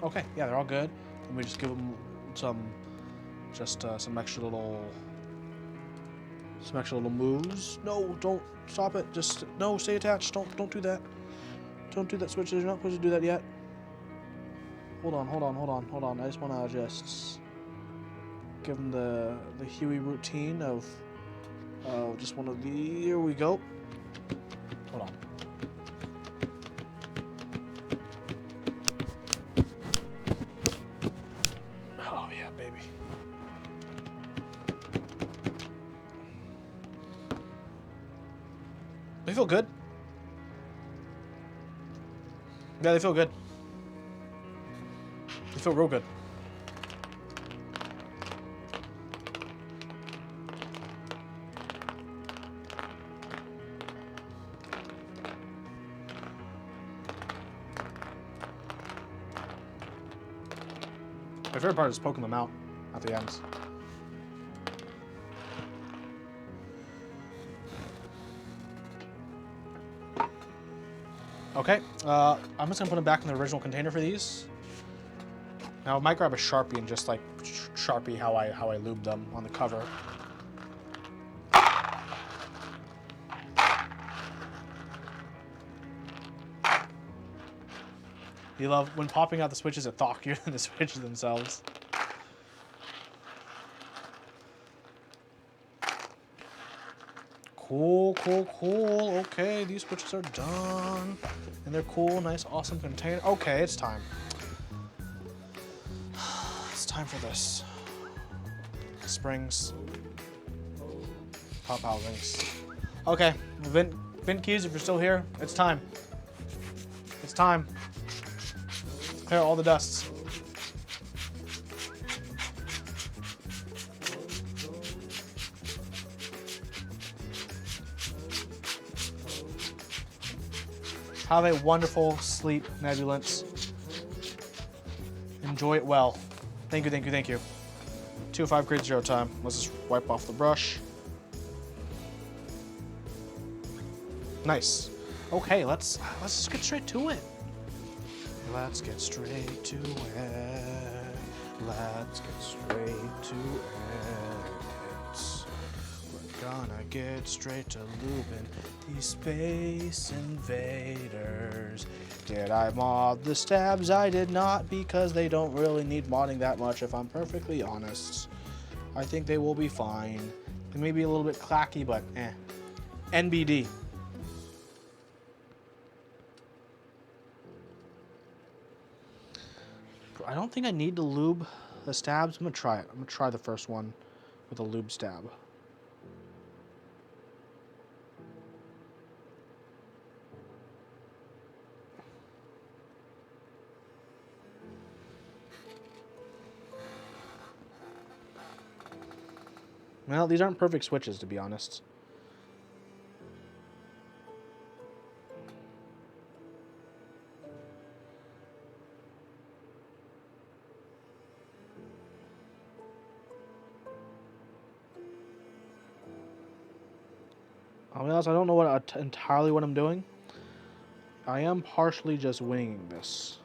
Okay, yeah, they're all good. Let me just give them some extra little moves. No, don't stop it. Just no, stay attached. Don't do that. Don't do that, switches. You're not supposed to do that yet. Hold on. I just want to just give them the Huey routine of just one of the. Here we go. Hold on. Oh yeah, baby. They feel good. Yeah, they feel good. They feel real good. My favorite part is poking them out at the ends. Okay, I'm just gonna put them back in the original container for these. Now I might grab a Sharpie and just like Sharpie how I lubed them on the cover. You love when popping out the switches at thockier than the switches themselves. Cool. Okay, these switches are done. And they're cool, nice, awesome container. Okay, it's time. It's time Time for this. Springs. Pop housings. Okay, vent keys, if you're still here, it's time. It's time. Clear all the dusts. Have a wonderful sleep, Nebulance. Enjoy it well. Thank you, thank you, thank you. 205 grade 0 time. Let's just wipe off the brush. Nice. Okay, let's just get straight to it. Let's get straight to it. Let's get straight to it. We're gonna get straight to Lubin, these Space Invaders. Did I mod the stabs? I did not, because they don't really need modding that much, if I'm perfectly honest. I think they will be fine. They may be a little bit clacky, but eh. NBD. I don't think I need to lube the stabs. I'm gonna try it. I'm gonna try the first one with a lube stab. Well, these aren't perfect switches, to be honest. I'll be honest, I don't know entirely what I'm doing. I am partially just winging this.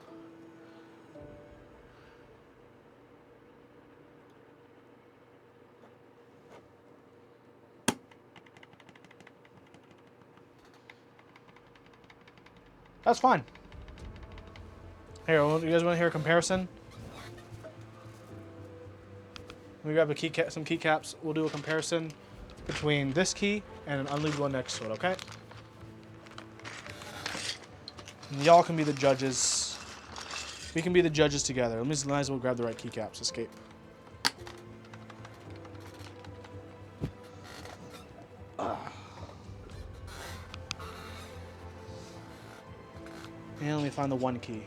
That's fine. Here, you guys want to hear a comparison? Let me grab some keycaps. We'll do a comparison between this key and an unlubed one next to it, okay? And y'all can be the judges. We can be the judges together. Let me might as well grab the right keycaps. Escape. And let me find the one key.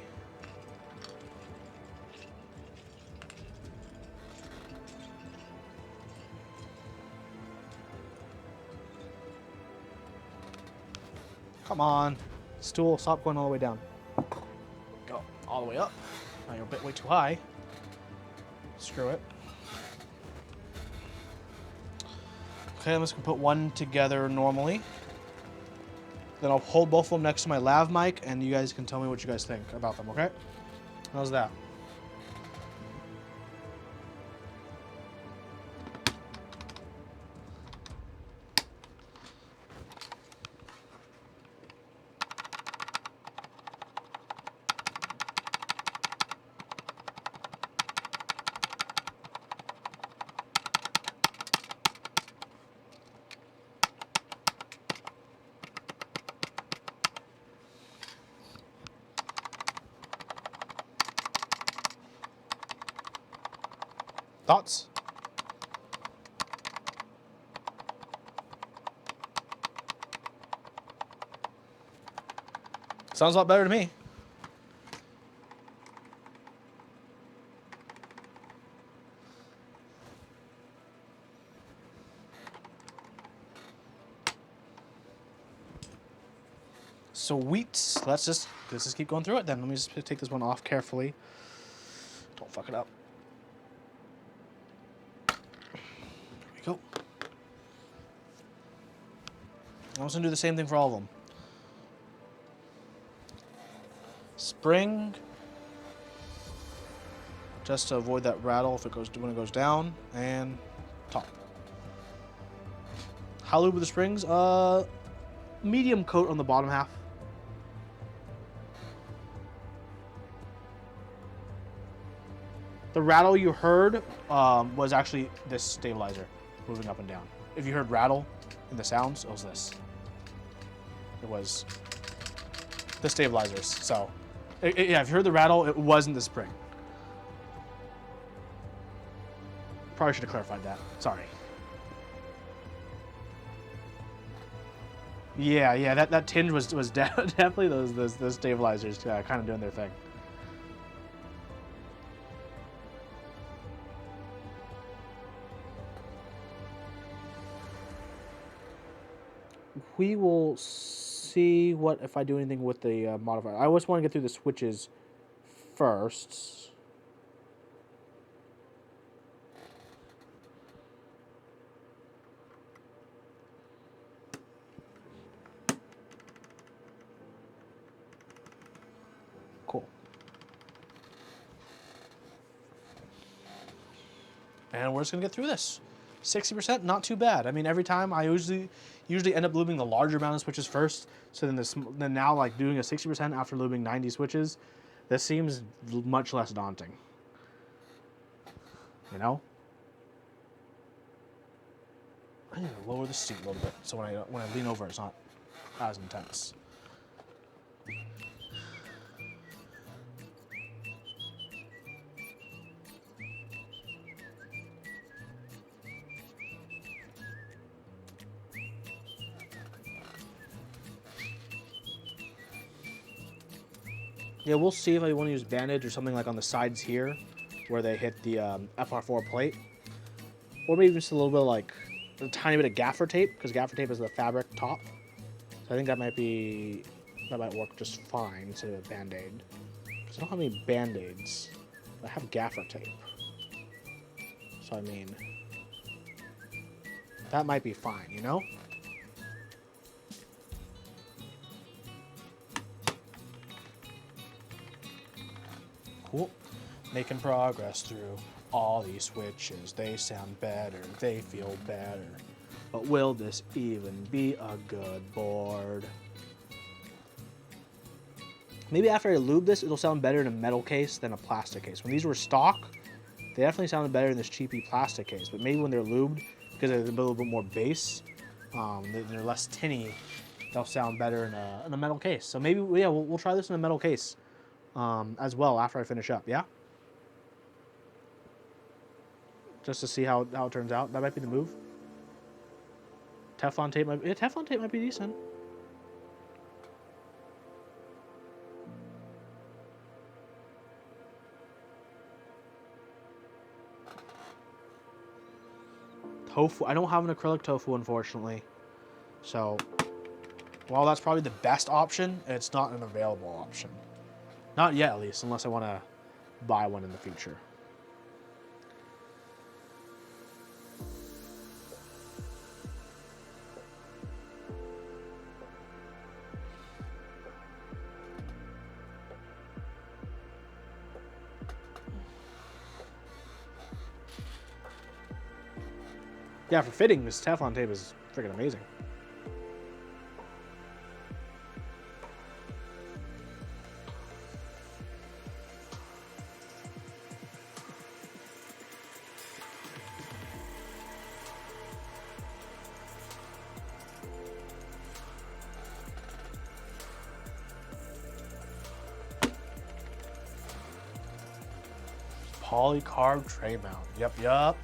Come on. Stool, stop going all the way down. Go all the way up. Now you're a bit way too high. Screw it. Okay, I'm just gonna put one together normally. Then I'll hold both of them next to my lav mic, and you guys can tell me what you guys think about them, okay? How's that? Thoughts? Sounds a lot better to me. Sweet. Let's just keep going through it then. Let me just take this one off carefully. Don't fuck it up. Go. I'm just gonna do the same thing for all of them. Spring, just to avoid that rattle if it goes when it goes down, and top. How lube with the springs? Medium coat on the bottom half. The rattle you heard was actually this stabilizer moving up and down. If you heard rattle in the sounds, it was this. It was the stabilizers. So, yeah, if you heard the rattle, it wasn't the spring. Probably should have clarified that. Sorry. Yeah, that tinge was definitely those stabilizers kind of doing their thing. We will see what if I do anything with the modifier. I always want to get through the switches first. Cool. And we're just gonna get through this. 60%, not too bad. I mean, every time I usually end up lubing the larger amount of switches first. So then now like doing a 60% after lubing 90 switches, this seems much less daunting. You know? I need to lower the seat a little bit so when I lean over, it's not as intense. Yeah, we'll see if I want to use bandage or something like on the sides here, where they hit the FR4 plate, or maybe just a little bit of like a tiny bit of gaffer tape, because gaffer tape is the fabric top. So I think that might work just fine instead of a band-aid. Because I don't have any band-aids. I have gaffer tape. So I mean, that might be fine, you know? Cool. Making progress through all these switches. They sound better. They feel better. But will this even be a good board? Maybe after I lube this, it'll sound better in a metal case than a plastic case. When these were stock, they definitely sounded better in this cheapy plastic case. But maybe when they're lubed, because they're a little bit more base, they're less tinny, they'll sound better in a metal case. So maybe, yeah, we'll try this in a metal case. As well after I finish up, yeah? Just to see how it turns out. That might be the move. Teflon tape might be decent. Tofu. I don't have an acrylic tofu, unfortunately. So, while that's probably the best option, it's not an available option. Not yet, at least, unless I want to buy one in the future. Yeah, for fitting, this Teflon tape is freaking amazing. Polycarb tray mount. Yep.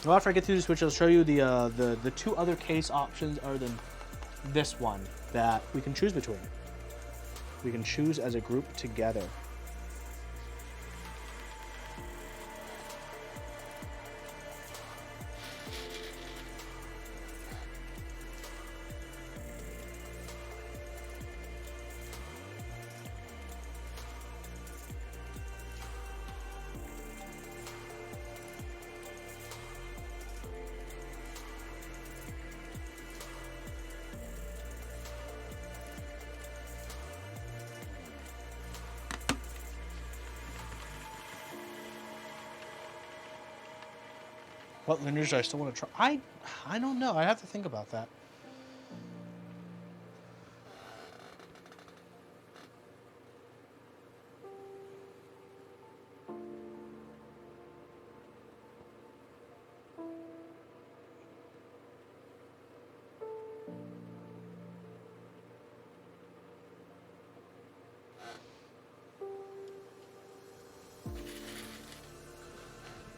Well, after I get through the switch, I'll show you the two other case options other than this one that we can choose between. We can choose as a group together. What lineage do I still want to try? I don't know. I have to think about that.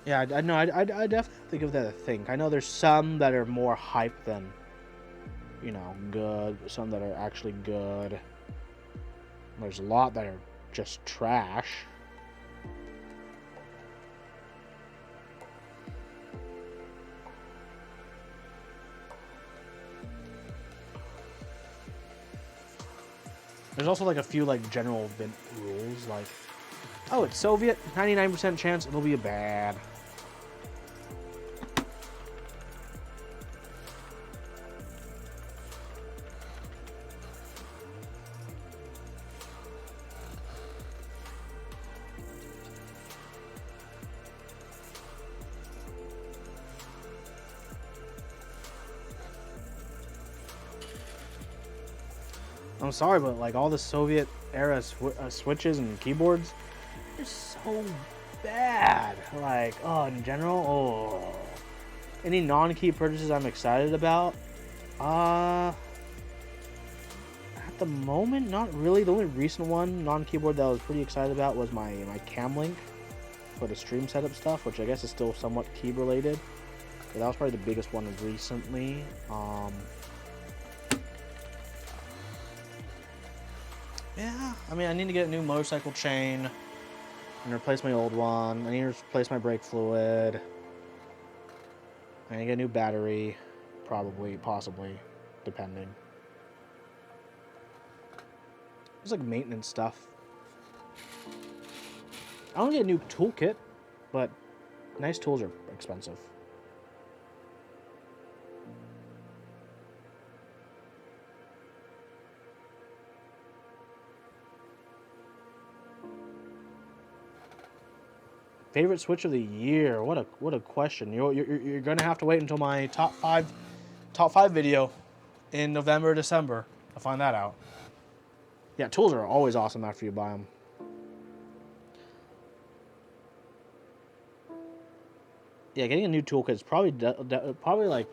Yeah, I know. I definitely give that a think. I know there's some that are more hype than, you know, good. Some that are actually good. There's a lot that are just trash. There's also like a few like general event rules, like, oh, it's Soviet, 99% chance it'll be bad. I'm sorry, but like all the Soviet era switches and keyboards, they're so bad. Like, oh, in general, oh. Any non-key purchases I'm excited about? At the moment, not really. The only recent one, non-keyboard, that I was pretty excited about was my Cam Link for the stream setup stuff, which I guess is still somewhat key related. But that was probably the biggest one recently. Yeah, I mean, I need to get a new motorcycle chain and replace my old one. I need to replace my brake fluid. I need to get a new battery, probably, possibly, depending. It's like maintenance stuff. I want to get a new toolkit, but nice tools are expensive. Favorite Switch of the year? What a question. You're gonna have to wait until my top five video in November or December to find that out. Yeah, tools are always awesome after you buy them. Yeah, getting a new toolkit is probably like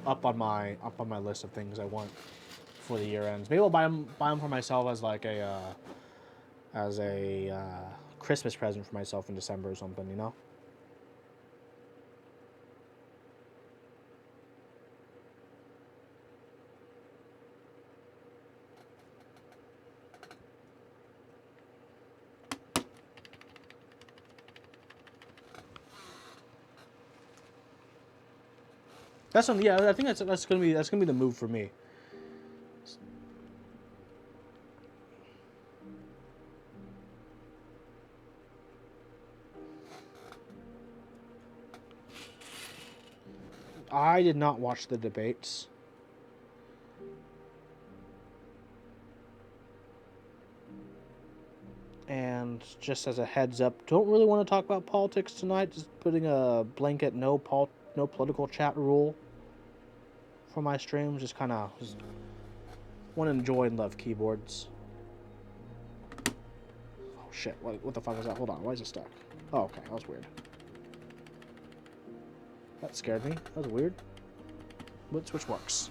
up on my list of things I want for the year ends. Maybe I'll buy them for myself as like a Christmas present for myself in December or something, you know? That's something. Yeah, I think that's gonna be the move for me. I did not watch the debates. And just as a heads up, don't really want to talk about politics tonight. Just putting a blanket no political chat rule for my streams. Just kind of want to enjoy and love keyboards. Oh shit! What the fuck was that? Hold on. Why is it stuck? Oh, okay. That was weird. That scared me. That was weird. What switch works?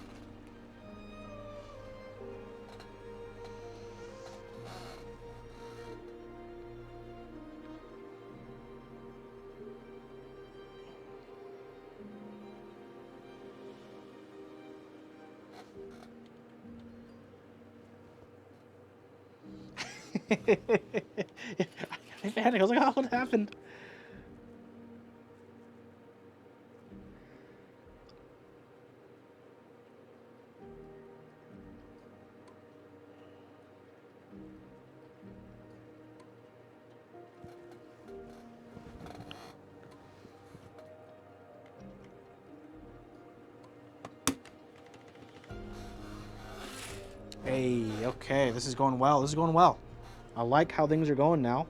I panicked. I was like, oh, what happened? Hey, okay, this is going well. This is going well. I like how things are going now.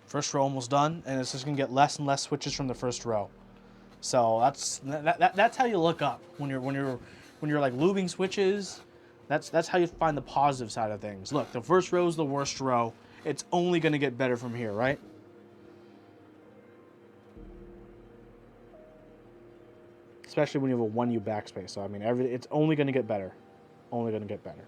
First row almost done, and it's just going to get less and less switches from the first row. So that's how you look up when you're like lubing switches. That's how you find the positive side of things. Look, the first row is the worst row. It's only going to get better from here, right? Especially when you have a 1U backspace. So I mean, it's only going to get better. Only going to get better.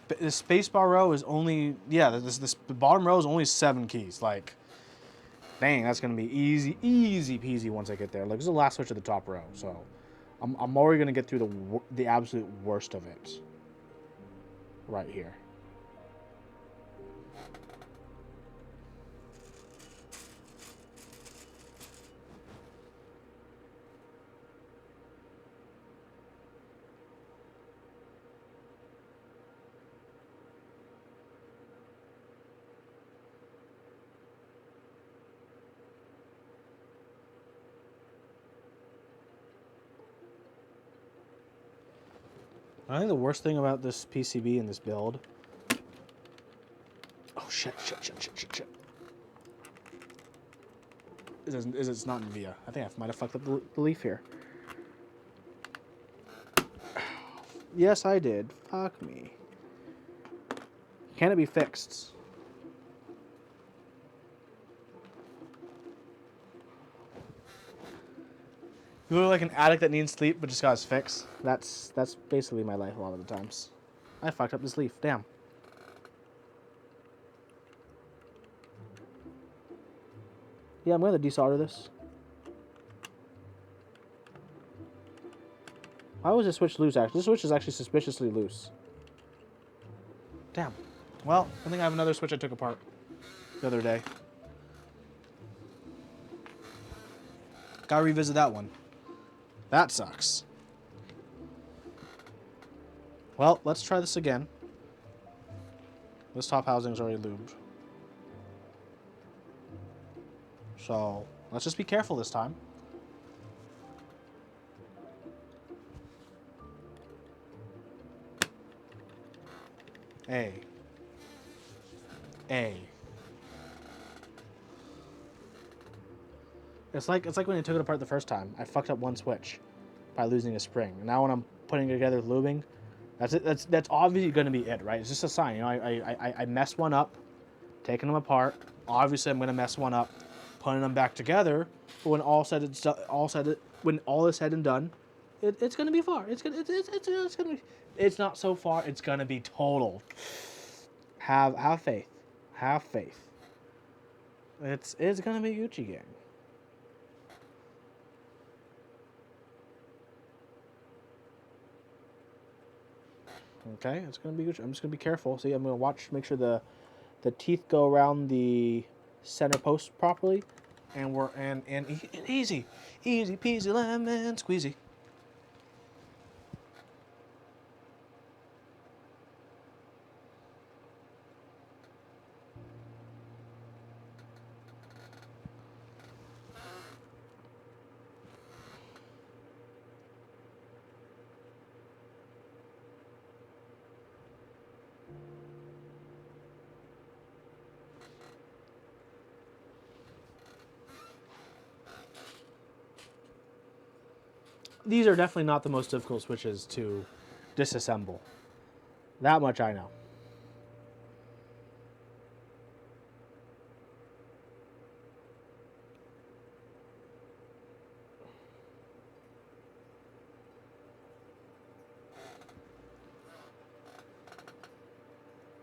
The spacebar row is only, yeah, the bottom row is only 7 keys. Like, dang, that's going to be easy peasy once I get there. Like, this is the last switch of the top row, so I'm already going to get through the absolute worst of it right here. I think the worst thing about this PCB and this build... Oh, shit. Is it's not NVIDIA. I think I might have fucked up the leaf here. Yes, I did. Fuck me. Can it be fixed? You look like an addict that needs sleep but just got his fix. That's basically my life a lot of the times. I fucked up this leaf. Damn. Yeah, I'm going to desolder this. Why was this switch loose, actually? This switch is actually suspiciously loose. Damn. Well, I think I have another switch I took apart the other day. Gotta revisit that one. That sucks. Well, let's try this again. This top housing is already lubed. So, let's just be careful this time. A. It's like when I took it apart the first time. I fucked up one switch by losing a spring. And now when I'm putting it together with lubing, that's it. That's obviously going to be it, right? It's just a sign. You know, I messed one up, taking them apart. Obviously, I'm going to mess one up, putting them back together. But when when all is said and done, it's going to be far. It's going to. It's not so far. It's going to be total. Have faith. Have faith. It's going to be Gucci gang. Okay, it's gonna be good. I'm just gonna be careful. See, I'm gonna watch, make sure the teeth go around the center post properly, and easy peasy lemon squeezy. These are definitely not the most difficult switches to disassemble. That much I know.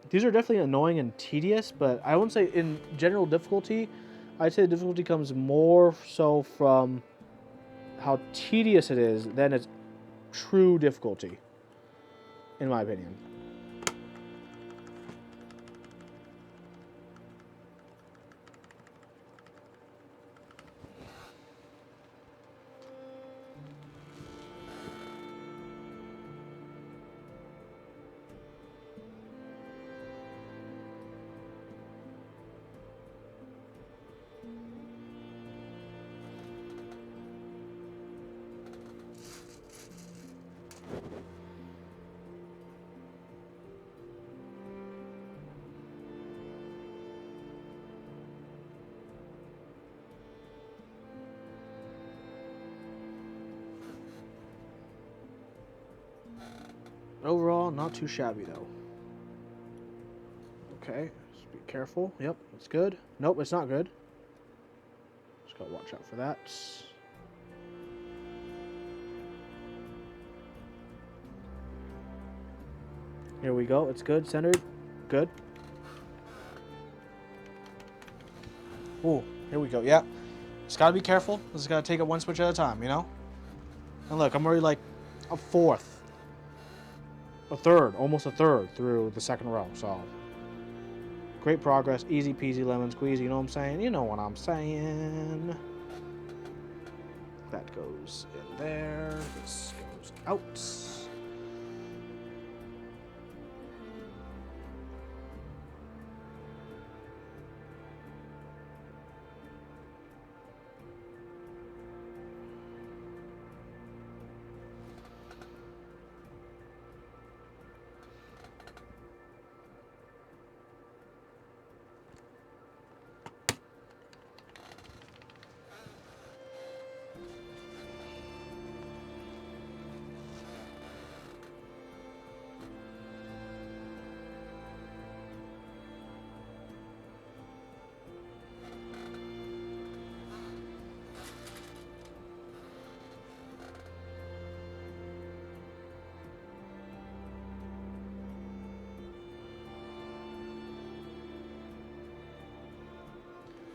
These are definitely annoying and tedious, but I wouldn't say in general difficulty. I'd say the difficulty comes more so from how tedious it is than its true difficulty, in my opinion. Overall, not too shabby though. Okay, just be careful. Yep, it's good. Nope, it's not good. Just gotta watch out for that. Here we go. It's good. Centered. Good. Ooh, here we go. Yeah. Just gotta be careful. Just gotta take it one switch at a time, you know? And look, I'm already like a fourth. A third. Almost a third through the second row, so... Great progress. Easy peasy lemon squeezy, you know what I'm saying? You know what I'm saying. That goes in there. This goes out.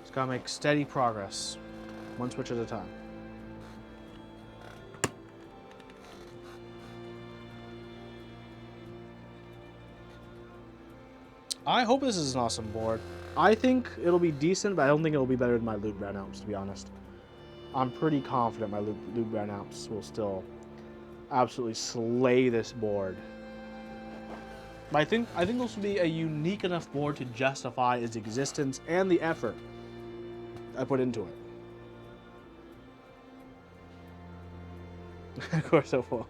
Just gotta make steady progress. One switch at a time. I hope this is an awesome board. I think it'll be decent, but I don't think it'll be better than my Luke Brown Alps, to be honest. I'm pretty confident my Luke Brown Alps will still absolutely slay this board. But I think this will be a unique enough board to justify its existence and the effort I put into it. Of course it won't.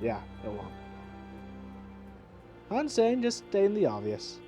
Yeah, it won't. I'm saying just stating the obvious.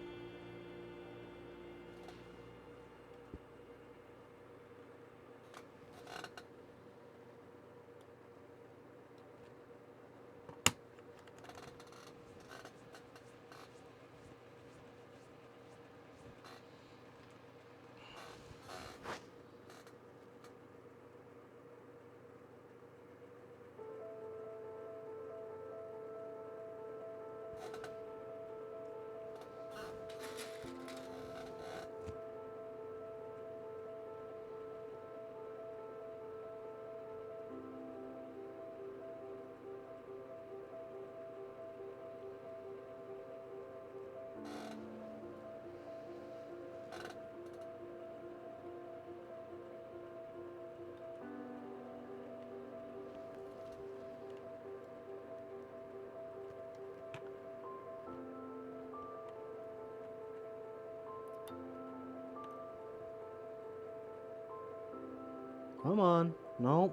Come on. No.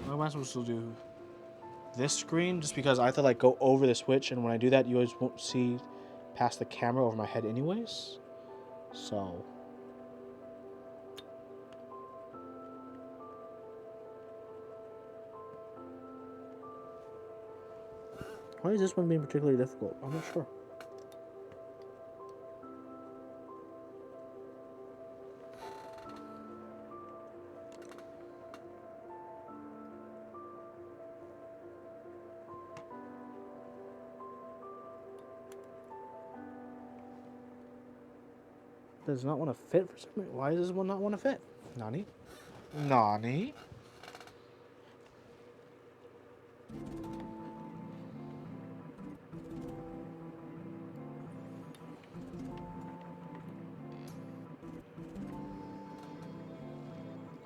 What am I supposed to do? This screen? Just because I have to like go over the switch, and when I do that, you always won't see past the camera over my head anyways. So... Why is this one being particularly difficult? I'm not sure. Does not want to fit for some reason. Why does this one not want to fit? Nani? Nani?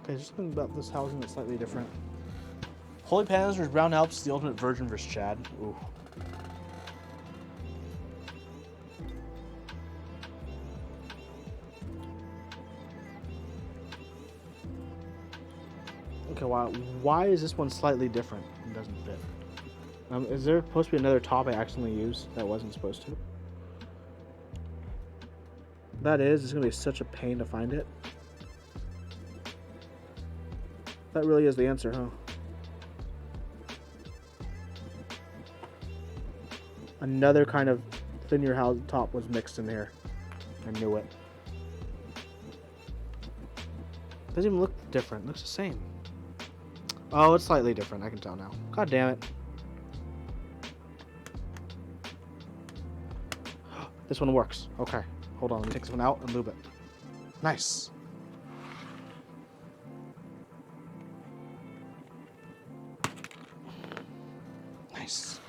Okay, just something about this housing that's slightly different. Holy Pandas versus Brown Alps, the ultimate virgin versus Chad. Ooh. Okay, why is this one slightly different and doesn't fit? Is there supposed to be another top I accidentally used that wasn't supposed to? That is, it's going to be such a pain to find it. That really is the answer, huh? Another kind of thin your house top was mixed in here. I knew it. Doesn't even look different. It looks the same. Oh, it's slightly different. I can tell now. God damn it. This one works. Okay. Hold on. Let me take this one out and lube it. Nice. Nice.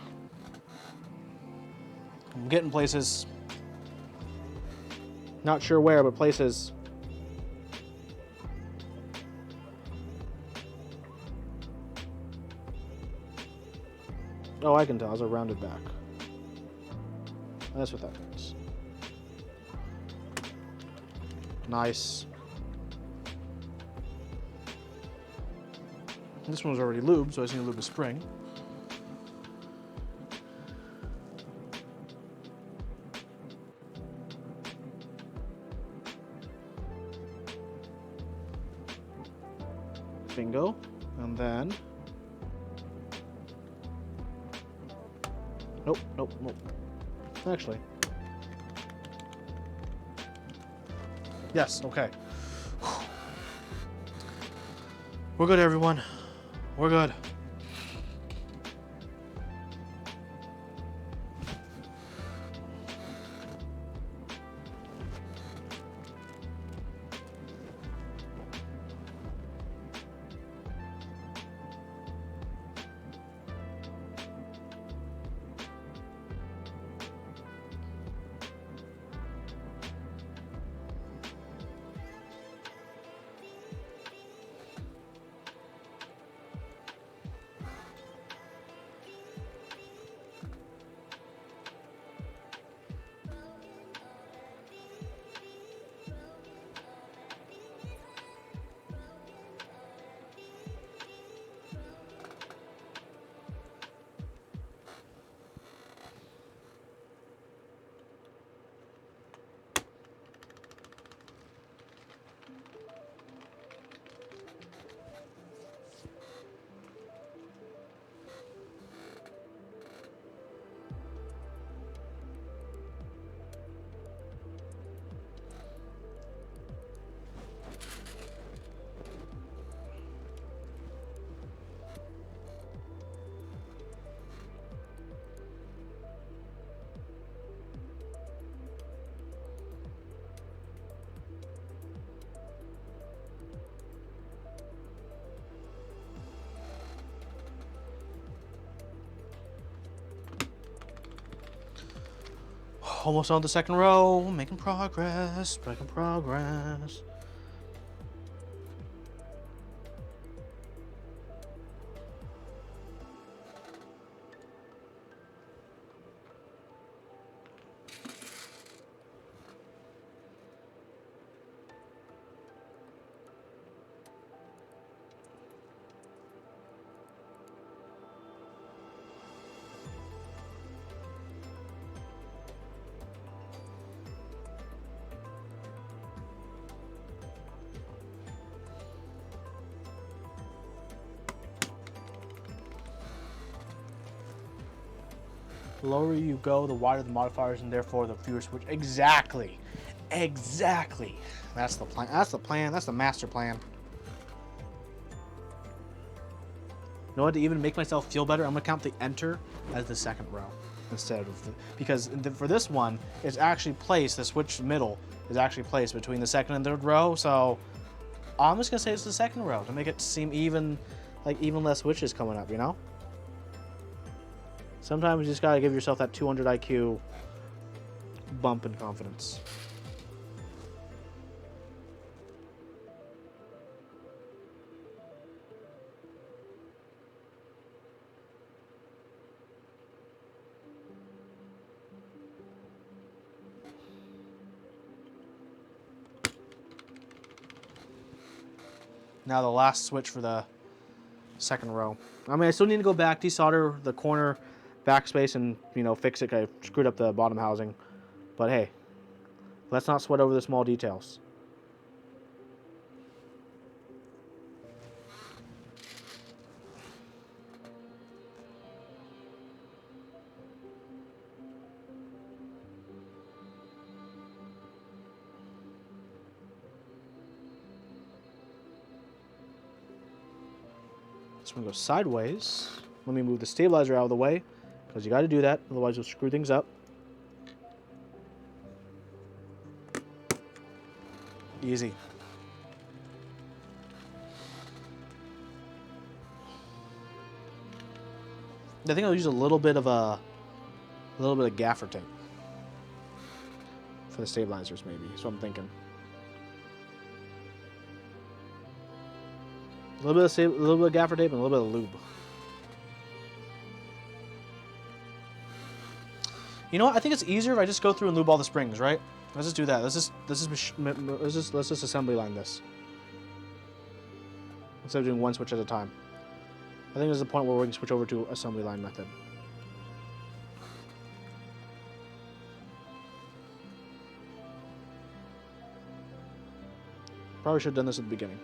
I'm getting places. Not sure where, but places. Oh, I can tell. It's a rounded back. That's what that means. Nice. This one was already lubed, so I just need to lube the spring. Bingo. And then... Nope. Actually. Yes, okay. We're good, everyone. We're good. Almost on the second row. Making progress. Making progress. The lower you go, the wider the modifiers, and therefore the fewer switch. Exactly. That's the plan. That's the plan. That's the master plan. You know what? To even make myself feel better, I'm gonna count the enter as the second row instead of the, because for this one, it's actually placed. The switch middle is actually placed between the second and third row. So I'm just gonna say it's the second row to make it seem even, like even less switches coming up. You know. Sometimes you just gotta give yourself that 200 IQ bump in confidence. Now the last switch for the second row. I mean, I still need to go back, desolder the corner backspace and, you know, fix it. I screwed up the bottom housing. But hey, let's not sweat over the small details. So I'm going to go sideways. Let me move the stabilizer out of the way, because you got to do that, otherwise you'll screw things up. Easy. I think I'll use a little bit of gaffer tape for the stabilizers, maybe. That's what I'm thinking. A little bit of gaffer tape and a little bit of lube. You know what? I think it's easier if I just go through and lube all the springs, right? Let's just do that. Let's just assembly line this instead of doing one switch at a time. I think there's a point where we can switch over to assembly line method. Probably should have done this at the beginning.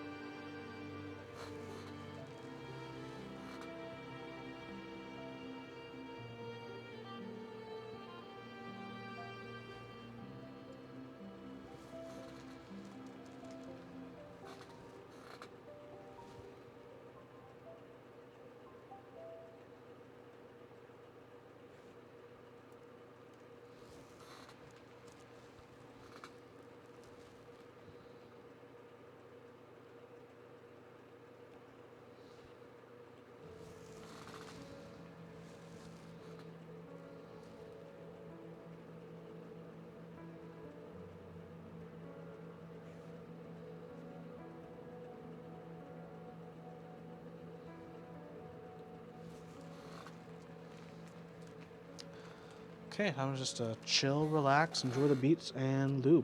Okay, I'm just chill, relax, enjoy the beats, and lube.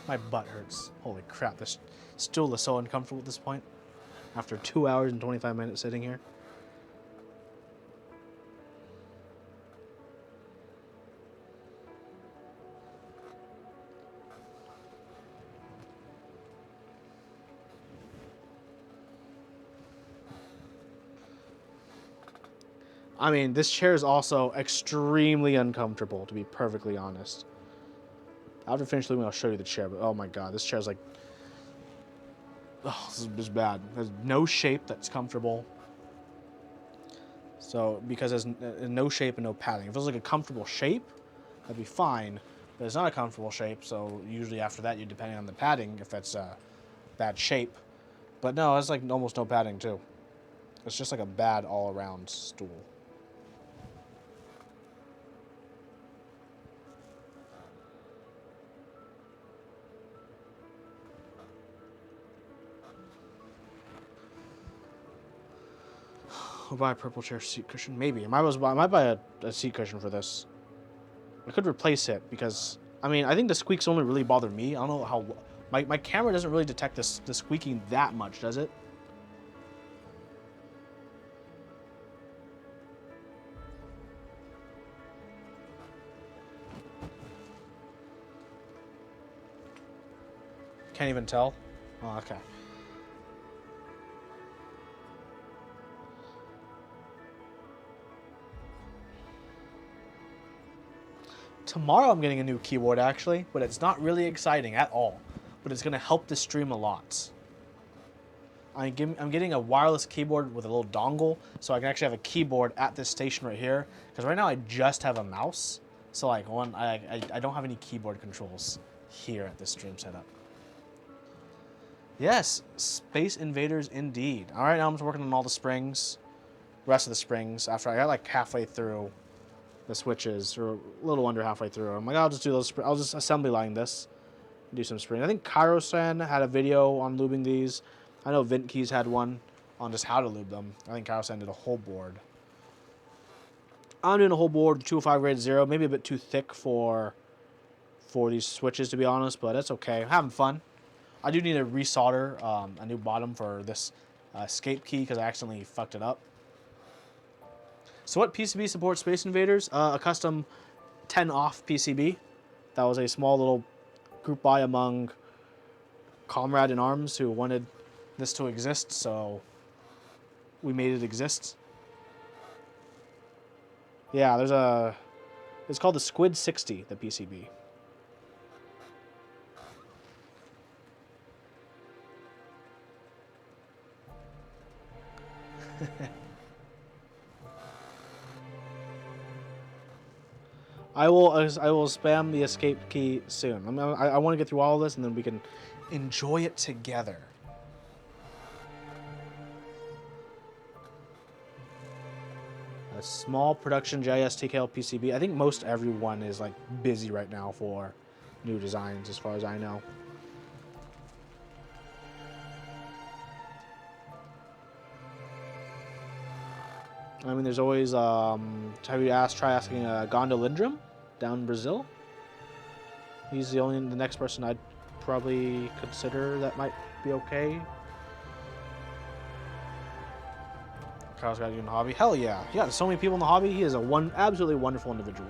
My butt hurts. Holy crap, this stool is so uncomfortable at this point. After 2 hours and 25 minutes sitting here. I mean, this chair is also extremely uncomfortable, to be perfectly honest. After finish lubing, I'll show you the chair, but oh my god, this chair's like... Oh, this is bad. There's no shape that's comfortable. So, because there's no shape and no padding. If it was like a comfortable shape, that'd be fine. But it's not a comfortable shape, so usually after that, you're depending on the padding, if it's a bad shape. But no, it's like almost no padding, too. It's just like a bad all-around stool. I'll buy a purple chair seat cushion. Maybe. I might buy a seat cushion for this. I could replace it because, I mean, I think the squeaks only really bother me. I don't know how... My camera doesn't really detect the squeaking that much, does it? Can't even tell? Oh, okay. Tomorrow I'm getting a new keyboard, actually, but it's not really exciting at all. But it's going to help the stream a lot. I'm getting a wireless keyboard with a little dongle, so I can actually have a keyboard at this station right here. Because right now I just have a mouse, so like I don't have any keyboard controls here at this stream setup. Yes, Space Invaders indeed. All right, now I'm just working on all the springs, rest of the springs. After I got like halfway through the switches, or a little under halfway through, I'm like, I'll just do those. I'll just assembly line this, do some spring. I think Kairos-san had a video on lubing these. I know VintKeys had one on just how to lube them. I think Kairos-san did a whole board. I'm doing a whole board with 205 grade 0. Maybe a bit too thick for these switches, to be honest, but that's okay. I'm having fun. I do need to resolder a new bottom for this escape key because I accidentally fucked it up. So what PCB supports Space Invaders? A custom 10 off PCB. That was a small little group buy among comrade in arms who wanted this to exist, so we made it exist. Yeah, it's called the Squid 60, the PCB. I will spam the escape key soon. I want to get through all of this, and then we can enjoy it together. A small production JIS TKL PCB. I think most everyone is like busy right now for new designs, as far as I know. I mean, there's always, have you try asking Gondolindrum down in Brazil? He's the next person I'd probably consider that might be okay. Kyle's got you in the hobby. Hell yeah. Yeah, there's so many people in the hobby. He is absolutely wonderful individual.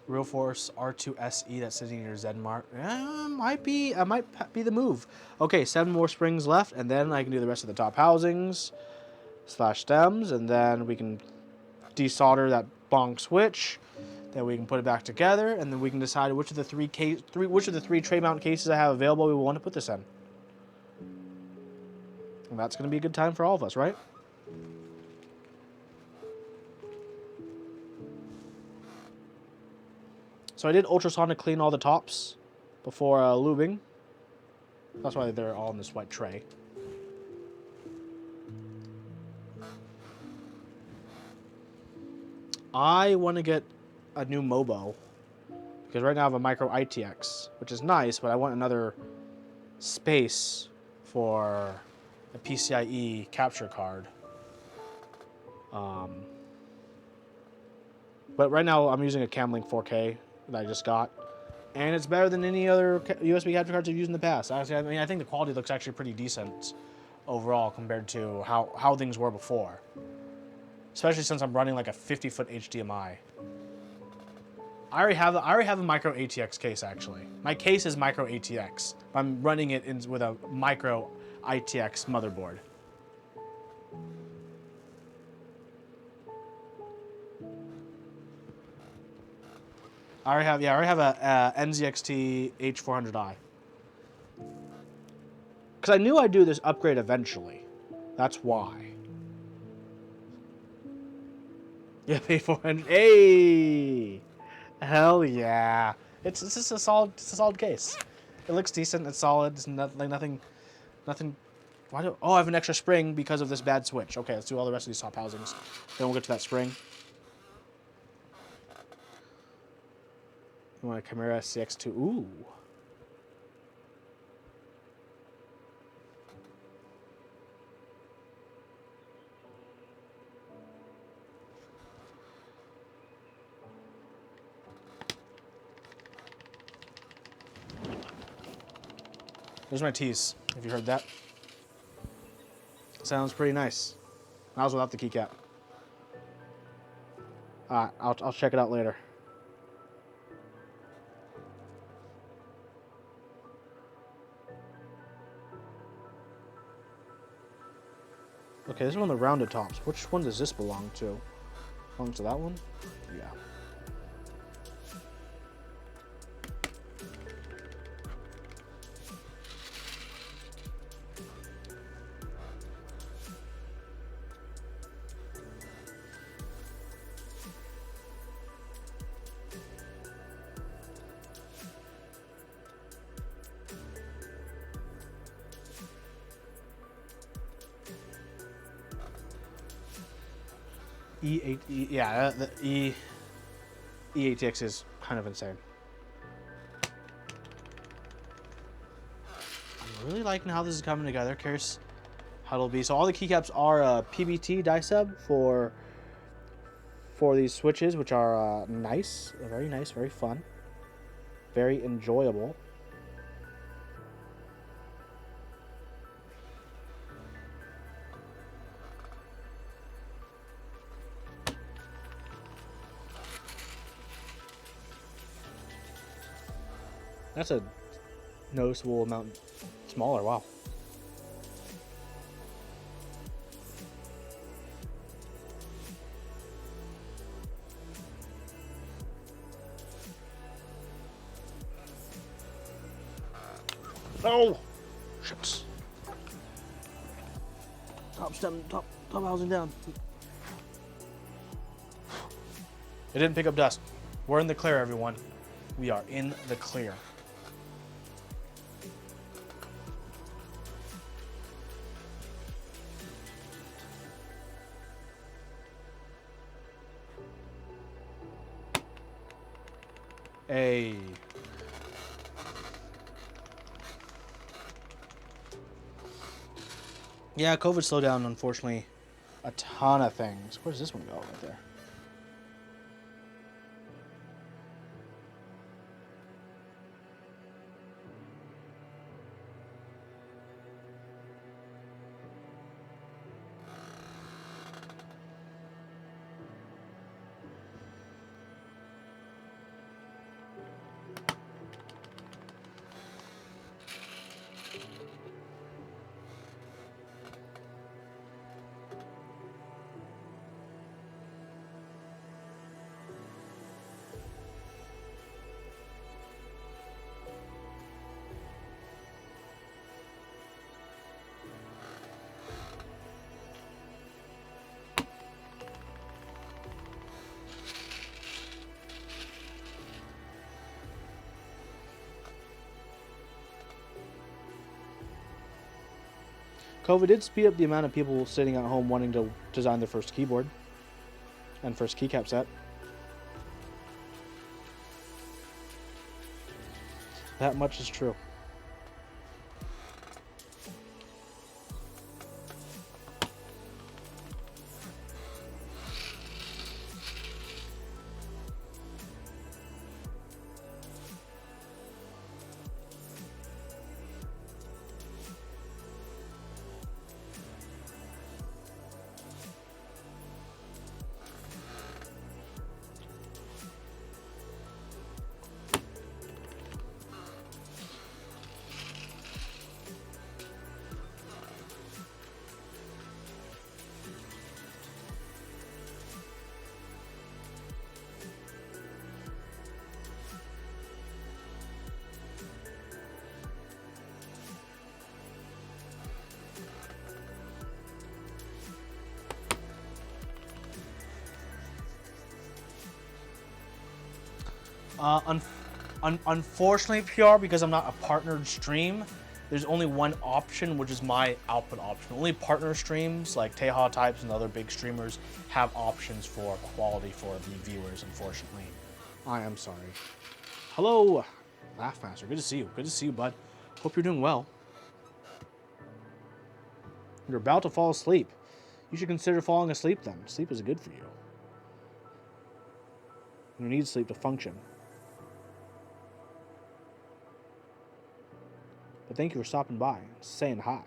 Real Force R2 SE that's sitting in your Zenmart. Might be the move. Okay, 7 more springs left, and then I can do the rest of the top housings / stems, and then we can desolder that bonk switch. Then we can put it back together, and then we can decide which of the three tray mount cases I have available we want to put this in. And that's going to be a good time for all of us, right? So I did ultrasonic clean all the tops before lubing. That's why they're all in this white tray. I want to get a new Mobo because right now I have a micro ITX, which is nice, but I want another space for a PCIe capture card. But right now I'm using a Camlink 4K that I just got, and it's better than any other USB capture cards I've used in the past. Actually, I mean, I think the quality looks actually pretty decent overall compared to how things were before. Especially since I'm running like a 50-foot HDMI. I already have a micro ATX case actually. My case is micro ATX. I'm running it with a micro ITX motherboard. I already have a NZXT H400i. Because I knew I'd do this upgrade eventually. That's why. Yeah, pay 400. Hey, hell yeah! It's just a solid case. It looks decent. It's solid. It's nothing. Why do? Oh, I have an extra spring because of this bad switch. Okay, let's do all the rest of these top housings. Then we'll get to that spring. You want a Chimera CX2? Ooh. There's my tease, if you heard that. Sounds pretty nice. That was without the keycap. Alright, I'll check it out later. Okay, this is one of the rounded tops. Which one does this belong to? Belongs to that one? Yeah. Yeah, the E8X is kind of insane. I'm really liking how this is coming together. Curious how it'll be. So all the keycaps are PBT die sub for these switches, which are nice, very fun, very enjoyable. That's a noticeable amount smaller. Wow. Oh! Shit. Top housing down. It didn't pick up dust. We're in the clear, everyone. We are in the clear. Hey. Yeah, COVID slowed down, unfortunately, a ton of things. Where does this one go right there? COVID did speed up the amount of people sitting at home wanting to design their first keyboard and first keycap set. That much is true. Unfortunately, PR, because I'm not a partnered stream, there's only one option, which is my output option. Only partner streams like Teha Types and other big streamers have options for quality for the viewers, unfortunately. I am sorry. Hello, Laughmaster. Good to see you. Good to see you, bud. Hope you're doing well. You're about to fall asleep. You should consider falling asleep then. Sleep is good for you. You need sleep to function. But thank you for stopping by and saying hi.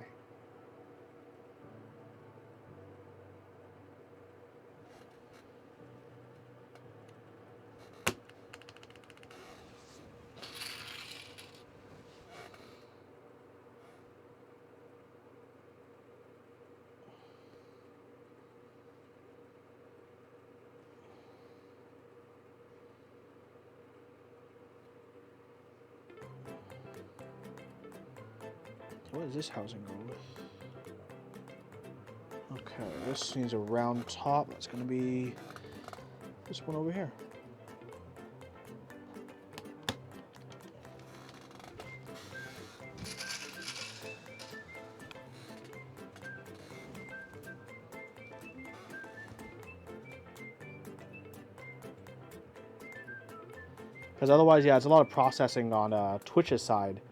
What does this housing go with? Okay, this needs a round top. That's going to be this one over here. Because otherwise, yeah, it's a lot of processing on Twitch's side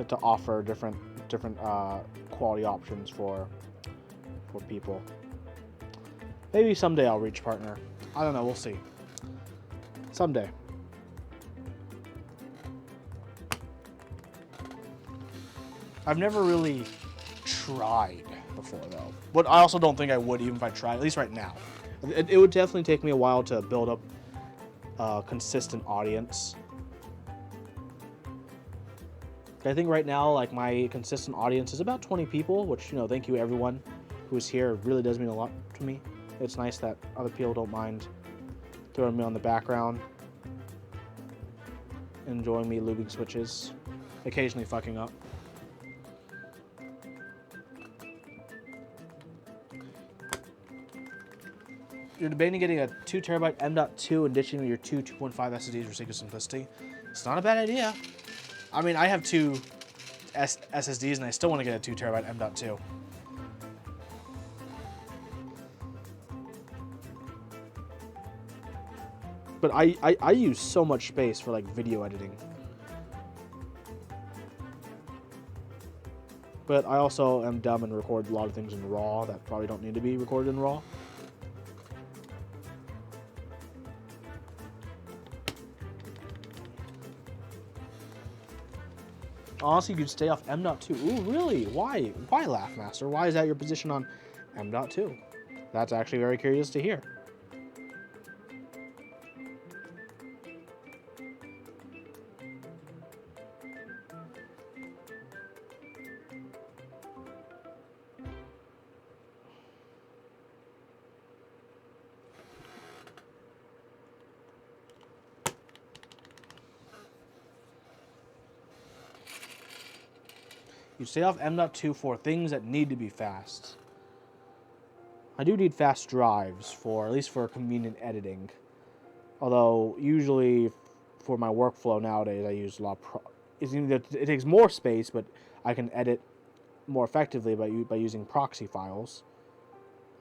to offer different quality options for people. Maybe someday I'll reach partner. I don't know. We'll see. Someday. I've never really tried before, though. But I also don't think I would even if I tried, at least right now. It would definitely take me a while to build up a consistent audience. I think right now, like, my consistent audience is about 20 people, which, you know, thank you everyone who's here. It really does mean a lot to me. It's nice that other people don't mind throwing me on the background, enjoying me lubing switches, occasionally fucking up. You're debating getting a 2TB M.2 and ditching your two 2.5 SSDs for sake of simplicity. It's not a bad idea. I mean, I have two SSDs and I still want to get a 2TB M.2. But I use so much space for like video editing. But I also am dumb and record a lot of things in RAW that probably don't need to be recorded in RAW. Honestly, you'd stay off M.2. Ooh, really? Why? Why, Laughmaster? Why is that your position on M.2? That's actually very curious to hear. You stay off M.2 for things that need to be fast. I do need fast drives for, at least for convenient editing. Although, usually, for my workflow nowadays, I use a lot of it takes more space, but I can edit more effectively by using proxy files.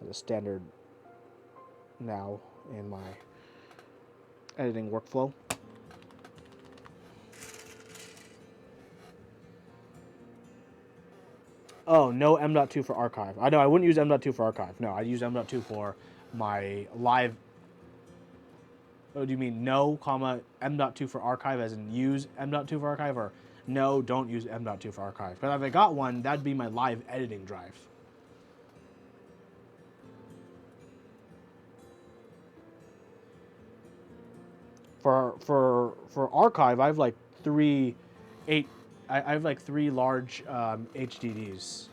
As a standard now in my editing workflow. Oh, no M.2 for archive. I know I wouldn't use M.2 for archive. No, I'd use M.2 for my live. Oh, do you mean no, comma, M.2 for archive as in use M.2 for archive, or no, don't use M.2 for archive? Because if I got one, that'd be my live editing drive. For archive, I have like three large HDDs.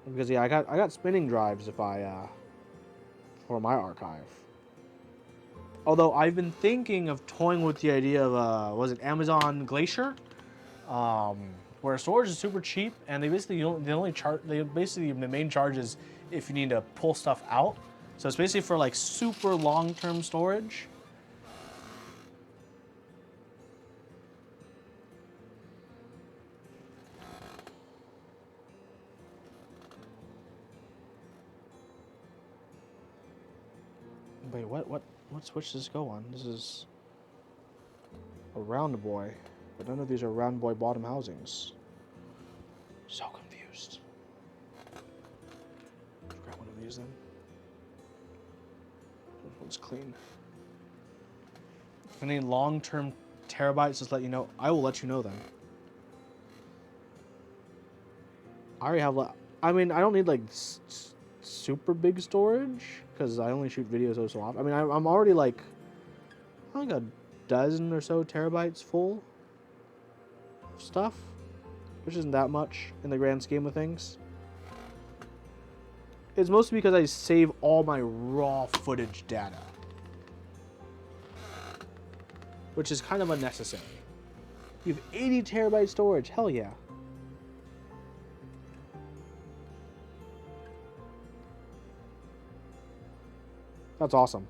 Because yeah, I got spinning drives if I for my archive. Although I've been thinking of toying with the idea of was it Amazon Glacier, where storage is super cheap and they basically the main charge is if you need to pull stuff out. So it's basically for like super long-term storage. Wait, what switch does this go on? This is a round boy, but none of these are round boy bottom housings. So confused. Grab one of these then. This one's clean. If any long-term terabytes, just let you know. I will let you know then. I already have. I mean, I don't need like super big storage because I only shoot videos so often. I mean, I'm already like, I think a dozen or so terabytes full of stuff, which isn't that much in the grand scheme of things. It's mostly because I save all my raw footage data, which is kind of unnecessary. You have 80 terabyte storage, hell yeah. That's awesome.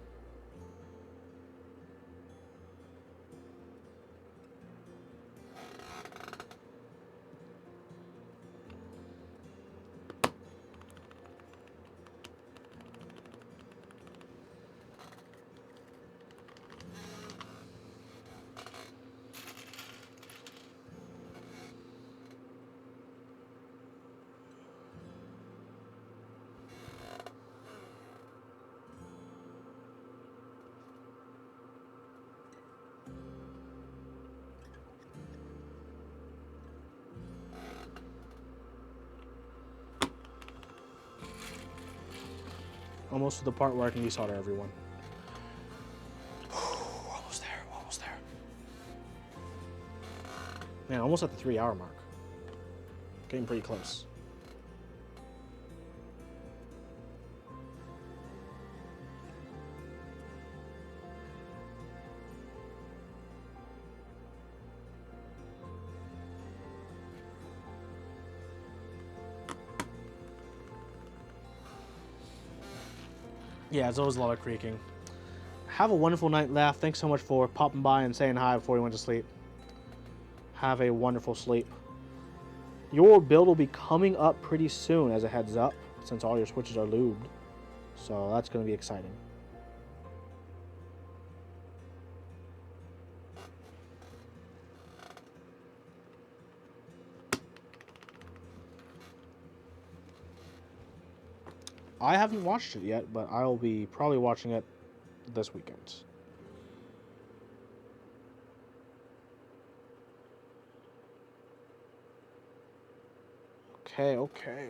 Almost to the part where I can desolder everyone. Almost there, almost there. Man, almost at the 3-hour mark. Getting pretty close. Yeah, there's always a lot of creaking. Have a wonderful night, Laugh. Thanks so much for popping by and saying hi before you went to sleep. Have a wonderful sleep. Your build will be coming up pretty soon as a heads up, since all your switches are lubed. So that's going to be exciting. I haven't watched it yet, but I'll be probably watching it this weekend. Okay.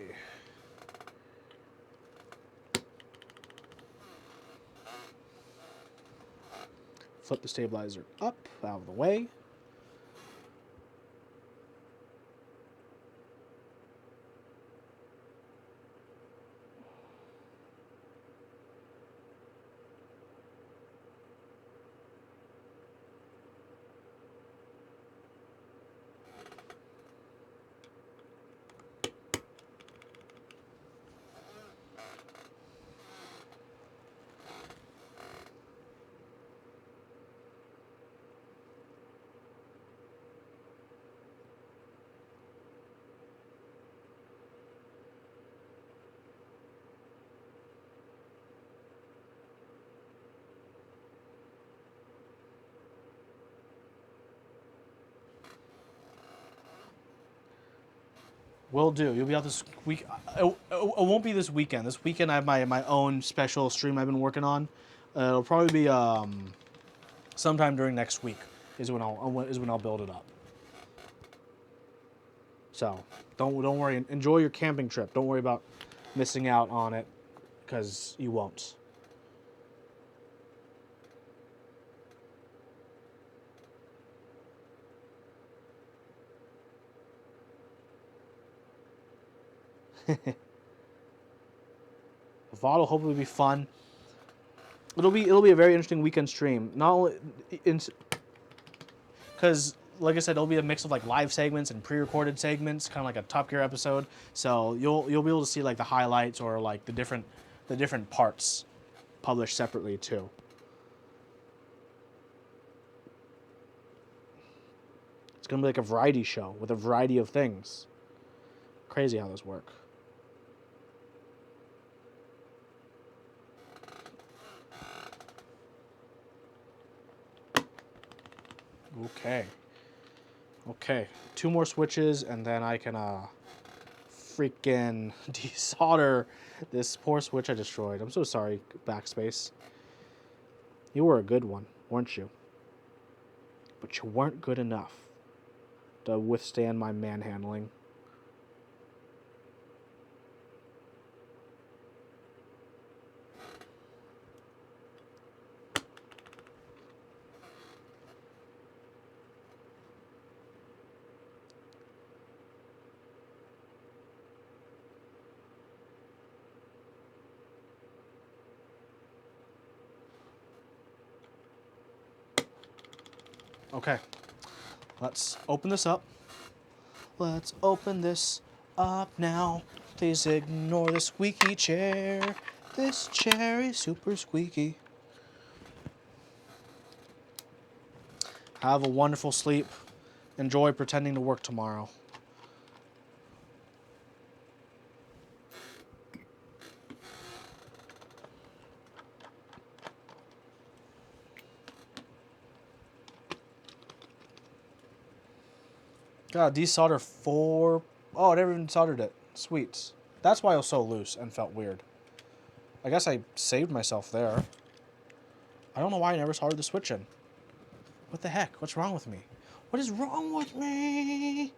Flip the stabilizer up, out of the way. Will do. You'll be out this week. It won't be this weekend. This weekend I have my own special stream I've been working on. It'll probably be sometime during next week is when I'll build it up. So don't worry. Enjoy your camping trip. Don't worry about missing out on it because you won't. VOD will hopefully be fun. It'll be a very interesting weekend stream. Not only because, like I said, it'll be a mix of like live segments and pre-recorded segments, kind of like a Top Gear episode. So you'll be able to see like the highlights or like the different parts published separately too. It's gonna be like a variety show with a variety of things. Crazy how this works. Okay. 2 more switches and then I can freaking desolder this poor switch I destroyed. I'm so sorry, Backspace. You were a good one, weren't you? But you weren't good enough to withstand my manhandling. Okay, let's open this up. Let's open this up now. Please ignore the squeaky chair. This chair is super squeaky. Have a wonderful sleep. Enjoy pretending to work tomorrow. God, desolder 4. Oh, I never even soldered it. Sweet. That's why it was so loose and felt weird. I guess I saved myself there. I don't know why I never soldered the switch in. What the heck? What's wrong with me? What is wrong with me?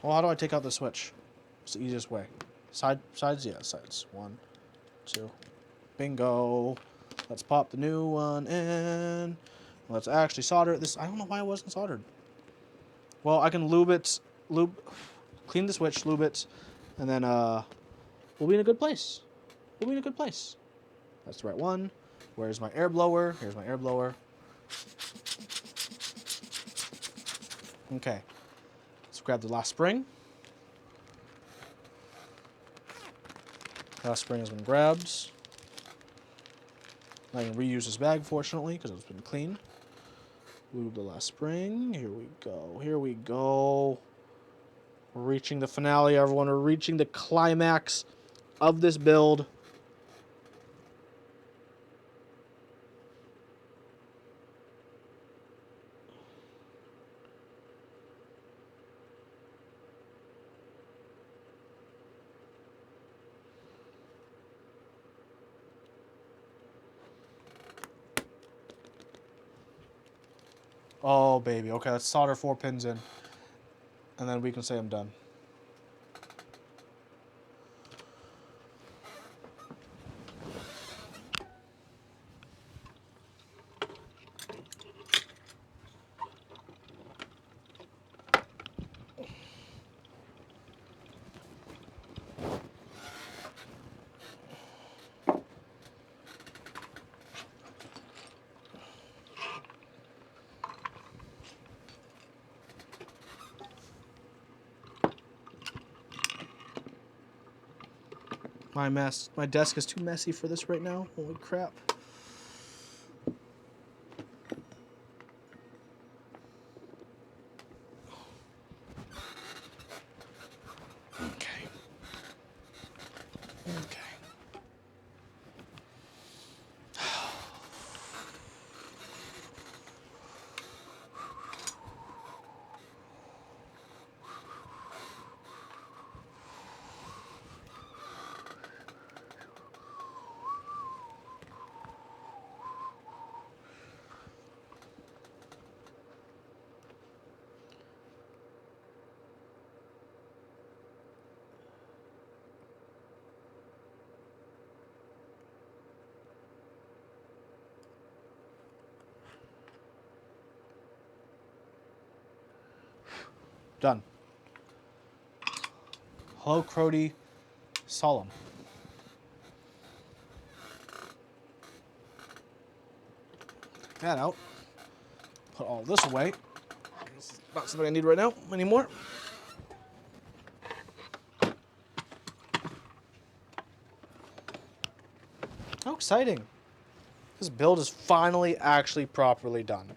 Well, how do I take out the switch? It's the easiest way. Sides? Yeah, sides. 1, 2. Bingo. Let's pop the new one in. Let's actually solder it. This, I don't know why it wasn't soldered. Well, I can clean the switch, lube it, and then we'll be in a good place. We'll be in a good place. That's the right one. Where's my air blower? Here's my air blower. Okay. Let's grab the last spring. Last spring has been grabbed. I can reuse this bag, fortunately, because it's been clean. Lube the last spring. Here we go. Here we go. We're reaching the finale, everyone. We're reaching the climax of this build. Oh, baby. Okay, let's solder 4 pins in. And then we can say I'm done. My desk is too messy for this right now. Holy crap. Okay. Okay. Done. Hello, Crody. Solemn. Take that out. Put all this away. It's not something I need right now anymore. How exciting. This build is finally actually properly done.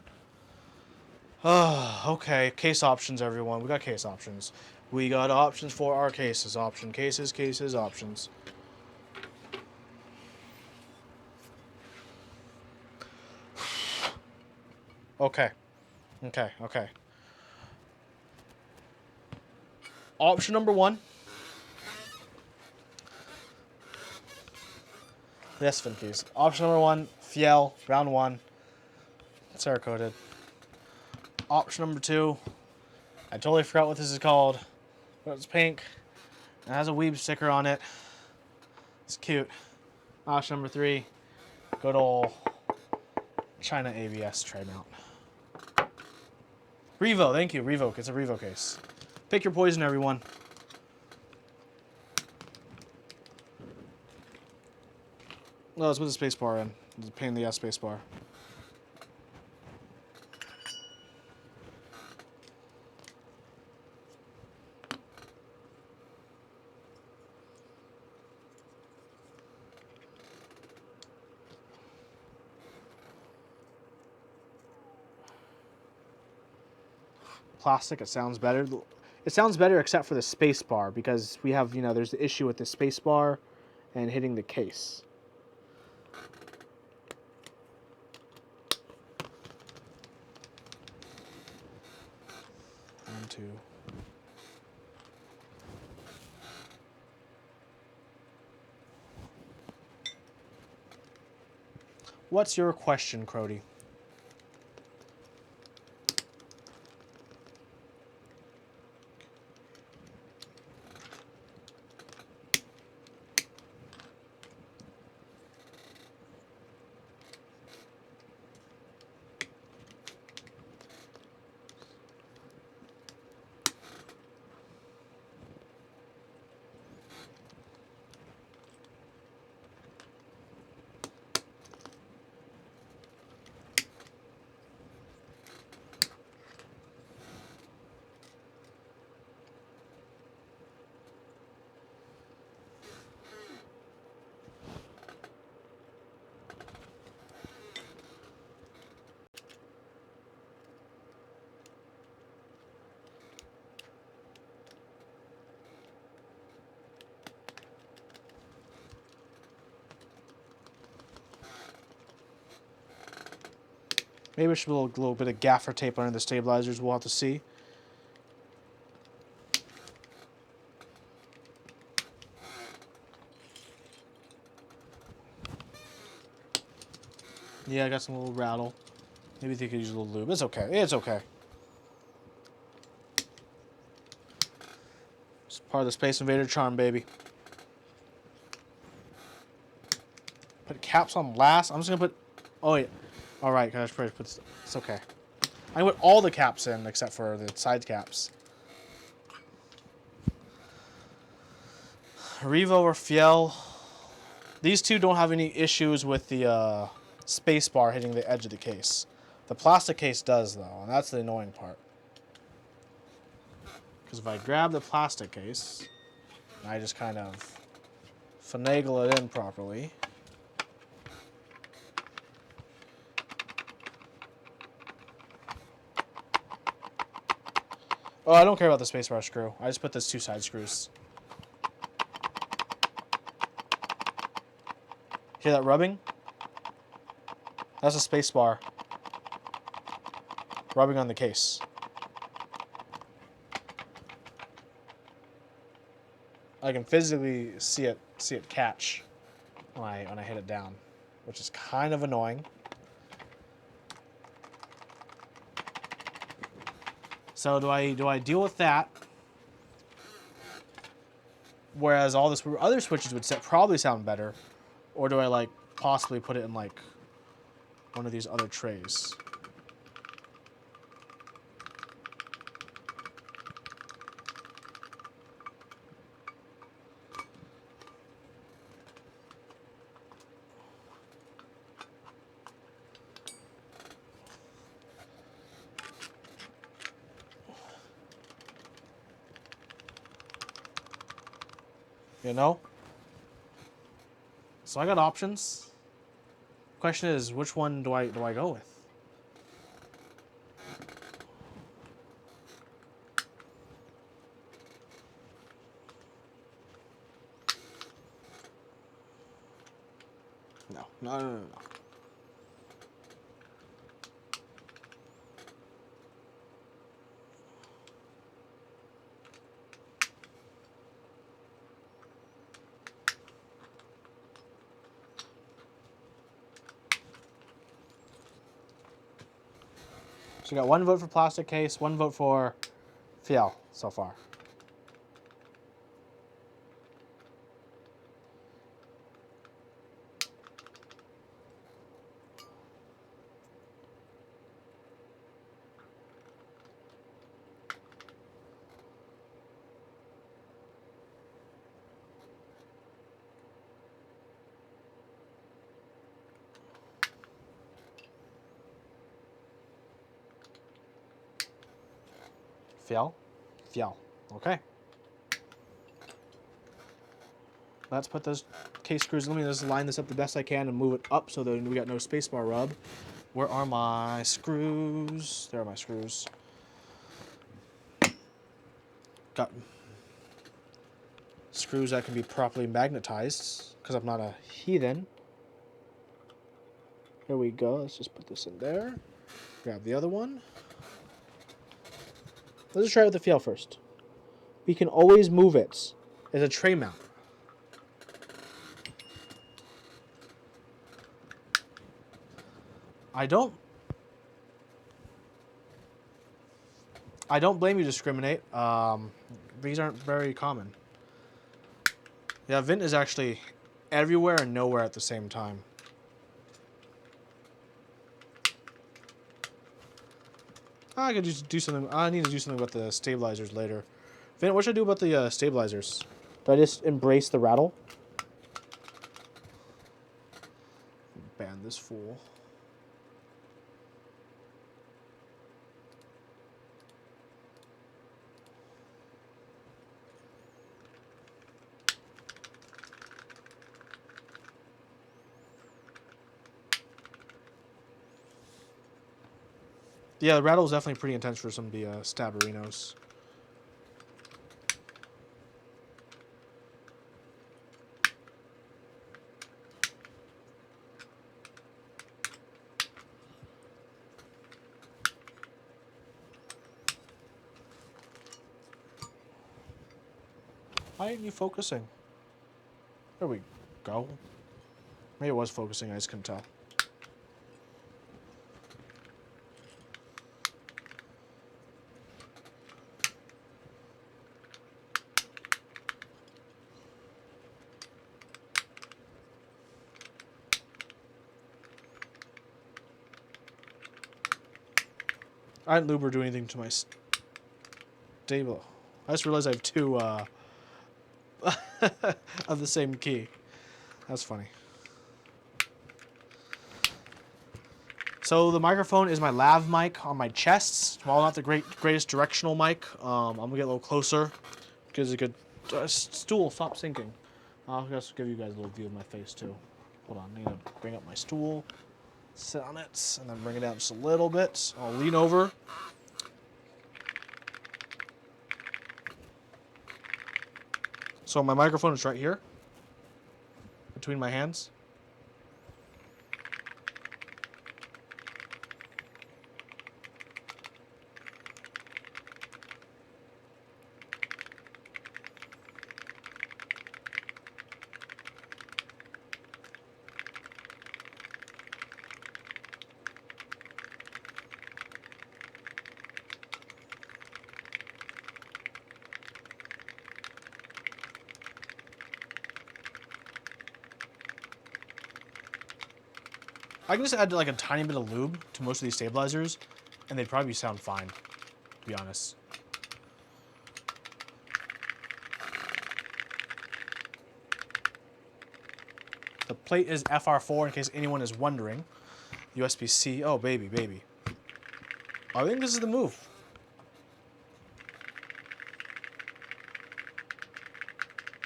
Okay, case options, everyone. We got case options. We got options for our cases. Cases, options. Okay. Option number 1. Yes, Finkeys. Option number 1, Fiel, round 1. Cerakoted. Option number 2, I totally forgot what this is called, but it's pink. It has a weeb sticker on it. It's cute. Option number 3, good old China ABS tray mount. Revo, thank you. Revoke. It's a Revo case. Pick your poison, everyone. No, it's with the spacebar in. It's a pain in the ass spacebar. Plastic, it sounds better. It sounds better except for the space bar because we have, there's the issue with the space bar and hitting the case. One, two. What's your question, Crody? Maybe I should put a little bit of gaffer tape under the stabilizers. We'll have to see. Yeah, I got some little rattle. Maybe they could use a little lube. It's okay. It's okay. It's part of the Space Invader charm, baby. Put caps on last. I'm just gonna put. Oh yeah. All right, guys. It's okay. I put all the caps in except for the side caps. Revo or Fiel. These two don't have any issues with the spacebar hitting the edge of the case. The plastic case does, though, and that's the annoying part. Because if I grab the plastic case, and I just kind of finagle it in properly. Oh, I don't care about the spacebar screw. I just put those two side screws. Hear that rubbing? That's a spacebar rubbing on the case. I can physically see it catch when I hit it down, which is kind of annoying. So do I deal with that? Whereas all this other switches would probably sound better, or do I like possibly put it in like one of these other trays? You know? So I got options. Question is, which one do I go with? No. So you got 1 vote for plastic case, 1 vote for Fiel so far. Fiel. Okay. Let's put those case screws. Let me just line this up the best I can and move it up so that we got no spacebar rub. Where are my screws? There are my screws. Got screws that can be properly magnetized because I'm not a heathen. Here we go. Let's just put this in there. Grab the other one. Let's just try it with the Fiel first. We can always move it as a tray mount. I don't blame you, discriminate. These aren't very common. Yeah, Vint is actually everywhere and nowhere at the same time. I could just do something. I need to do something about the stabilizers later. Vint, what should I do about the stabilizers? Do I just embrace the rattle? Ban this fool. Yeah, the rattle is definitely pretty intense for some of the Stabarinos. Why aren't you focusing? There we go. Maybe it was focusing, I just couldn't tell. I didn't lube or do anything to my stable. I just realized I have two of the same key. That's funny. So the microphone is my lav mic on my chest. While not the greatest directional mic, I'm gonna get a little closer. Gives a good stool. Stop sinking. I'll just give you guys a little view of my face too. Hold on, I need to bring up my stool, sit on it, and then bring it down just a little bit. I'll lean over. So my microphone is right here, between my hands. I can just add like a tiny bit of lube to most of these stabilizers, and they'd probably sound fine, to be honest. The plate is FR4 in case anyone is wondering. USB-C. Oh, baby, baby. I think this is the move.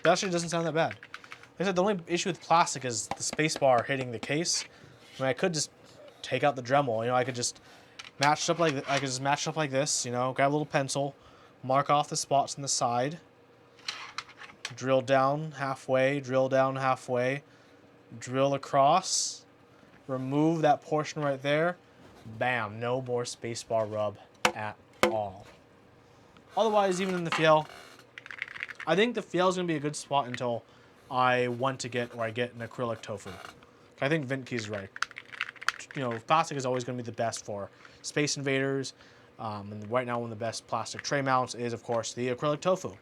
That actually doesn't sound that bad. Like I said, the only issue with plastic is the spacebar hitting the case. I mean, I could just take out the Dremel. You know, I could just match it up like this. You know, grab a little pencil, mark off the spots on the side, drill down halfway, drill down halfway, drill across, remove that portion right there. Bam! No more spacebar rub at all. Otherwise, even in the Fiel, I think the Fiel is gonna be a good spot until I want to get or I get an acrylic tofu. I think Vintkey's right. You know, plastic is always going to be the best for Space Invaders. And right now, one of the best plastic tray mounts is, of course, the acrylic tofu.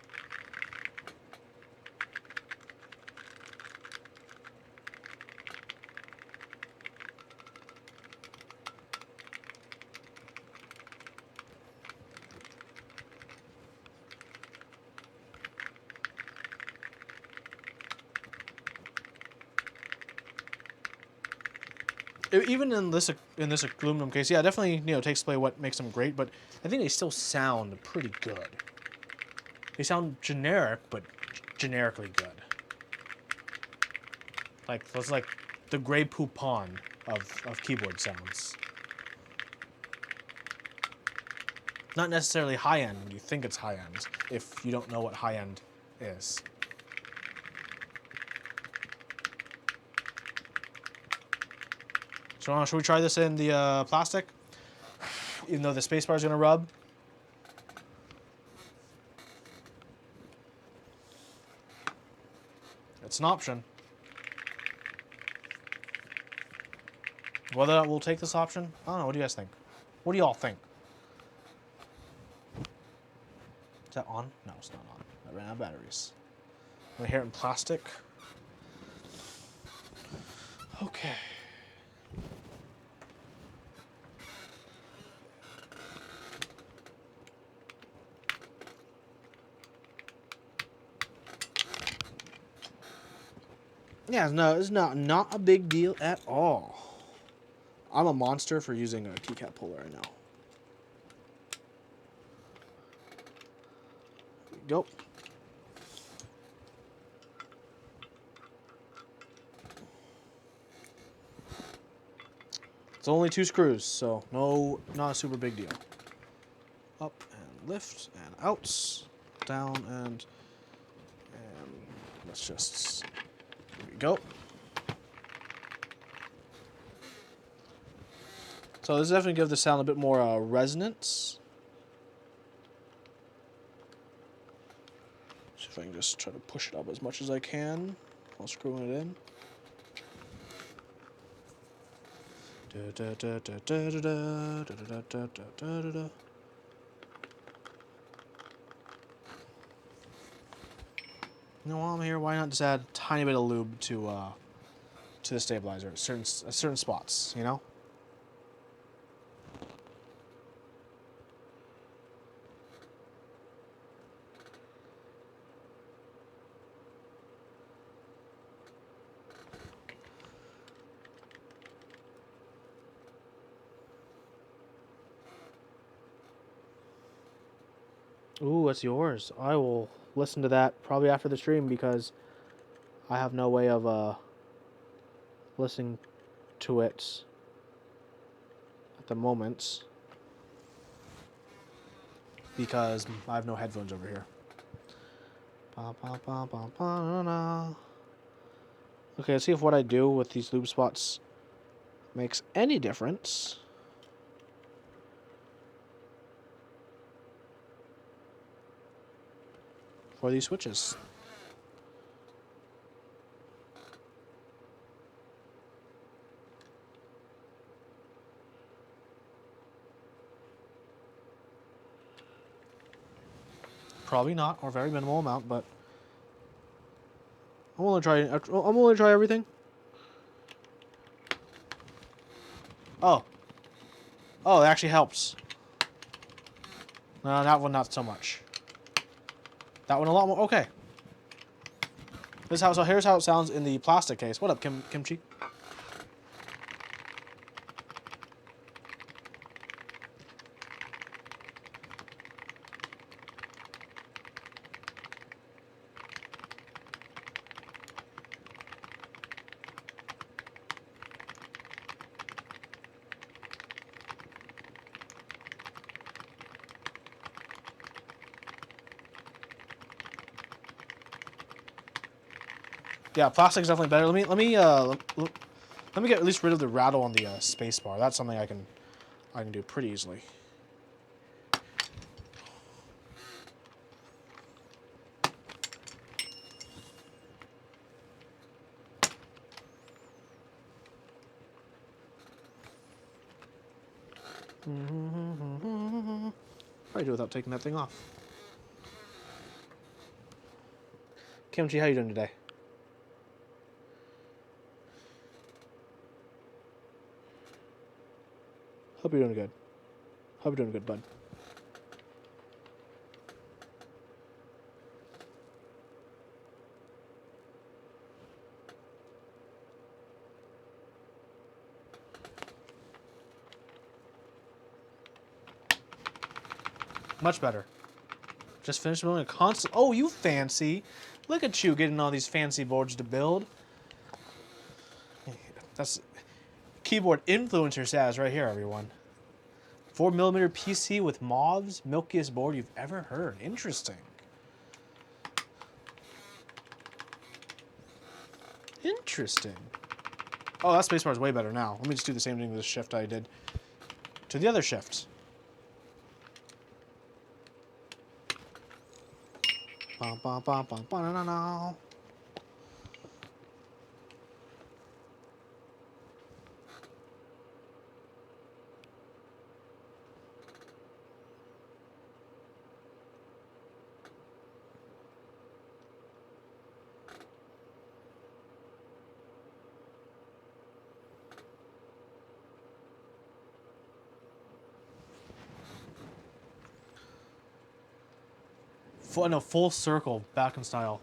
Even in this aluminum case, yeah, definitely, you know, takes away what makes them great, but I think they still sound pretty good. They sound generic, but generically good. Like, it's like the Grey Poupon of keyboard sounds. Not necessarily high-end when you think it's high-end, if you don't know what high-end is. So should we try this in the plastic? Even though the spacebar is going to rub. It's an option. Whether we'll take this option, I don't know. What do you guys think? What do y'all think? Is that on? No, it's not on. I ran out of batteries. I'm going to hear it in plastic. Okay. Yeah, no, it's not a big deal at all. I'm a monster for using a keycap puller right now. There we go. It's only 2 screws, so not a super big deal. Up and lift and out, down and let's just. There we go. So this definitely gives the sound a bit more resonance. if I can just try to push it up as much as I can while screwing it in. You know, while I'm here, why not just add a tiny bit of lube to the stabilizer at certain spots, you know? Ooh, what's yours? I will listen to that probably after the stream because I have no way of listening to it at the moment because I have no headphones over here. Okay, let's see if what I do with these lube spots makes any difference. For these switches. Probably not, or very minimal amount, but I'm willing to try everything. Oh, it actually helps. No, that one not so much. That one a lot more. Okay. So here's how it sounds in the plastic case. What up, Kimchi? Yeah, plastic's definitely better. Let me get at least rid of the rattle on the spacebar. That's something I can do pretty easily. Probably do without taking that thing off. Kimchi, how you doing today? Hope you're doing good. Hope you're doing good, bud. Much better. Just finished building a console. Oh, you fancy. Look at you getting all these fancy boards to build. That's keyboard influencer status right here, everyone. 4mm PC with mauves, milkiest board you've ever heard. Interesting. Interesting. Oh, that spacebar is way better now. Let me just do the same thing with this shift I did to the other shift. Bum, bum, bum, bum, ba-na-na-na. Full circle, back in style.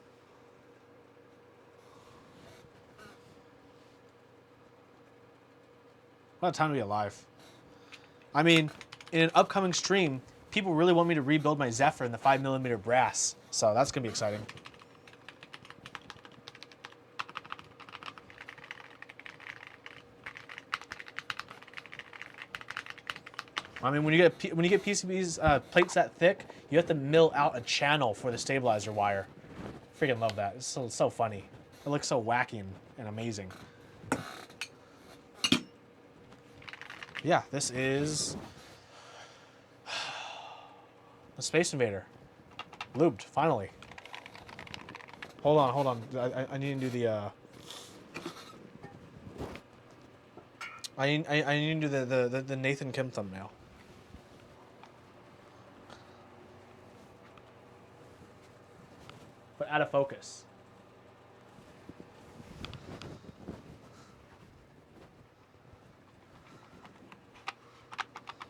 What a time to be alive. I mean, in an upcoming stream, people really want me to rebuild my Zephyr in the 5mm brass. So that's going to be exciting. I mean, when you get PCBs plates that thick, you have to mill out a channel for the stabilizer wire. Freaking love that. It's so funny. It looks so wacky and amazing. Yeah, this is the Space Invader. Lubed, finally. Hold on, hold on. I need to do the I need to do the Nathan Kim thumbnail. But out of focus.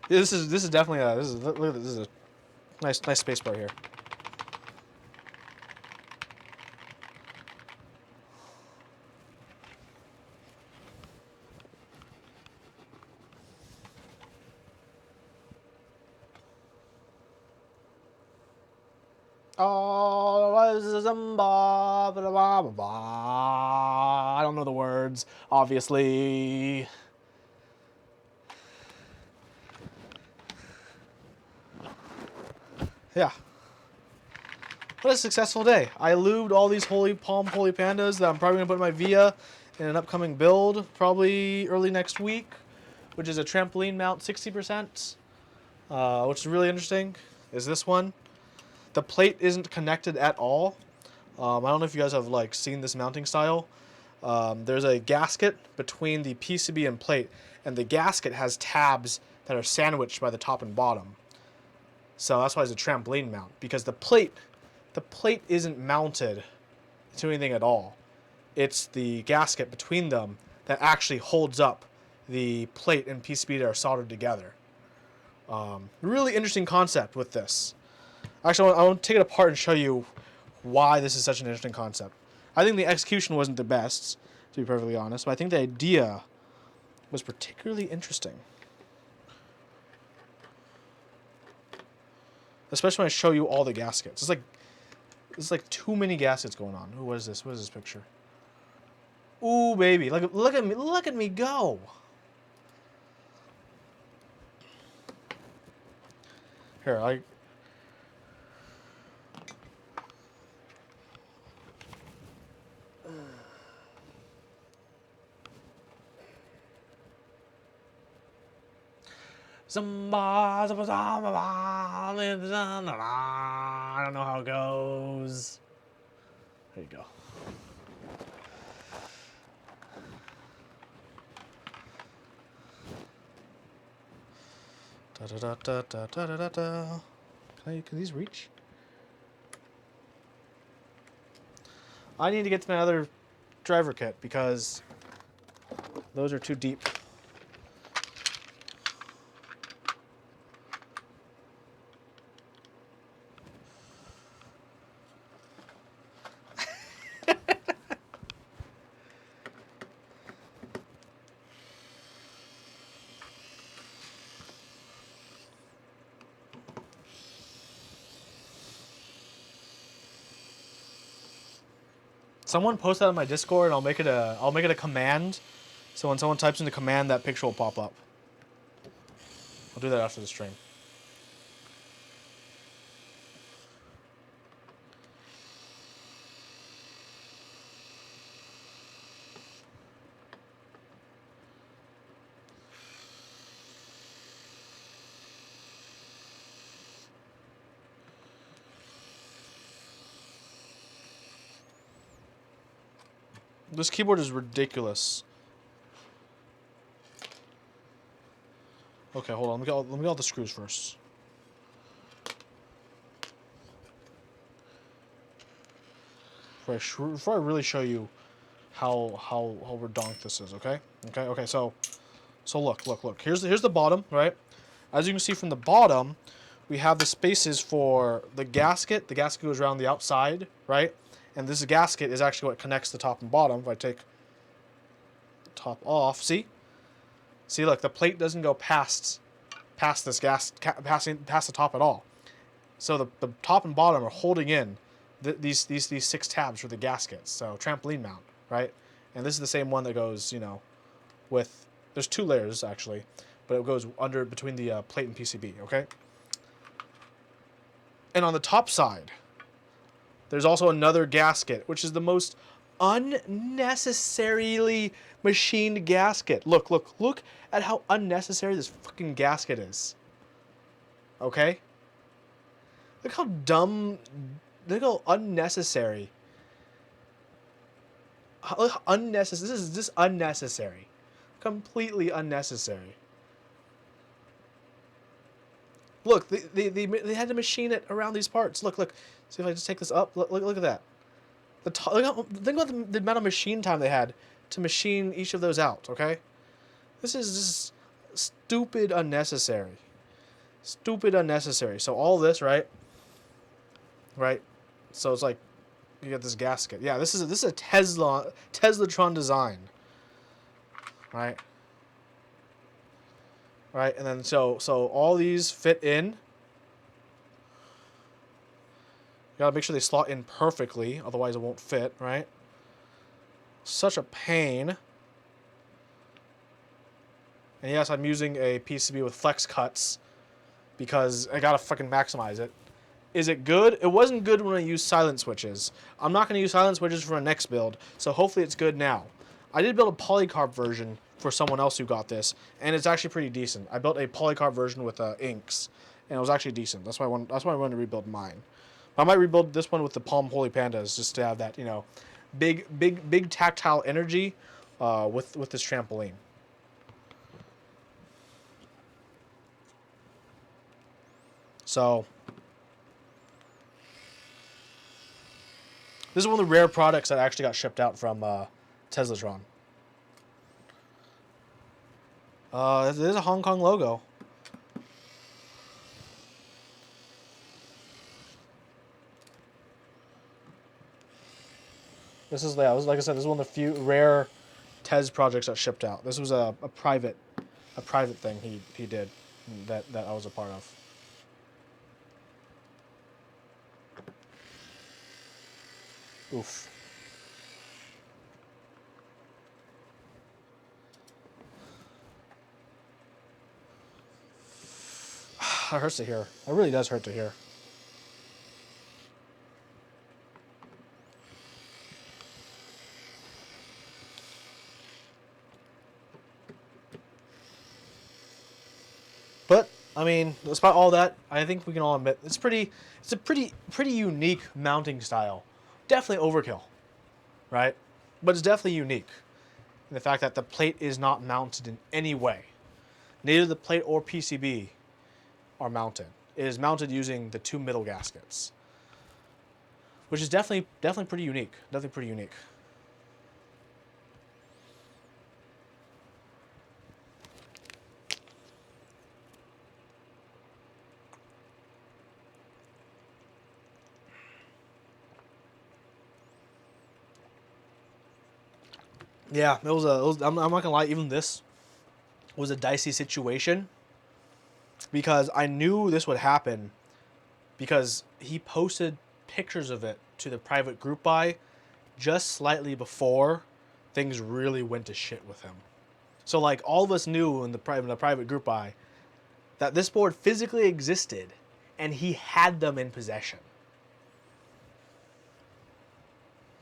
Yeah, this is definitely a look at this. This is a nice spacebar here. Oh, I don't know the words, obviously. Yeah. What a successful day. I lubed all these POM holy pandas that I'm probably going to put in my Via in an upcoming build, probably early next week, which is a trampoline mount 60%, which is really interesting, is this one. The plate isn't connected at all. I don't know if you guys have like seen this mounting style. There's a gasket between the PCB and plate, and the gasket has tabs that are sandwiched by the top and bottom. So that's why it's a trampoline mount, because the plate isn't mounted to anything at all. It's the gasket between them that actually holds up the plate and PCB that are soldered together. Really interesting concept with this. Actually, I want to take it apart and show you why this is such an interesting concept. I think the execution wasn't the best, to be perfectly honest, but I think the idea was particularly interesting. Especially when I show you all the gaskets. It's like too many gaskets going on. Ooh, what is this? What is this picture? Ooh, baby, look at me go. Here, I don't know how it goes. There you go. Da da da da da da da da. Can these reach? I need to get to my other driver kit because those are too deep. Someone post that on my Discord, and I'll make it a command. So when someone types in the command, that picture will pop up. I'll do that after the stream. This keyboard is ridiculous. Okay, hold on. Let me get all the screws first. Before I really show you how redonk this is, okay? Okay. So look. Here's the bottom, right? As you can see from the bottom, we have the spaces for the gasket. The gasket goes around the outside, right? And this gasket is actually what connects the top and bottom. If I take the top off, see, look, the plate doesn't go past this past the top at all. So the top and bottom are holding in these 6 tabs for the gaskets. So trampoline mount, right? And this is the same one that goes, with, there's 2 layers actually, but it goes under between the plate and PCB, okay? And on the top side, there's also another gasket, which is the most unnecessarily machined gasket. Look at how unnecessary this fucking gasket is. Okay? Look how dumb, look how unnecessary unnecessary. This is just unnecessary. Completely unnecessary. Look, they had to machine it around these parts. Look. See if I just take this up. Look at that. Think about the amount of machine time they had to machine each of those out, okay? This is just stupid unnecessary. Stupid unnecessary. So all this, right? Right? So it's like you get this gasket. Yeah, this is a Teslatron design. Right? Right? And then so all these fit in. You gotta make sure they slot in perfectly, otherwise it won't fit, right? Such a pain. And yes, I'm using a PCB with flex cuts because I gotta fucking maximize it. Is it good? It wasn't good when I used silent switches. I'm not gonna use silent switches for my next build, so hopefully it's good now. I did build a polycarb version for someone else who got this, and it's actually pretty decent. I built a polycarb version with inks, and it was actually decent. That's why I wanted to rebuild mine. I might rebuild this one with the POM Holy Pandas just to have that, big tactile energy with this trampoline. So this is one of the rare products that actually got shipped out from Teslatron. There's a Hong Kong logo. This is, like I said, this is one of the few rare Tez projects that shipped out. This was a private thing he did that I was a part of. Oof. It hurts to hear. It really does hurt to hear. But I mean, despite all that, I think we can all admit it's a pretty unique mounting style. Definitely overkill, right? But it's definitely unique in the fact that the plate is not mounted in any way. Neither the plate or PCB are mounted. It is mounted using the two middle gaskets, which is definitely pretty unique. Definitely pretty unique. Yeah, I'm not gonna lie. Even this was a dicey situation because I knew this would happen because he posted pictures of it to the private group buy just slightly before things really went to shit with him. So like all of us knew in the private group buy that this board physically existed and he had them in possession.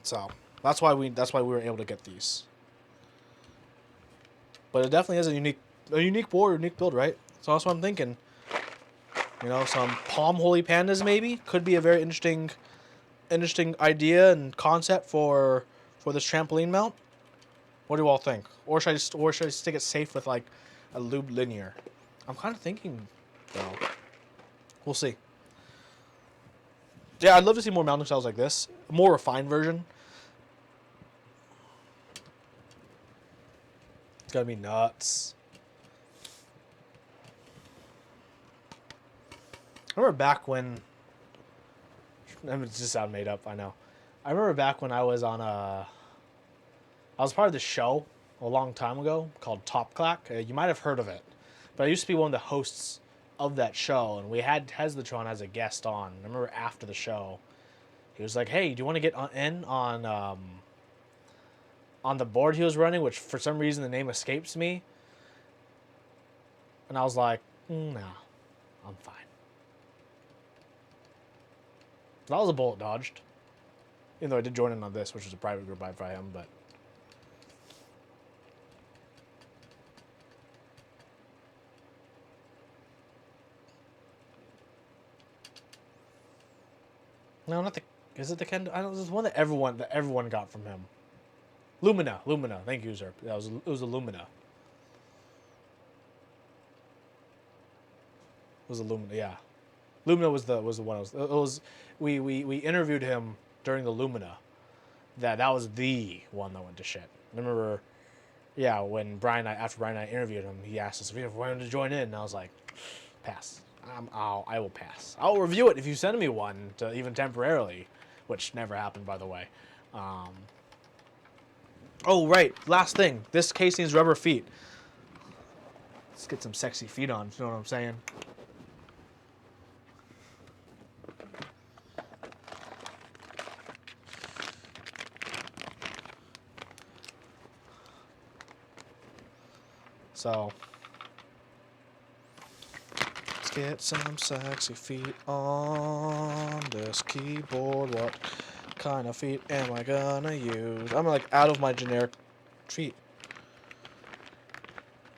So that's why we were able to get these. But it definitely is a unique board, unique build, right? So that's what I'm thinking. Some POM Holy Pandas maybe could be a very interesting idea and concept for this trampoline mount. What do you all think? Or should I stick it safe with like a lube linear? I'm kind of thinking though. We'll see. Yeah, I'd love to see more mounting styles like this, a more refined version. It's gonna be nuts. I remember back when. It just sound made up. I know. I remember back when I was on I was part of the show a long time ago called Top Clack. You might have heard of it, but I used to be one of the hosts of that show, and we had Teslatron as a guest on. I remember after the show, he was like, "Hey, do you want to get in on the board he was running?" Which for some reason the name escapes me, and I was like, "Nah, I'm fine." That was a bullet dodged. Even though I did join in on this, which was a private group buy for him, but. No, not the. Is it the Kendo? I don't know. There's one that everyone got from him. Lumina. Thank you, Zerp. It was a Lumina. It was a Lumina, yeah. Lumina was the one. We interviewed him during the Lumina. That was the one that went to shit. I remember, yeah, when after Brian and I interviewed him, he asked us if we wanted to join in, and I was like, pass. I will pass. I'll review it if you send me one, even temporarily, which never happened, by the way. Oh, right. Last thing. This case needs rubber feet. Let's get some sexy feet on. You know what I'm saying? So, let's get some sexy feet on this keyboard. What kind of feet am I gonna use? I'm like out of my generic feet.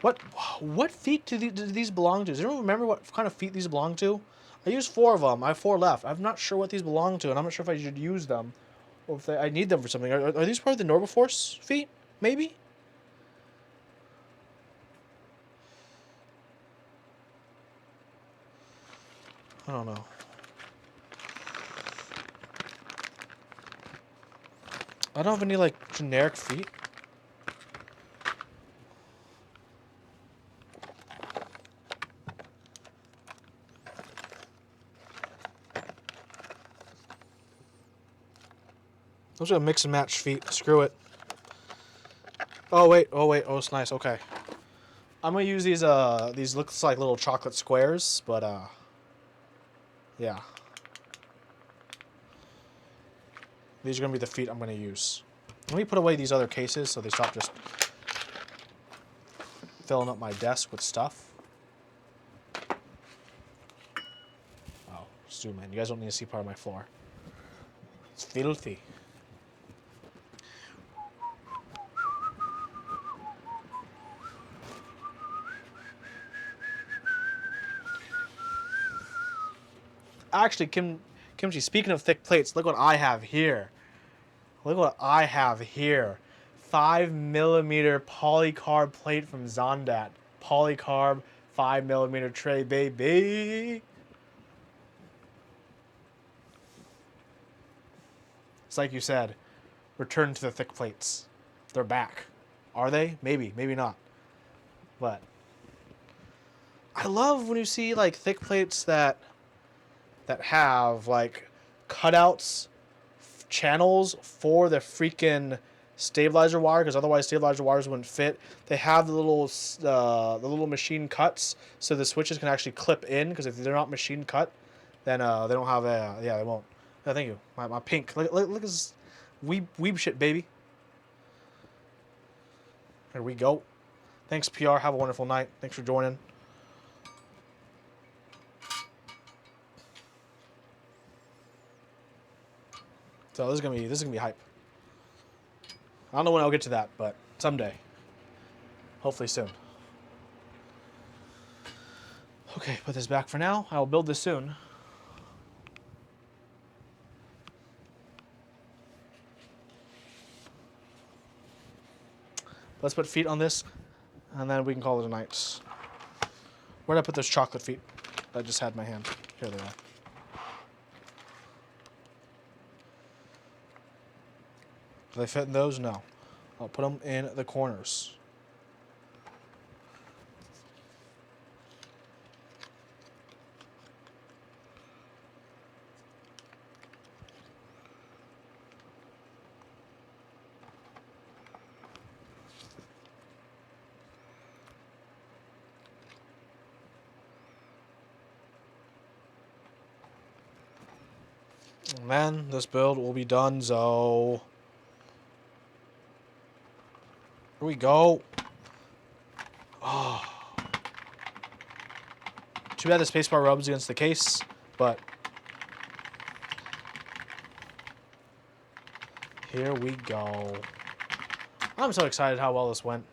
What feet do these belong to? Does anyone remember what kind of feet these belong to? I used 4 of them. I have 4 left. I'm not sure what these belong to, and I'm not sure if I should use them or if I need them for something. Are these part of the Norbiforce feet? Maybe? I don't know. I don't have any, like, generic feet. Those are mix and match feet. Screw it. Oh, wait. Oh, it's nice. Okay. I'm going to use these looks like little chocolate squares, but, yeah. These are going to be the feet I'm going to use. Let me put away these other cases so they stop just filling up my desk with stuff. Oh, zoom in. You guys don't need to see part of my floor. It's filthy. Actually, Kimchi, speaking of thick plates, look what I have here. Look what I have here. 5mm polycarb plate from Zondat. Polycarb 5mm tray, baby. It's like you said, return to the thick plates. They're back. Are they? Maybe, maybe not. But I love when you see like thick plates that have like cutouts, channels for the freaking stabilizer wire, because otherwise stabilizer wires wouldn't fit. They have the little machine cuts so the switches can actually clip in, because if they're not machine cut, then they don't have a, yeah, they won't. Oh, thank you. My pink. Look at this weeb shit, baby. Here we go. Thanks, PR. Have a wonderful night. Thanks for joining. So this is gonna be hype. I don't know when I'll get to that, but someday. Hopefully soon. Okay, put this back for now. I will build this soon. Let's put feet on this, and then we can call it a night. Where did I put those chocolate feet that I just had in my hand? Here they are. Do they fit in those? No. I'll put them in the corners. And then this build will be done, so here we go. Oh. Too bad the spacebar rubs against the case, but here we go. I'm so excited how well this went.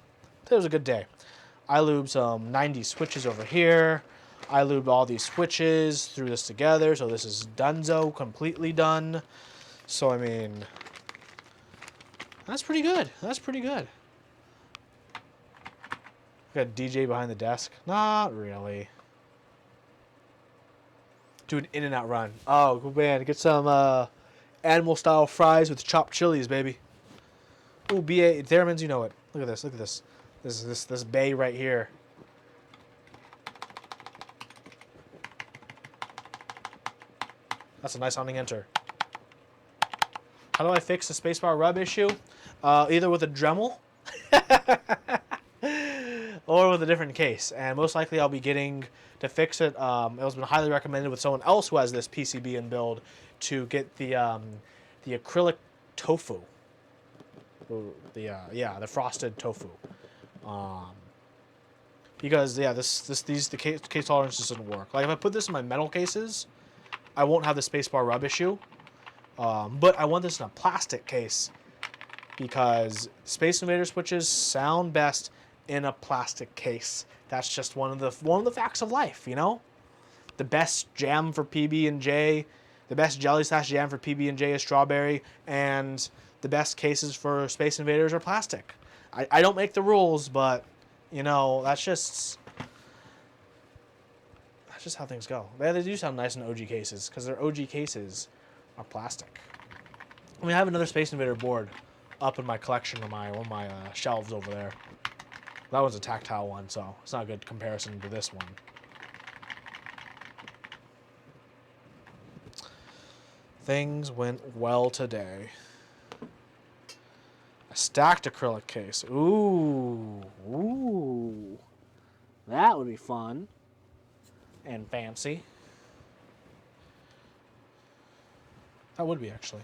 It was a good day. I lubed some 90 switches over here. I lubed all these switches, threw this together, so this is donezo, completely done. So, I mean, That's pretty good. That's pretty good. Got DJ behind the desk. Not really. Do an in-and-out run. Oh, man. Get some animal-style fries with chopped chilies, baby. Ooh, B.A. Theremins, you know it. Look at this. Look at this. This bay right here. That's a nice sounding enter. How do I fix the spacebar rub issue? Either with a Dremel or with a different case. And most likely I'll be getting to fix it. It has been highly recommended with someone else who has this PCB in build to get the acrylic tofu. The frosted tofu. Because the case tolerance just doesn't work. Like if I put this in my metal cases, I won't have the spacebar rub issue. But I want this in a plastic case because Space Invader switches sound best in a plastic case. That's just one of the facts of life, you know. The best jam for PB&J, the best jelly / jam for PB&J is strawberry, and the best cases for Space Invaders are plastic. I don't make the rules, but you know that's just how things go. They do sound nice in OG cases because their OG cases are plastic. I mean, I have another Space Invader board up in my collection on my shelves over there. That one's a tactile one, so it's not a good comparison to this one. Things went well today. A stacked acrylic case. Ooh. That would be fun and fancy. That would be, actually.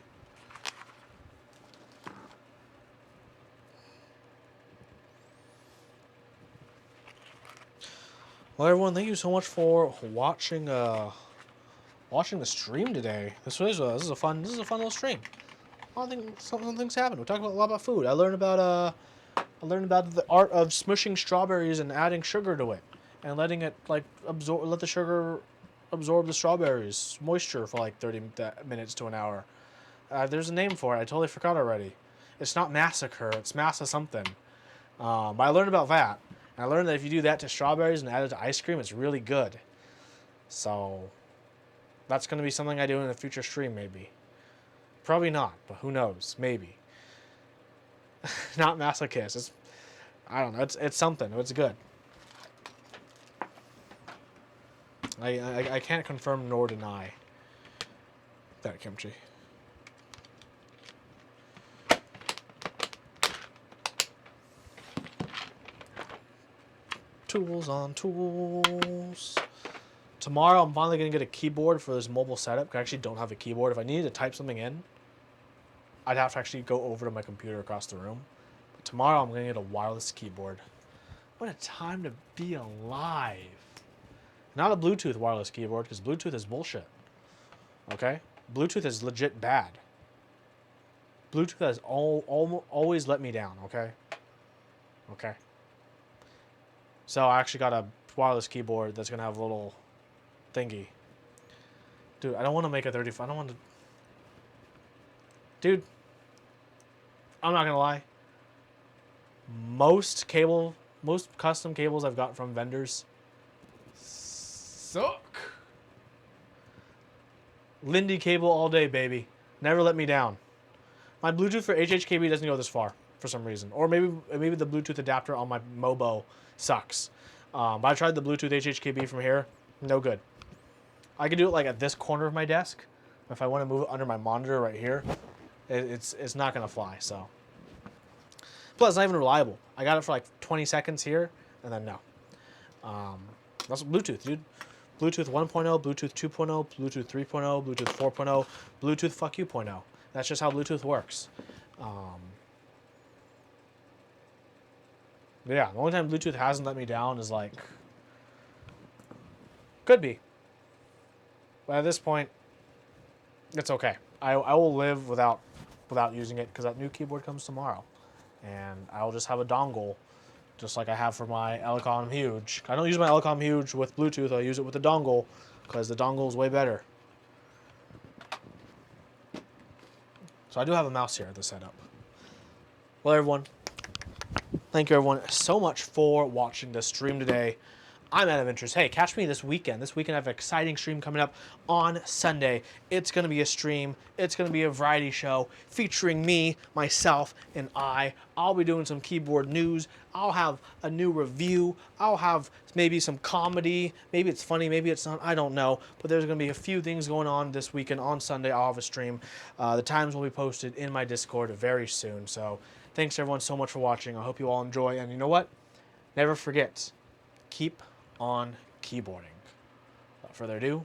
Well, everyone, thank you so much for watching the stream today. This is a fun little stream. Some things happened. We talked a lot about food. I learned about the art of smushing strawberries and adding sugar to it, and letting it let the sugar absorb the strawberries moisture for like 30 minutes to an hour. There's a name for it. I totally forgot already. It's not massacre. It's massa something. But I learned about that. And I learned that if you do that to strawberries and add it to ice cream, it's really good. So that's going to be something I do in a future stream, maybe. Probably not, but who knows? Maybe. Not masochist. I don't know. It's something. It's good. I can't confirm nor deny that kimchi. Tools on tools. Tomorrow I'm finally going to get a keyboard for this mobile setup. I actually don't have a keyboard. If I needed to type something in, I'd have to actually go over to my computer across the room. But tomorrow I'm going to get a wireless keyboard. What a time to be alive. Not a Bluetooth wireless keyboard, because Bluetooth is bullshit. Okay? Bluetooth is legit bad. Bluetooth has always let me down, okay? Okay. So I actually got a wireless keyboard that's going to have a little thingy. Dude, I don't want to make a 35. I don't want to... Dude, I'm not going to lie. Most custom cables I've got from vendors suck. Lindy cable all day, baby. Never let me down. My Bluetooth for HHKB doesn't go this far for some reason. Or maybe the Bluetooth adapter on my Mobo sucks. But I tried the Bluetooth HHKB from here. No good. I can do it like at this corner of my desk. If I want to move it under my monitor right here, it's not going to fly. So, plus it's not even reliable. I got it for like 20 seconds here, and then no. That's Bluetooth, dude. Bluetooth 1.0, Bluetooth 2.0, Bluetooth 3.0, Bluetooth 4.0, Bluetooth fuck you 0.0. That's just how Bluetooth works. Yeah, the only time Bluetooth hasn't let me down is like... Could be. But at this point, it's okay. I will live without using it because that new keyboard comes tomorrow. And I'll just have a dongle, just like I have for my Elecom Huge. I don't use my Elecom Huge with Bluetooth. I use it with the dongle because the dongle is way better. So I do have a mouse here at the setup. Well, everyone, thank you everyone so much for watching this stream today. I'm out of interest. Hey, catch me this weekend. This weekend I have an exciting stream coming up on Sunday. It's going to be a stream. It's going to be a variety show featuring me, myself, and I. I'll be doing some keyboard news. I'll have a new review. I'll have maybe some comedy. Maybe it's funny. Maybe it's not. I don't know. But there's going to be a few things going on this weekend. On Sunday, I'll have a stream. The times will be posted in my Discord very soon. So thanks everyone so much for watching. I hope you all enjoy. And you know what? Never forget, keep on keyboarding. Without further ado,